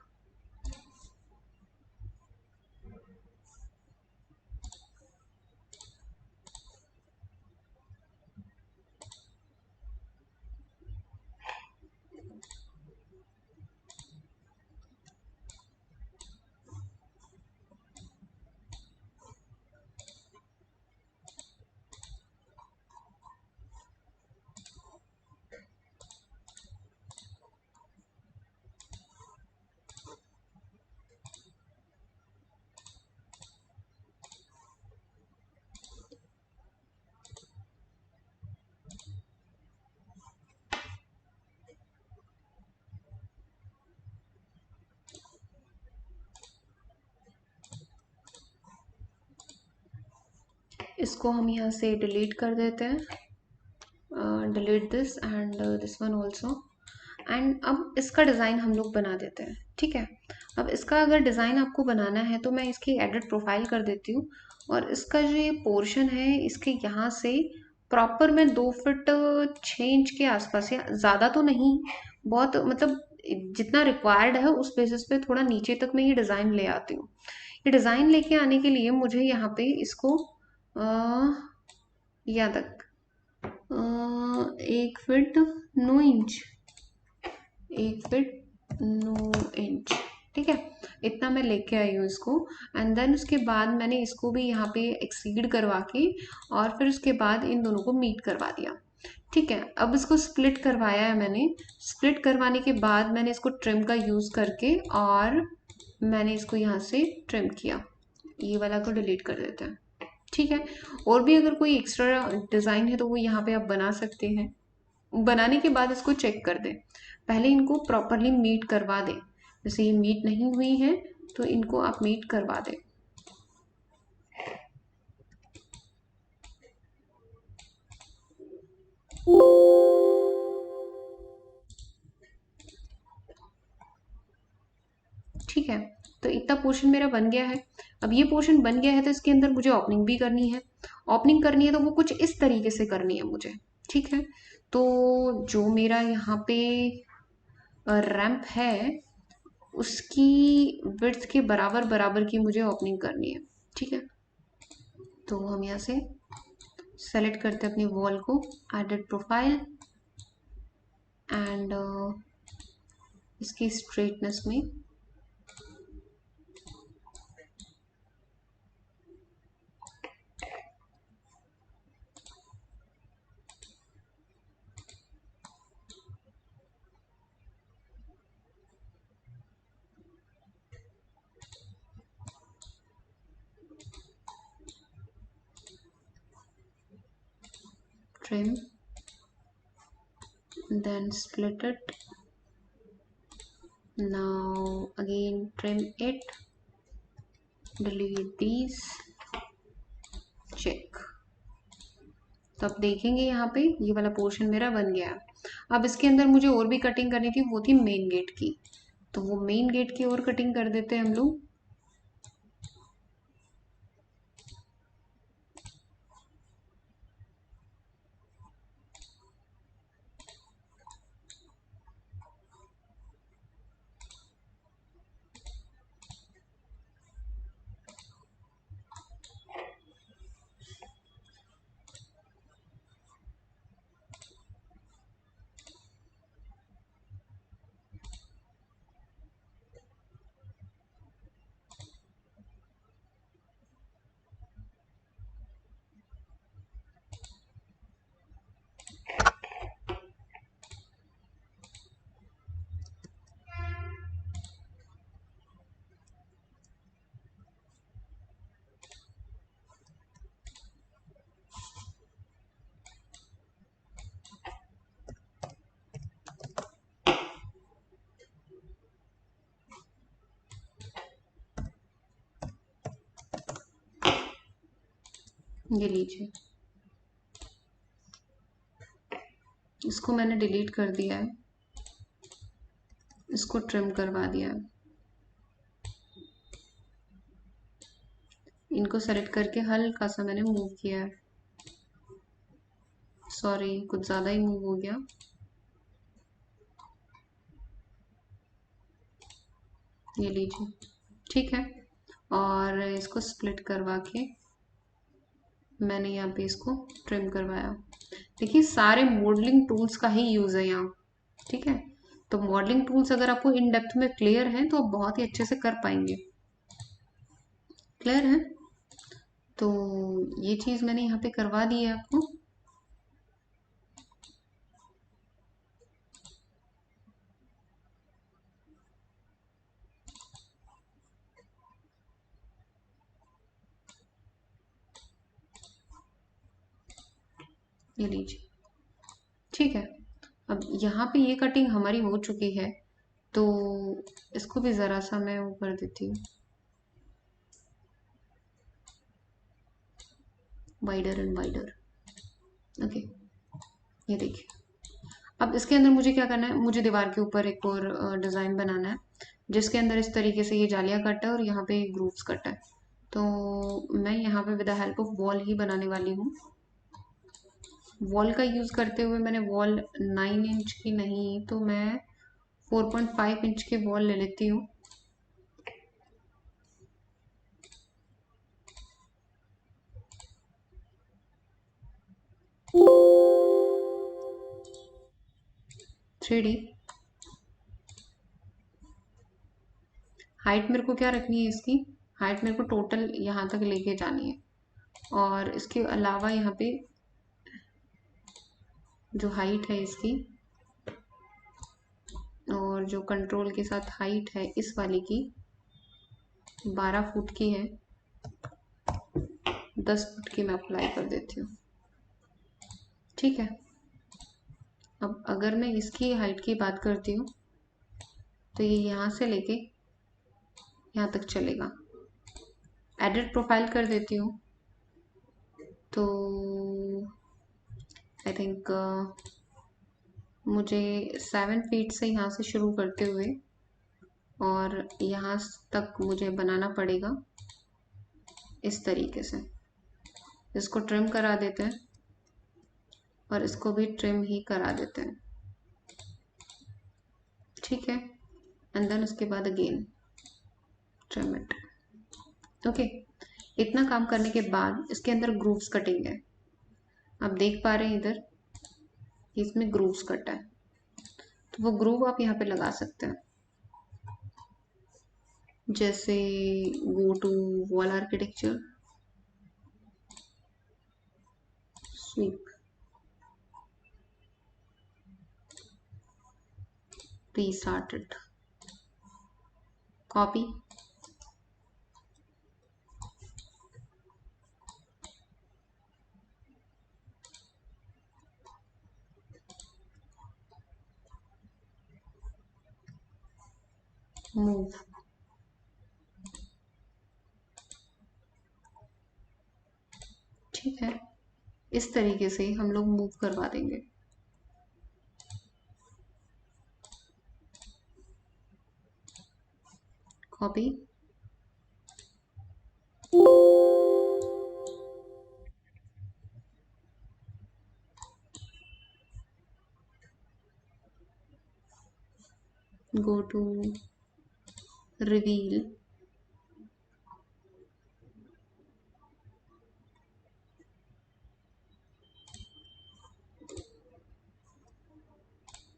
इसको हम यहाँ से डिलीट कर देते हैं, delete this and this one also. And अब इसका डिज़ाइन हम लोग बना देते हैं। ठीक है, अब इसका अगर डिज़ाइन आपको बनाना है तो मैं इसकी एडिट प्रोफाइल कर देती हूँ, और इसका जो ये पोर्शन है इसके यहाँ से प्रॉपर मैं 2 फीट 6 इंच के आसपास, या ज़्यादा तो नहीं, बहुत मतलब जितना रिक्वायर्ड है उस बेसिस पे थोड़ा नीचे तक मैं ये डिज़ाइन ले आती हूँ। ये डिज़ाइन लेके आने के लिए मुझे यहाँ पे इसको यहाँ तक 1 फीट 9 इंच, 1 फीट 9 इंच। ठीक है, इतना मैं लेके आई हूँ इसको। एंड देन उसके बाद मैंने इसको भी यहाँ पे एक्सीड करवा के और फिर उसके बाद इन दोनों को मीट करवा दिया। ठीक है, अब इसको स्प्लिट करवाया है मैंने। स्प्लिट करवाने के बाद मैंने इसको ट्रिम का यूज़ करके और मैंने इसको यहाँ से ट्रिम किया। ये वाला को डिलीट कर देते हैं। ठीक है, और भी अगर कोई एक्स्ट्रा डिज़ाइन है तो वो यहाँ पे आप बना सकते हैं। बनाने के बाद इसको चेक कर दें, पहले इनको प्रॉपरली मीट करवा दें। जैसे ये मीट नहीं हुई है तो इनको आप मीट करवा दें। ठीक है, तो इतना पोर्शन मेरा बन गया है। अब ये पोर्शन बन गया है तो इसके अंदर मुझे ओपनिंग भी करनी है। ओपनिंग करनी है तो वो कुछ इस तरीके से करनी है मुझे। ठीक है, तो जो मेरा यहाँ पे रैंप है उसकी विड्थ के बराबर बराबर की मुझे ओपनिंग करनी है। ठीक है, तो हम यहाँ से सेलेक्ट करते हैं अपनी वॉल को, एडिट प्रोफाइल एंड इसकी स्ट्रेटनेस में trim, then split it, now again trim it, delete these, check। तो अब देखेंगे यहाँ पे ये वाला पोर्शन मेरा बन गया। अब इसके अंदर मुझे और भी कटिंग करनी थी, वो थी मेन गेट की, तो वो मेन गेट की और कटिंग कर देते हैं हम लोग। ये लीजिए, इसको मैंने डिलीट कर दिया है, इसको ट्रिम करवा दिया है। इनको सेलेक्ट करके हल्का सा मैंने मूव किया है, सॉरी कुछ ज़्यादा ही मूव हो गया। ये लीजिए, ठीक है। और इसको स्प्लिट करवा के मैंने यहाँ पे इसको ट्रिम करवाया। देखिए सारे मॉडलिंग टूल्स का ही यूज़ है यहाँ, ठीक है। तो मॉडलिंग टूल्स अगर आपको इन डेप्थ में क्लियर हैं तो आप बहुत ही अच्छे से कर पाएंगे। क्लियर है? तो ये चीज़ मैंने यहाँ पे करवा दी है आपको। ये लीजिए, ठीक है। अब यहाँ पे ये कटिंग हमारी हो चुकी है, तो इसको भी ज़रा सा मैं वो कर देती हूँ, वाइडर एंड वाइडर। ओके, ये देखिए। अब इसके अंदर मुझे क्या करना है, मुझे दीवार के ऊपर एक और डिज़ाइन बनाना है, जिसके अंदर इस तरीके से ये जालियाँ कट है और यहाँ पे ग्रूव्स कट है। तो मैं यहाँ पे with the help of wall ही बनाने वाली हूँ। वॉल का यूज़ करते हुए मैंने वॉल 9 इंच की नहीं तो मैं 4.5 इंच की वॉल ले लेती हूँ। थ्री हाइट मेरे को क्या रखनी है, इसकी हाइट मेरे को टोटल यहाँ तक लेके जानी है। और इसके अलावा यहाँ पे जो हाइट है इसकी और जो कंट्रोल के साथ हाइट है इस वाली की 12 फुट की है, 10 फुट की मैं अप्लाई कर देती हूँ, ठीक है। अब अगर मैं इसकी हाइट की बात करती हूँ तो ये यहाँ से लेके यहाँ तक चलेगा। एडिट प्रोफाइल कर देती हूँ तो आई थिंक मुझे 7 फीट से यहाँ से शुरू करते हुए और यहाँ तक मुझे बनाना पड़ेगा इस तरीके से। इसको ट्रिम करा देते हैं और इसको भी ट्रिम ही करा देते हैं, ठीक है। एंड देन उसके बाद अगेन ट्रिम इट। ओके, इतना काम करने के बाद इसके अंदर ग्रूव्स कटिंग है, आप देख पा रहे हैं इधर इसमें ग्रूव्स कटा है, तो वो ग्रूव आप यहाँ पे लगा सकते हैं। जैसे go to wall architecture, sweep, restart it, copy, move, ठीक है। इस तरीके से हम लोग मूव करवा देंगे। Copy, go to reveal,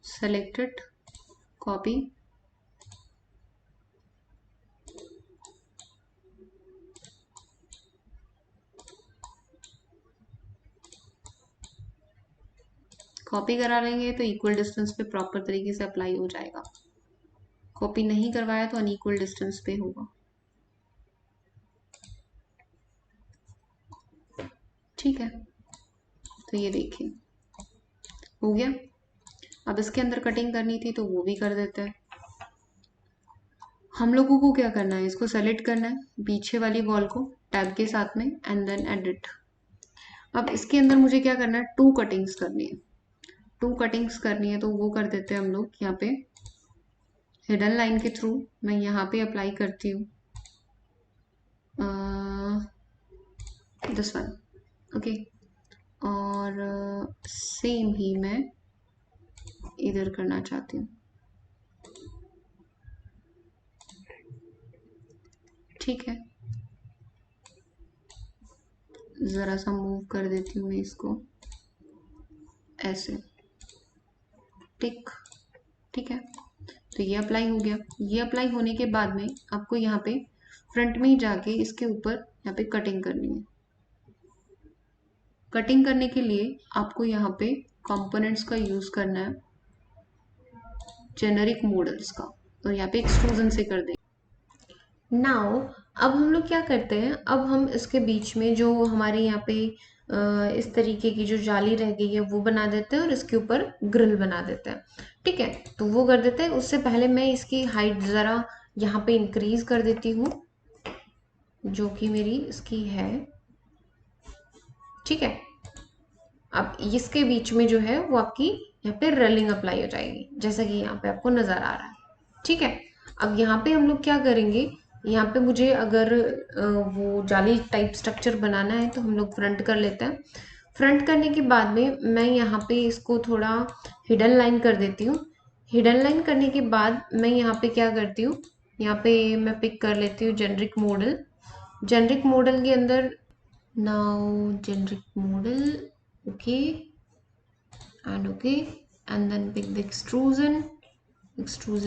select it, copy, copy करा लेंगे तो इक्वल डिस्टेंस पे प्रॉपर तरीके से अप्लाई हो जाएगा। कॉपी नहीं करवाया तो अनइक्वल डिस्टेंस पे होगा। ठीक है, तो ये देखिए हो गया। अब इसके अंदर कटिंग करनी थी तो वो भी कर देते हैं। हम लोगों को क्या करना है, इसको सेलेक्ट करना है पीछे वाली वॉल को टैब के साथ में एंड देन एडिट। अब इसके अंदर मुझे क्या करना है, 2 कटिंग्स करनी है। 2 कटिंग्स करनी है तो वो कर देते हैं हम लोग यहाँ पे हिडन लाइन के थ्रू। मैं यहाँ पे अप्लाई करती हूँ दिस वन, ओके। और सेम ही मैं इधर करना चाहती हूँ। ठीक है, ज़रा सा मूव कर देती हूँ मैं इसको ऐसे, टिक। ठीक है, तो ये अप्लाई हो गया। ये अप्लाई होने के बाद में आपको यहाँ पे फ्रंट में ही जाके इसके ऊपर यहाँ पे कटिंग करनी है। कटिंग करने के लिए आपको यहाँ पे कंपोनेंट्स का यूज़ करना है, जेनेरिक मॉडल्स का, और यहाँ पे एक्सट्रूजन से कर दें। नाउ अब हम लोग क्या करते हैं, अब हम इसके बीच में जो हमारे यहाँ पे इस तरीके की जो जाली रह गई है वो बना देते हैं और इसके ऊपर ग्रिल बना देते हैं। ठीक है, तो वो कर देते हैं। उससे पहले मैं इसकी हाइट ज़रा यहाँ पे इंक्रीज कर देती हूँ, जो कि मेरी इसकी है। ठीक है, अब इसके बीच में जो है वो आपकी यहाँ पे रेलिंग अप्लाई हो जाएगी, जैसा कि यहाँ पे आपको नज़र आ रहा है। ठीक है, अब यहाँ पे हम लोग क्या करेंगे, यहाँ पे मुझे अगर वो जाली टाइप स्ट्रक्चर बनाना है तो हम लोग फ्रंट कर लेते हैं। फ्रंट करने के बाद में मैं यहाँ पे इसको थोड़ा हिडन लाइन कर देती हूँ। हिडन लाइन करने के बाद मैं यहाँ पे क्या करती हूँ, यहाँ पे मैं पिक कर लेती हूँ जेनरिक मॉडल। जेनरिक मॉडल के अंदर now generic model, okay, and okay, and then pick the extrusion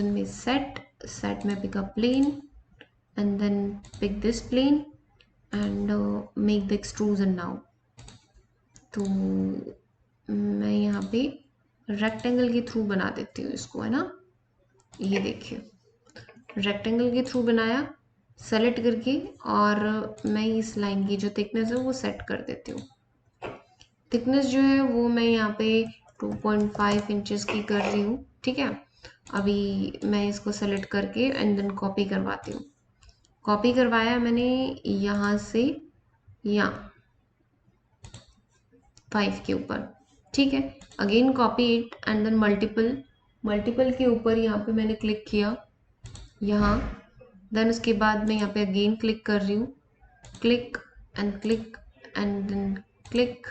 में set में pick a plane and then pick this plane and make the extrusion now। तो मैं यहाँ पे रेक्टेंगल के थ्रू बना देती हूँ इसको, है ना। ये देखिए रेक्टेंगल के थ्रू बनाया सेलेक्ट करके, और मैं इस लाइन की जो थिकनेस है वो सेट कर देती हूँ। थिकनेस जो है वो मैं यहाँ पे 2.5 इंचेस की कर रही हूँ। ठीक है, अभी मैं इसको सेलेक्ट करके एंड देन कॉपी करवाती हूँ। कॉपी करवाया मैंने यहाँ से यहाँ 5 के ऊपर। ठीक है, again copy it and then multiple के ऊपर यहाँ पे मैंने क्लिक किया यहाँ, देन उसके बाद मैं यहाँ पे अगेन क्लिक कर रही हूँ, click and then click,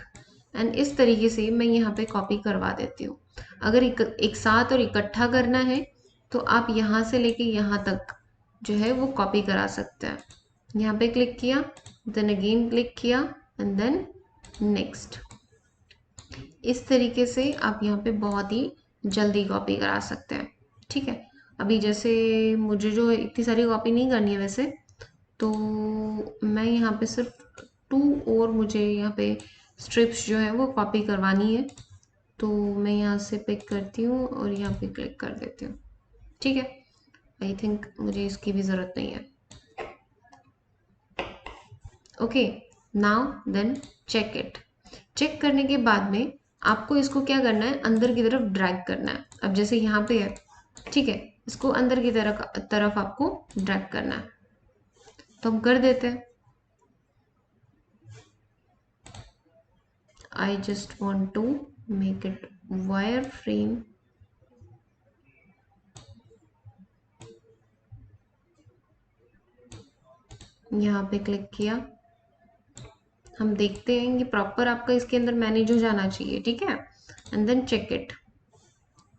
and इस तरीके से मैं यहाँ पे कॉपी करवा देती हूँ। अगर एक साथ और इकट्ठा करना है तो आप यहाँ से लेके यहाँ तक जो है वो कॉपी करा सकते हैं। यहाँ पे क्लिक किया, देन अगेन क्लिक किया एंड देन नेक्स्ट। इस तरीके से आप यहाँ पे बहुत ही जल्दी कॉपी करा सकते हैं। ठीक है, अभी जैसे मुझे जो इतनी सारी कॉपी नहीं करनी है वैसे, तो मैं यहाँ पे सिर्फ 2 और मुझे यहाँ पे स्ट्रिप्स जो है वो कॉपी करवानी है। तो मैं यहाँ से पिक करती हूँ और यहाँ पे क्लिक कर देती हूँ। ठीक है, आई थिंक मुझे इसकी भी ज़रूरत नहीं है। Okay, now then check it. Check करने के बाद में आपको इसको क्या करना है, अंदर की तरफ ड्रैग करना है। अब जैसे यहाँ पे है, ठीक है, इसको अंदर की तरफ आपको ड्रैग करना है, तो हम कर देते हैं। I just want to make it wireframe. यहाँ पे क्लिक किया, हम देखते हैं कि प्रॉपर आपका इसके अंदर मैनेज हो जाना चाहिए। ठीक है, and then check it,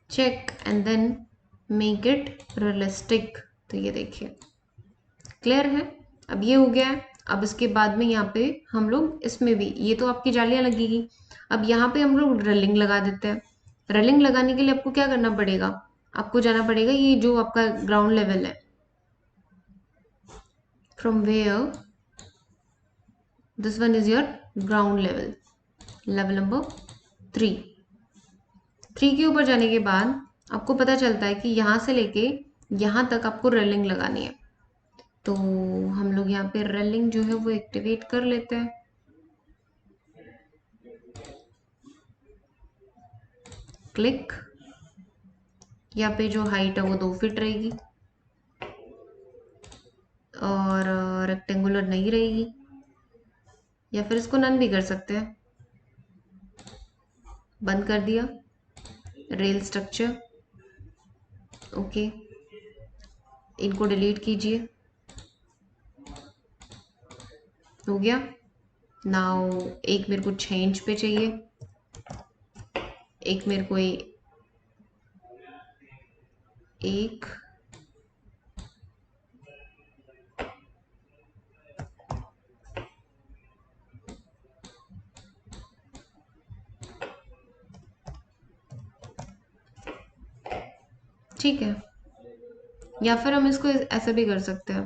check and then make it realistic. तो ये देखिए क्लियर है, अब ये हो गया है। अब इसके बाद में यहाँ पे हम लोग इसमें भी, ये तो आपकी जालियाँ लगेगी, अब यहाँ पे हम लोग रेलिंग लगा देते हैं। रेलिंग लगाने के लिए आपको क्या करना पड़ेगा, आपको जाना पड़ेगा ये जो आपका ग्राउंड लेवल है, from where this one is your ground level, level number 3। 3 के ऊपर जाने के बाद आपको पता चलता है कि यहाँ से लेके यहाँ तक आपको रेलिंग लगानी है। तो हम लोग यहाँ पे रेलिंग जो है वो एक्टिवेट कर लेते हैं। क्लिक, यहाँ पे जो हाइट है वो 2 फीट रहेगी और रेक्टेंगुलर नहीं रहेगी, या फिर इसको नन भी कर सकते हैं। बंद कर दिया, रेल स्ट्रक्चर, ओके, इनको डिलीट कीजिए, हो गया। नाउ एक मेरे को 6 इंच पे चाहिए, एक मेरे को एक ठीक है, या फिर हम इसको ऐसे भी कर सकते हैं।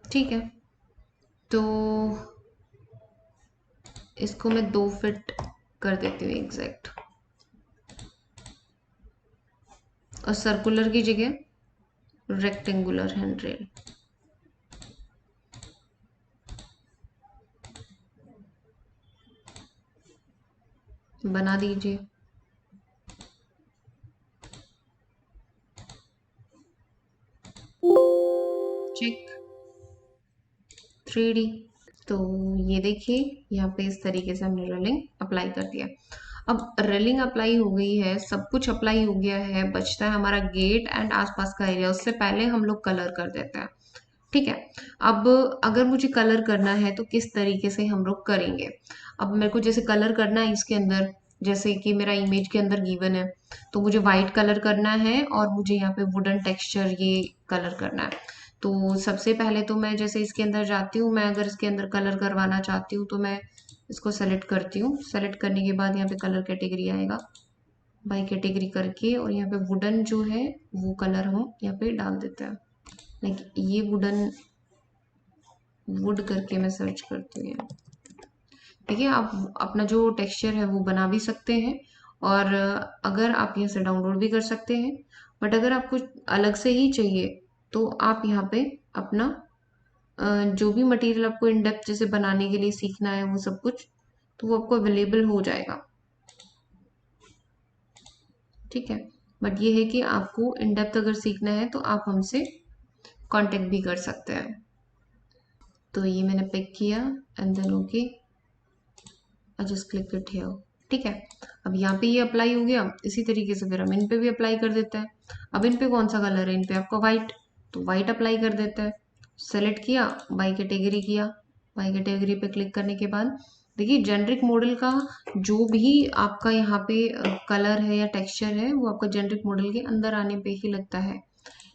ठीक है, तो इसको मैं 2 फीट कर देती हूँ एग्जैक्ट, और सर्कुलर की जगह रेक्टेंगुलर हैंड रेल। बना दीजिए, चेक 3D। तो ये देखिए यहाँ पे इस तरीके से हमने रेलिंग अप्लाई कर दिया। अब रेलिंग अप्लाई हो गई है, सब कुछ अप्लाई हो गया है, बचता है हमारा गेट एंड आसपास का एरिया। उससे पहले हम लोग कलर कर देते हैं। ठीक है, अब अगर मुझे कलर करना है तो किस तरीके से हम लोग करेंगे। अब मेरे को जैसे कलर करना है इसके अंदर, जैसे कि मेरा इमेज के अंदर गिवन है, तो मुझे वाइट कलर करना है और मुझे यहाँ पे वुडन टेक्सचर ये कलर करना है। तो सबसे पहले तो मैं जैसे इसके अंदर जाती हूँ, मैं अगर इसके अंदर कलर करवाना चाहती हूँ तो मैं इसको सेलेक्ट करती हूँ। सेलेक्ट करने के बाद यहाँ पे कलर कैटेगरी आएगा, बाई कैटेगरी करके, और यहाँ पे वुडन जो है वो कलर हम यहाँ पे डाल देते हैं। लाइक ये वुडन, वुड करके मैं सर्च करती हूँ। ठीक है, आप अपना जो टेक्सचर है वो बना भी सकते हैं, और अगर आप यहाँ से डाउनलोड भी कर सकते हैं। बट अगर आपको अलग से ही चाहिए तो आप यहाँ पे अपना जो भी मटेरियल आपको इन डेप्थ जैसे बनाने के लिए सीखना है वो सब कुछ, तो वो आपको अवेलेबल हो जाएगा। ठीक है, बट ये है कि आपको इन डेप्थ अगर सीखना है तो आप हमसे कांटेक्ट भी कर सकते हैं। तो ये मैंने पिक किया and then okay, I just click it here. ठीक है, अब यहाँ पे ये अप्लाई हो गया। इसी तरीके से फिर हम इन पे भी अप्लाई कर देते हैं। अब इन पे कौन सा कलर है, इन पे आपका वाइट, तो वाइट अप्लाई कर देते हैं। सेलेक्ट किया, बाई कैटेगरी किया, बाई कैटेगरी पे क्लिक करने के बाद देखिए जेनरिक मॉडल का जो भी आपका यहाँ पे कलर है या टेक्सचर है वो आपका जेनरिक मॉडल के अंदर आने पे ही लगता है।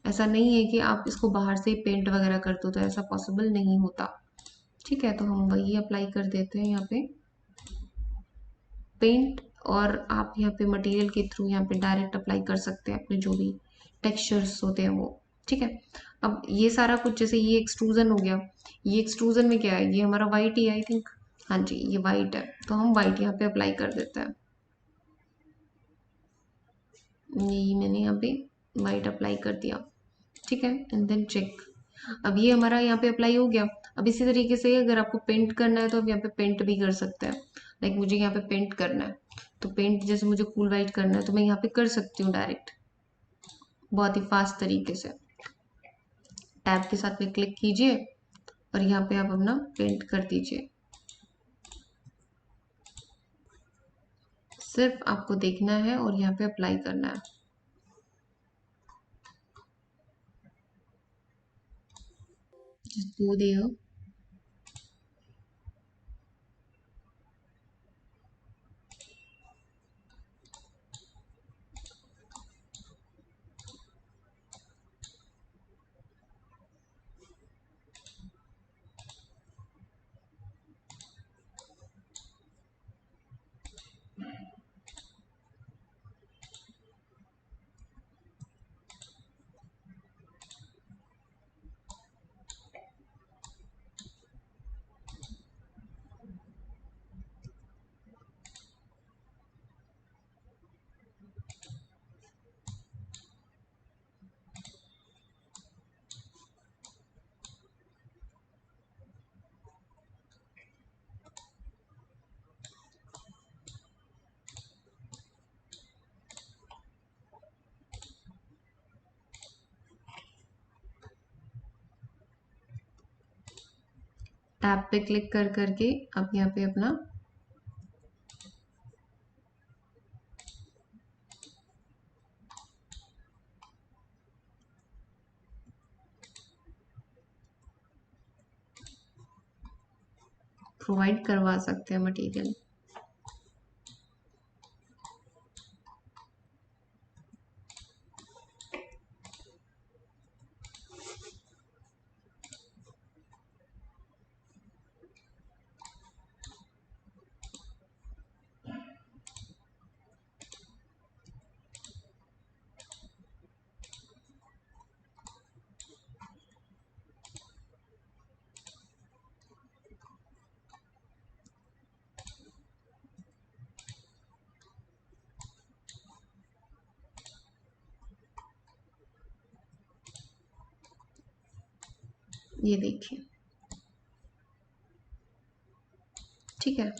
ऐसा नहीं है कि आप इसको बाहर से पेंट वगैरह कर दो, तो ऐसा पॉसिबल नहीं होता। ठीक है, तो हम वही अप्लाई कर देते हैं यहाँ पे पेंट। और आप यहाँ पे मटेरियल के थ्रू यहाँ पे डायरेक्ट अप्लाई कर सकते हैं अपने जो भी टेक्सचर्स होते हैं वो। ठीक है, अब ये सारा कुछ, जैसे ये एक्सट्रूजन हो गया, ये एक्सट्रूजन में क्या है, ये हमारा वाइट ही आई थिंक, हाँ जी ये वाइट है, तो हम वाइट यहाँ पे अप्लाई कर देते हैं। ये मैंने यहाँ पे वाइट अप्लाई कर दिया। ठीक है, एंड देन चेक। अब ये हमारा यहाँ पे अप्लाई हो गया। अब इसी तरीके से अगर आपको पेंट करना है तो आप यहाँ पे पेंट भी कर सकते हैं। लाइक मुझे यहाँ पे पेंट करना है, तो पेंट जैसे मुझे कूल वाइट करना है तो मैं यहाँ पे कर सकती हूँ डायरेक्ट, बहुत ही फास्ट तरीके से। टैब के साथ में क्लिक कीजिए और यहाँ पे आप अपना पेंट कर दीजिए। सिर्फ आपको देखना है और यहाँ पे अप्लाई करना है। Just go there. टैब पे क्लिक कर करके आप यहाँ पे अपना प्रोवाइड करवा सकते हैं मटेरियल। ये देखिए, ठीक है।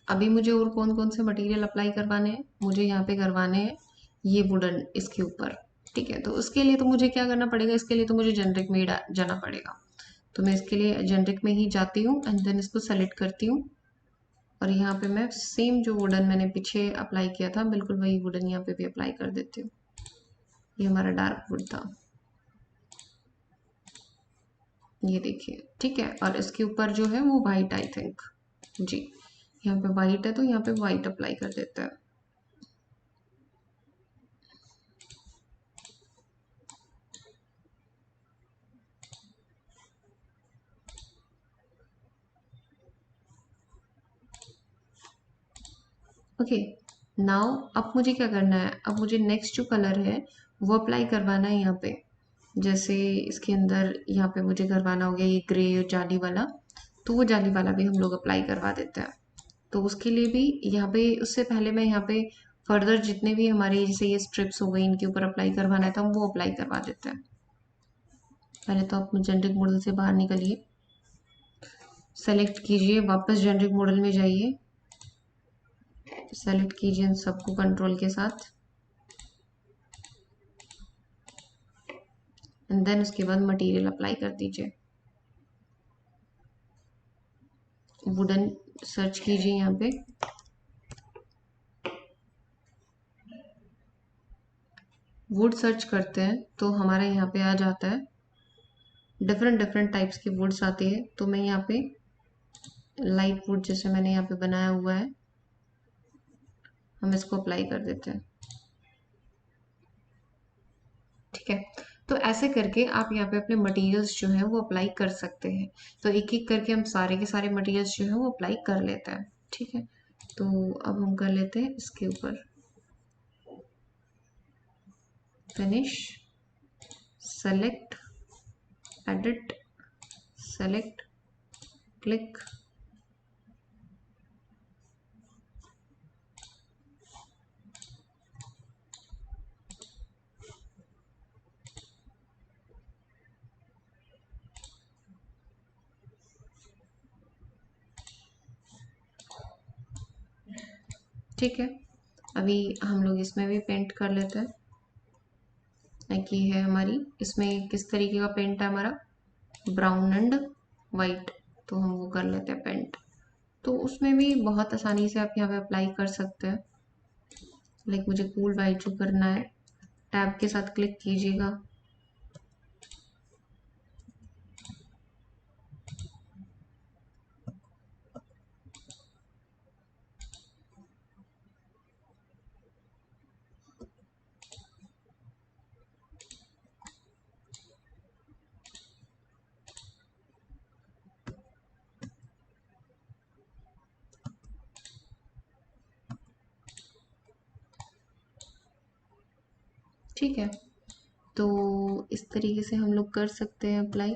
अभी मुझे और कौन कौन से मटेरियल अप्लाई करवाने हैं, मुझे यहाँ पे करवाने हैं ये वुडन इसके ऊपर। ठीक है, तो उसके लिए तो मुझे क्या करना पड़ेगा, इसके लिए तो मुझे जेनरिक में ही जाना पड़ेगा। तो मैं इसके लिए जेनरिक में ही जाती हूँ एंड देन इसको सेलेक्ट करती हूँ और यहाँ पे मैं सेम जो वुडन मैंने पीछे अप्लाई किया था बिल्कुल वही वुडन यहाँ पे भी अप्लाई कर देती हूँ। ये हमारा डार्क वुड था, ये देखिए। ठीक है, और इसके ऊपर जो है वो वाइट आई थिंक, जी यहाँ पे वाइट है तो यहाँ पे वाइट अप्लाई कर देते हैं। ओके, नाउ अब मुझे क्या करना है, अब मुझे नेक्स्ट जो कलर है वो अप्लाई करवाना है यहाँ पे। जैसे इसके अंदर यहाँ पे मुझे करवाना हो गया ये ग्रे जाली वाला, तो वो जाली वाला भी हम लोग अप्लाई करवा देते हैं। तो उसके लिए भी यहाँ पे, उससे पहले मैं यहाँ पे फर्दर जितने भी हमारे जैसे ये स्ट्रिप्स हो गई इनके ऊपर अप्लाई करवाना है तो हम वो अप्लाई करवा देते हैं। पहले तो आप जेनरिक मॉडल से बाहर निकलिए, सेलेक्ट कीजिए, वापस जेनरिक मॉडल में जाइए, सेलेक्ट कीजिए इन सबको कंट्रोल के साथ एंड देन उसके बाद मटेरियल अप्लाई कर दीजिए। वुडन सर्च कीजिए यहाँ पे, वुड सर्च करते हैं तो हमारा यहाँ पे आ जाता है डिफरेंट डिफरेंट टाइप्स की वुड्स आती है। तो मैं यहाँ पे लाइट वुड जैसे मैंने यहाँ पे बनाया हुआ है, हम इसको अप्लाई कर देते हैं। ठीक है, तो ऐसे करके आप यहाँ पे अपने मटेरियल्स जो है वो अप्लाई कर सकते हैं। तो एक एक करके हम सारे के सारे मटेरियल्स जो है वो अप्लाई कर लेते हैं। ठीक है, तो अब हम कर लेते हैं इसके ऊपर finish, select, edit, select, click. ठीक है, अभी हम लोग इसमें भी पेंट कर लेते हैं। एक ये है हमारी, इसमें किस तरीके का पेंट है हमारा, ब्राउन एंड वाइट, तो हम वो कर लेते हैं पेंट। तो उसमें भी बहुत आसानी से आप यहाँ पे अप्लाई कर सकते हैं। लाइक मुझे कूल वाइट जो करना है, टैब के साथ क्लिक कीजिएगा। ठीक है, तो इस तरीके से हम लोग कर सकते हैं अप्लाई,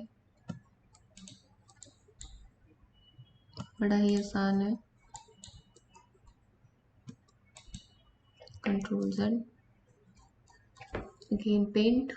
बड़ा ही आसान है। Control Z, again paint.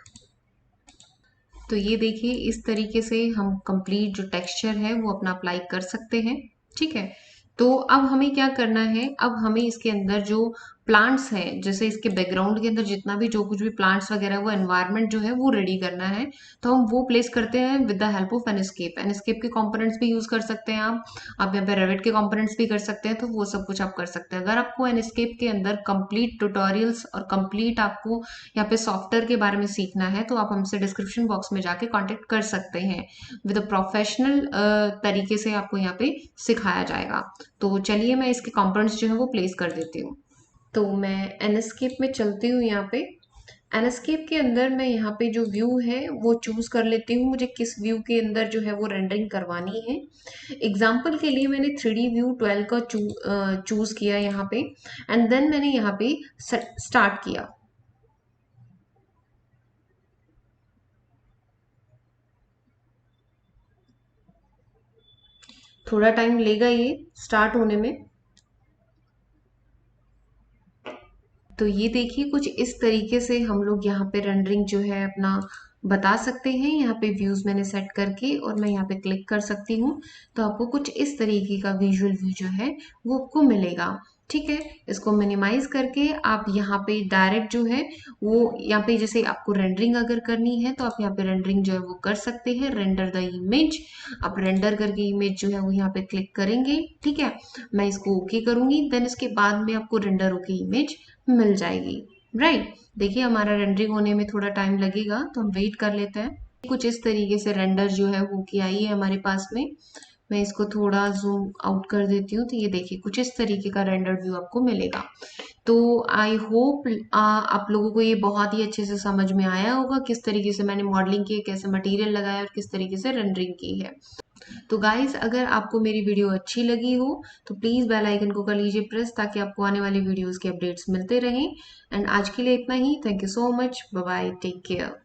तो ये देखिए इस तरीके से हम कंप्लीट जो टेक्सचर है वो अपना अप्लाई कर सकते हैं। ठीक है, तो अब हमें क्या करना है, अब हमें इसके अंदर जो प्लांट्स हैं, जैसे इसके बैकग्राउंड के अंदर जितना भी जो कुछ भी प्लांट्स वगैरह वो एनवायरनमेंट जो है वो रेडी करना है। तो हम वो प्लेस करते हैं विद द हेल्प ऑफ एनस्केप। एनस्केप के कंपोनेंट्स भी यूज कर सकते हैं आप यहाँ पे रेविट के कंपोनेंट्स भी कर सकते हैं, तो वो सब कुछ आप कर सकते हैं। अगर आपको एनस्केप के अंदर कंप्लीट ट्यूटोरियल्स और कंप्लीट आपको यहाँ पे सॉफ्टवेयर के बारे में सीखना है, तो आप हमसे डिस्क्रिप्शन बॉक्स में जाके कांटेक्ट कर सकते हैं। विद अ प्रोफेशनल तरीके से आपको यहाँ पे सिखाया जाएगा। तो चलिए मैं इसके कंपोनेंट्स जो है वो प्लेस कर देती हूँ। तो मैं एनस्केप में चलती हूँ। यहाँ पे एनस्केप के अंदर मैं यहाँ पे जो व्यू है वो चूज कर लेती हूँ, मुझे किस व्यू के अंदर जो है वो रेंडरिंग करवानी है। एग्जाम्पल के लिए मैंने 3D व्यू 12 का चूज किया यहाँ पे, एंड देन मैंने यहाँ पे स्टार्ट किया। थोड़ा टाइम लेगा ये स्टार्ट होने में। तो ये देखिए कुछ इस तरीके से हम लोग यहाँ पे रेंडरिंग जो है अपना बता सकते हैं। यहाँ पे व्यूज मैंने सेट करके और मैं यहाँ पे क्लिक कर सकती हूँ, तो आपको कुछ इस तरीके का विजुअल व्यू जो है वो आपको मिलेगा। ठीक है, इसको मिनिमाइज करके आप यहाँ पे डायरेक्ट जो है वो यहाँ पे जैसे आपको रेंडरिंग अगर करनी है तो आप यहाँ पे रेंडरिंग जो है वो कर सकते हैं, रेंडर द इमेज। आप रेंडर करके इमेज जो है वो यहाँ पे क्लिक करेंगे। ठीक है, मैं इसको ओके करूंगी, देन इसके बाद में आपको रेंडर ओके इमेज मिल जाएगी। राइट, देखिए हमारा रेंडरिंग होने में थोड़ा टाइम लगेगा, तो हम वेट कर लेते हैं। कुछ इस तरीके से रेंडर जो है वो की आई है हमारे पास में। मैं इसको थोड़ा जूम आउट कर देती हूँ, तो ये देखिए कुछ इस तरीके का रेंडर व्यू आपको मिलेगा। तो आई होप आप लोगों को ये बहुत ही अच्छे से समझ में आया होगा किस तरीके से मैंने मॉडलिंग की, कैसे मटेरियल लगाया और किस तरीके से रेंडरिंग की है। तो गाइस अगर आपको मेरी वीडियो अच्छी लगी हो तो प्लीज़ बेल आइकन को कर लीजिए प्रेस, ताकि आपको आने वाली वीडियोस के अपडेट्स मिलते रहें। एंड आज के लिए इतना ही। Thank you so much, bye bye, take care.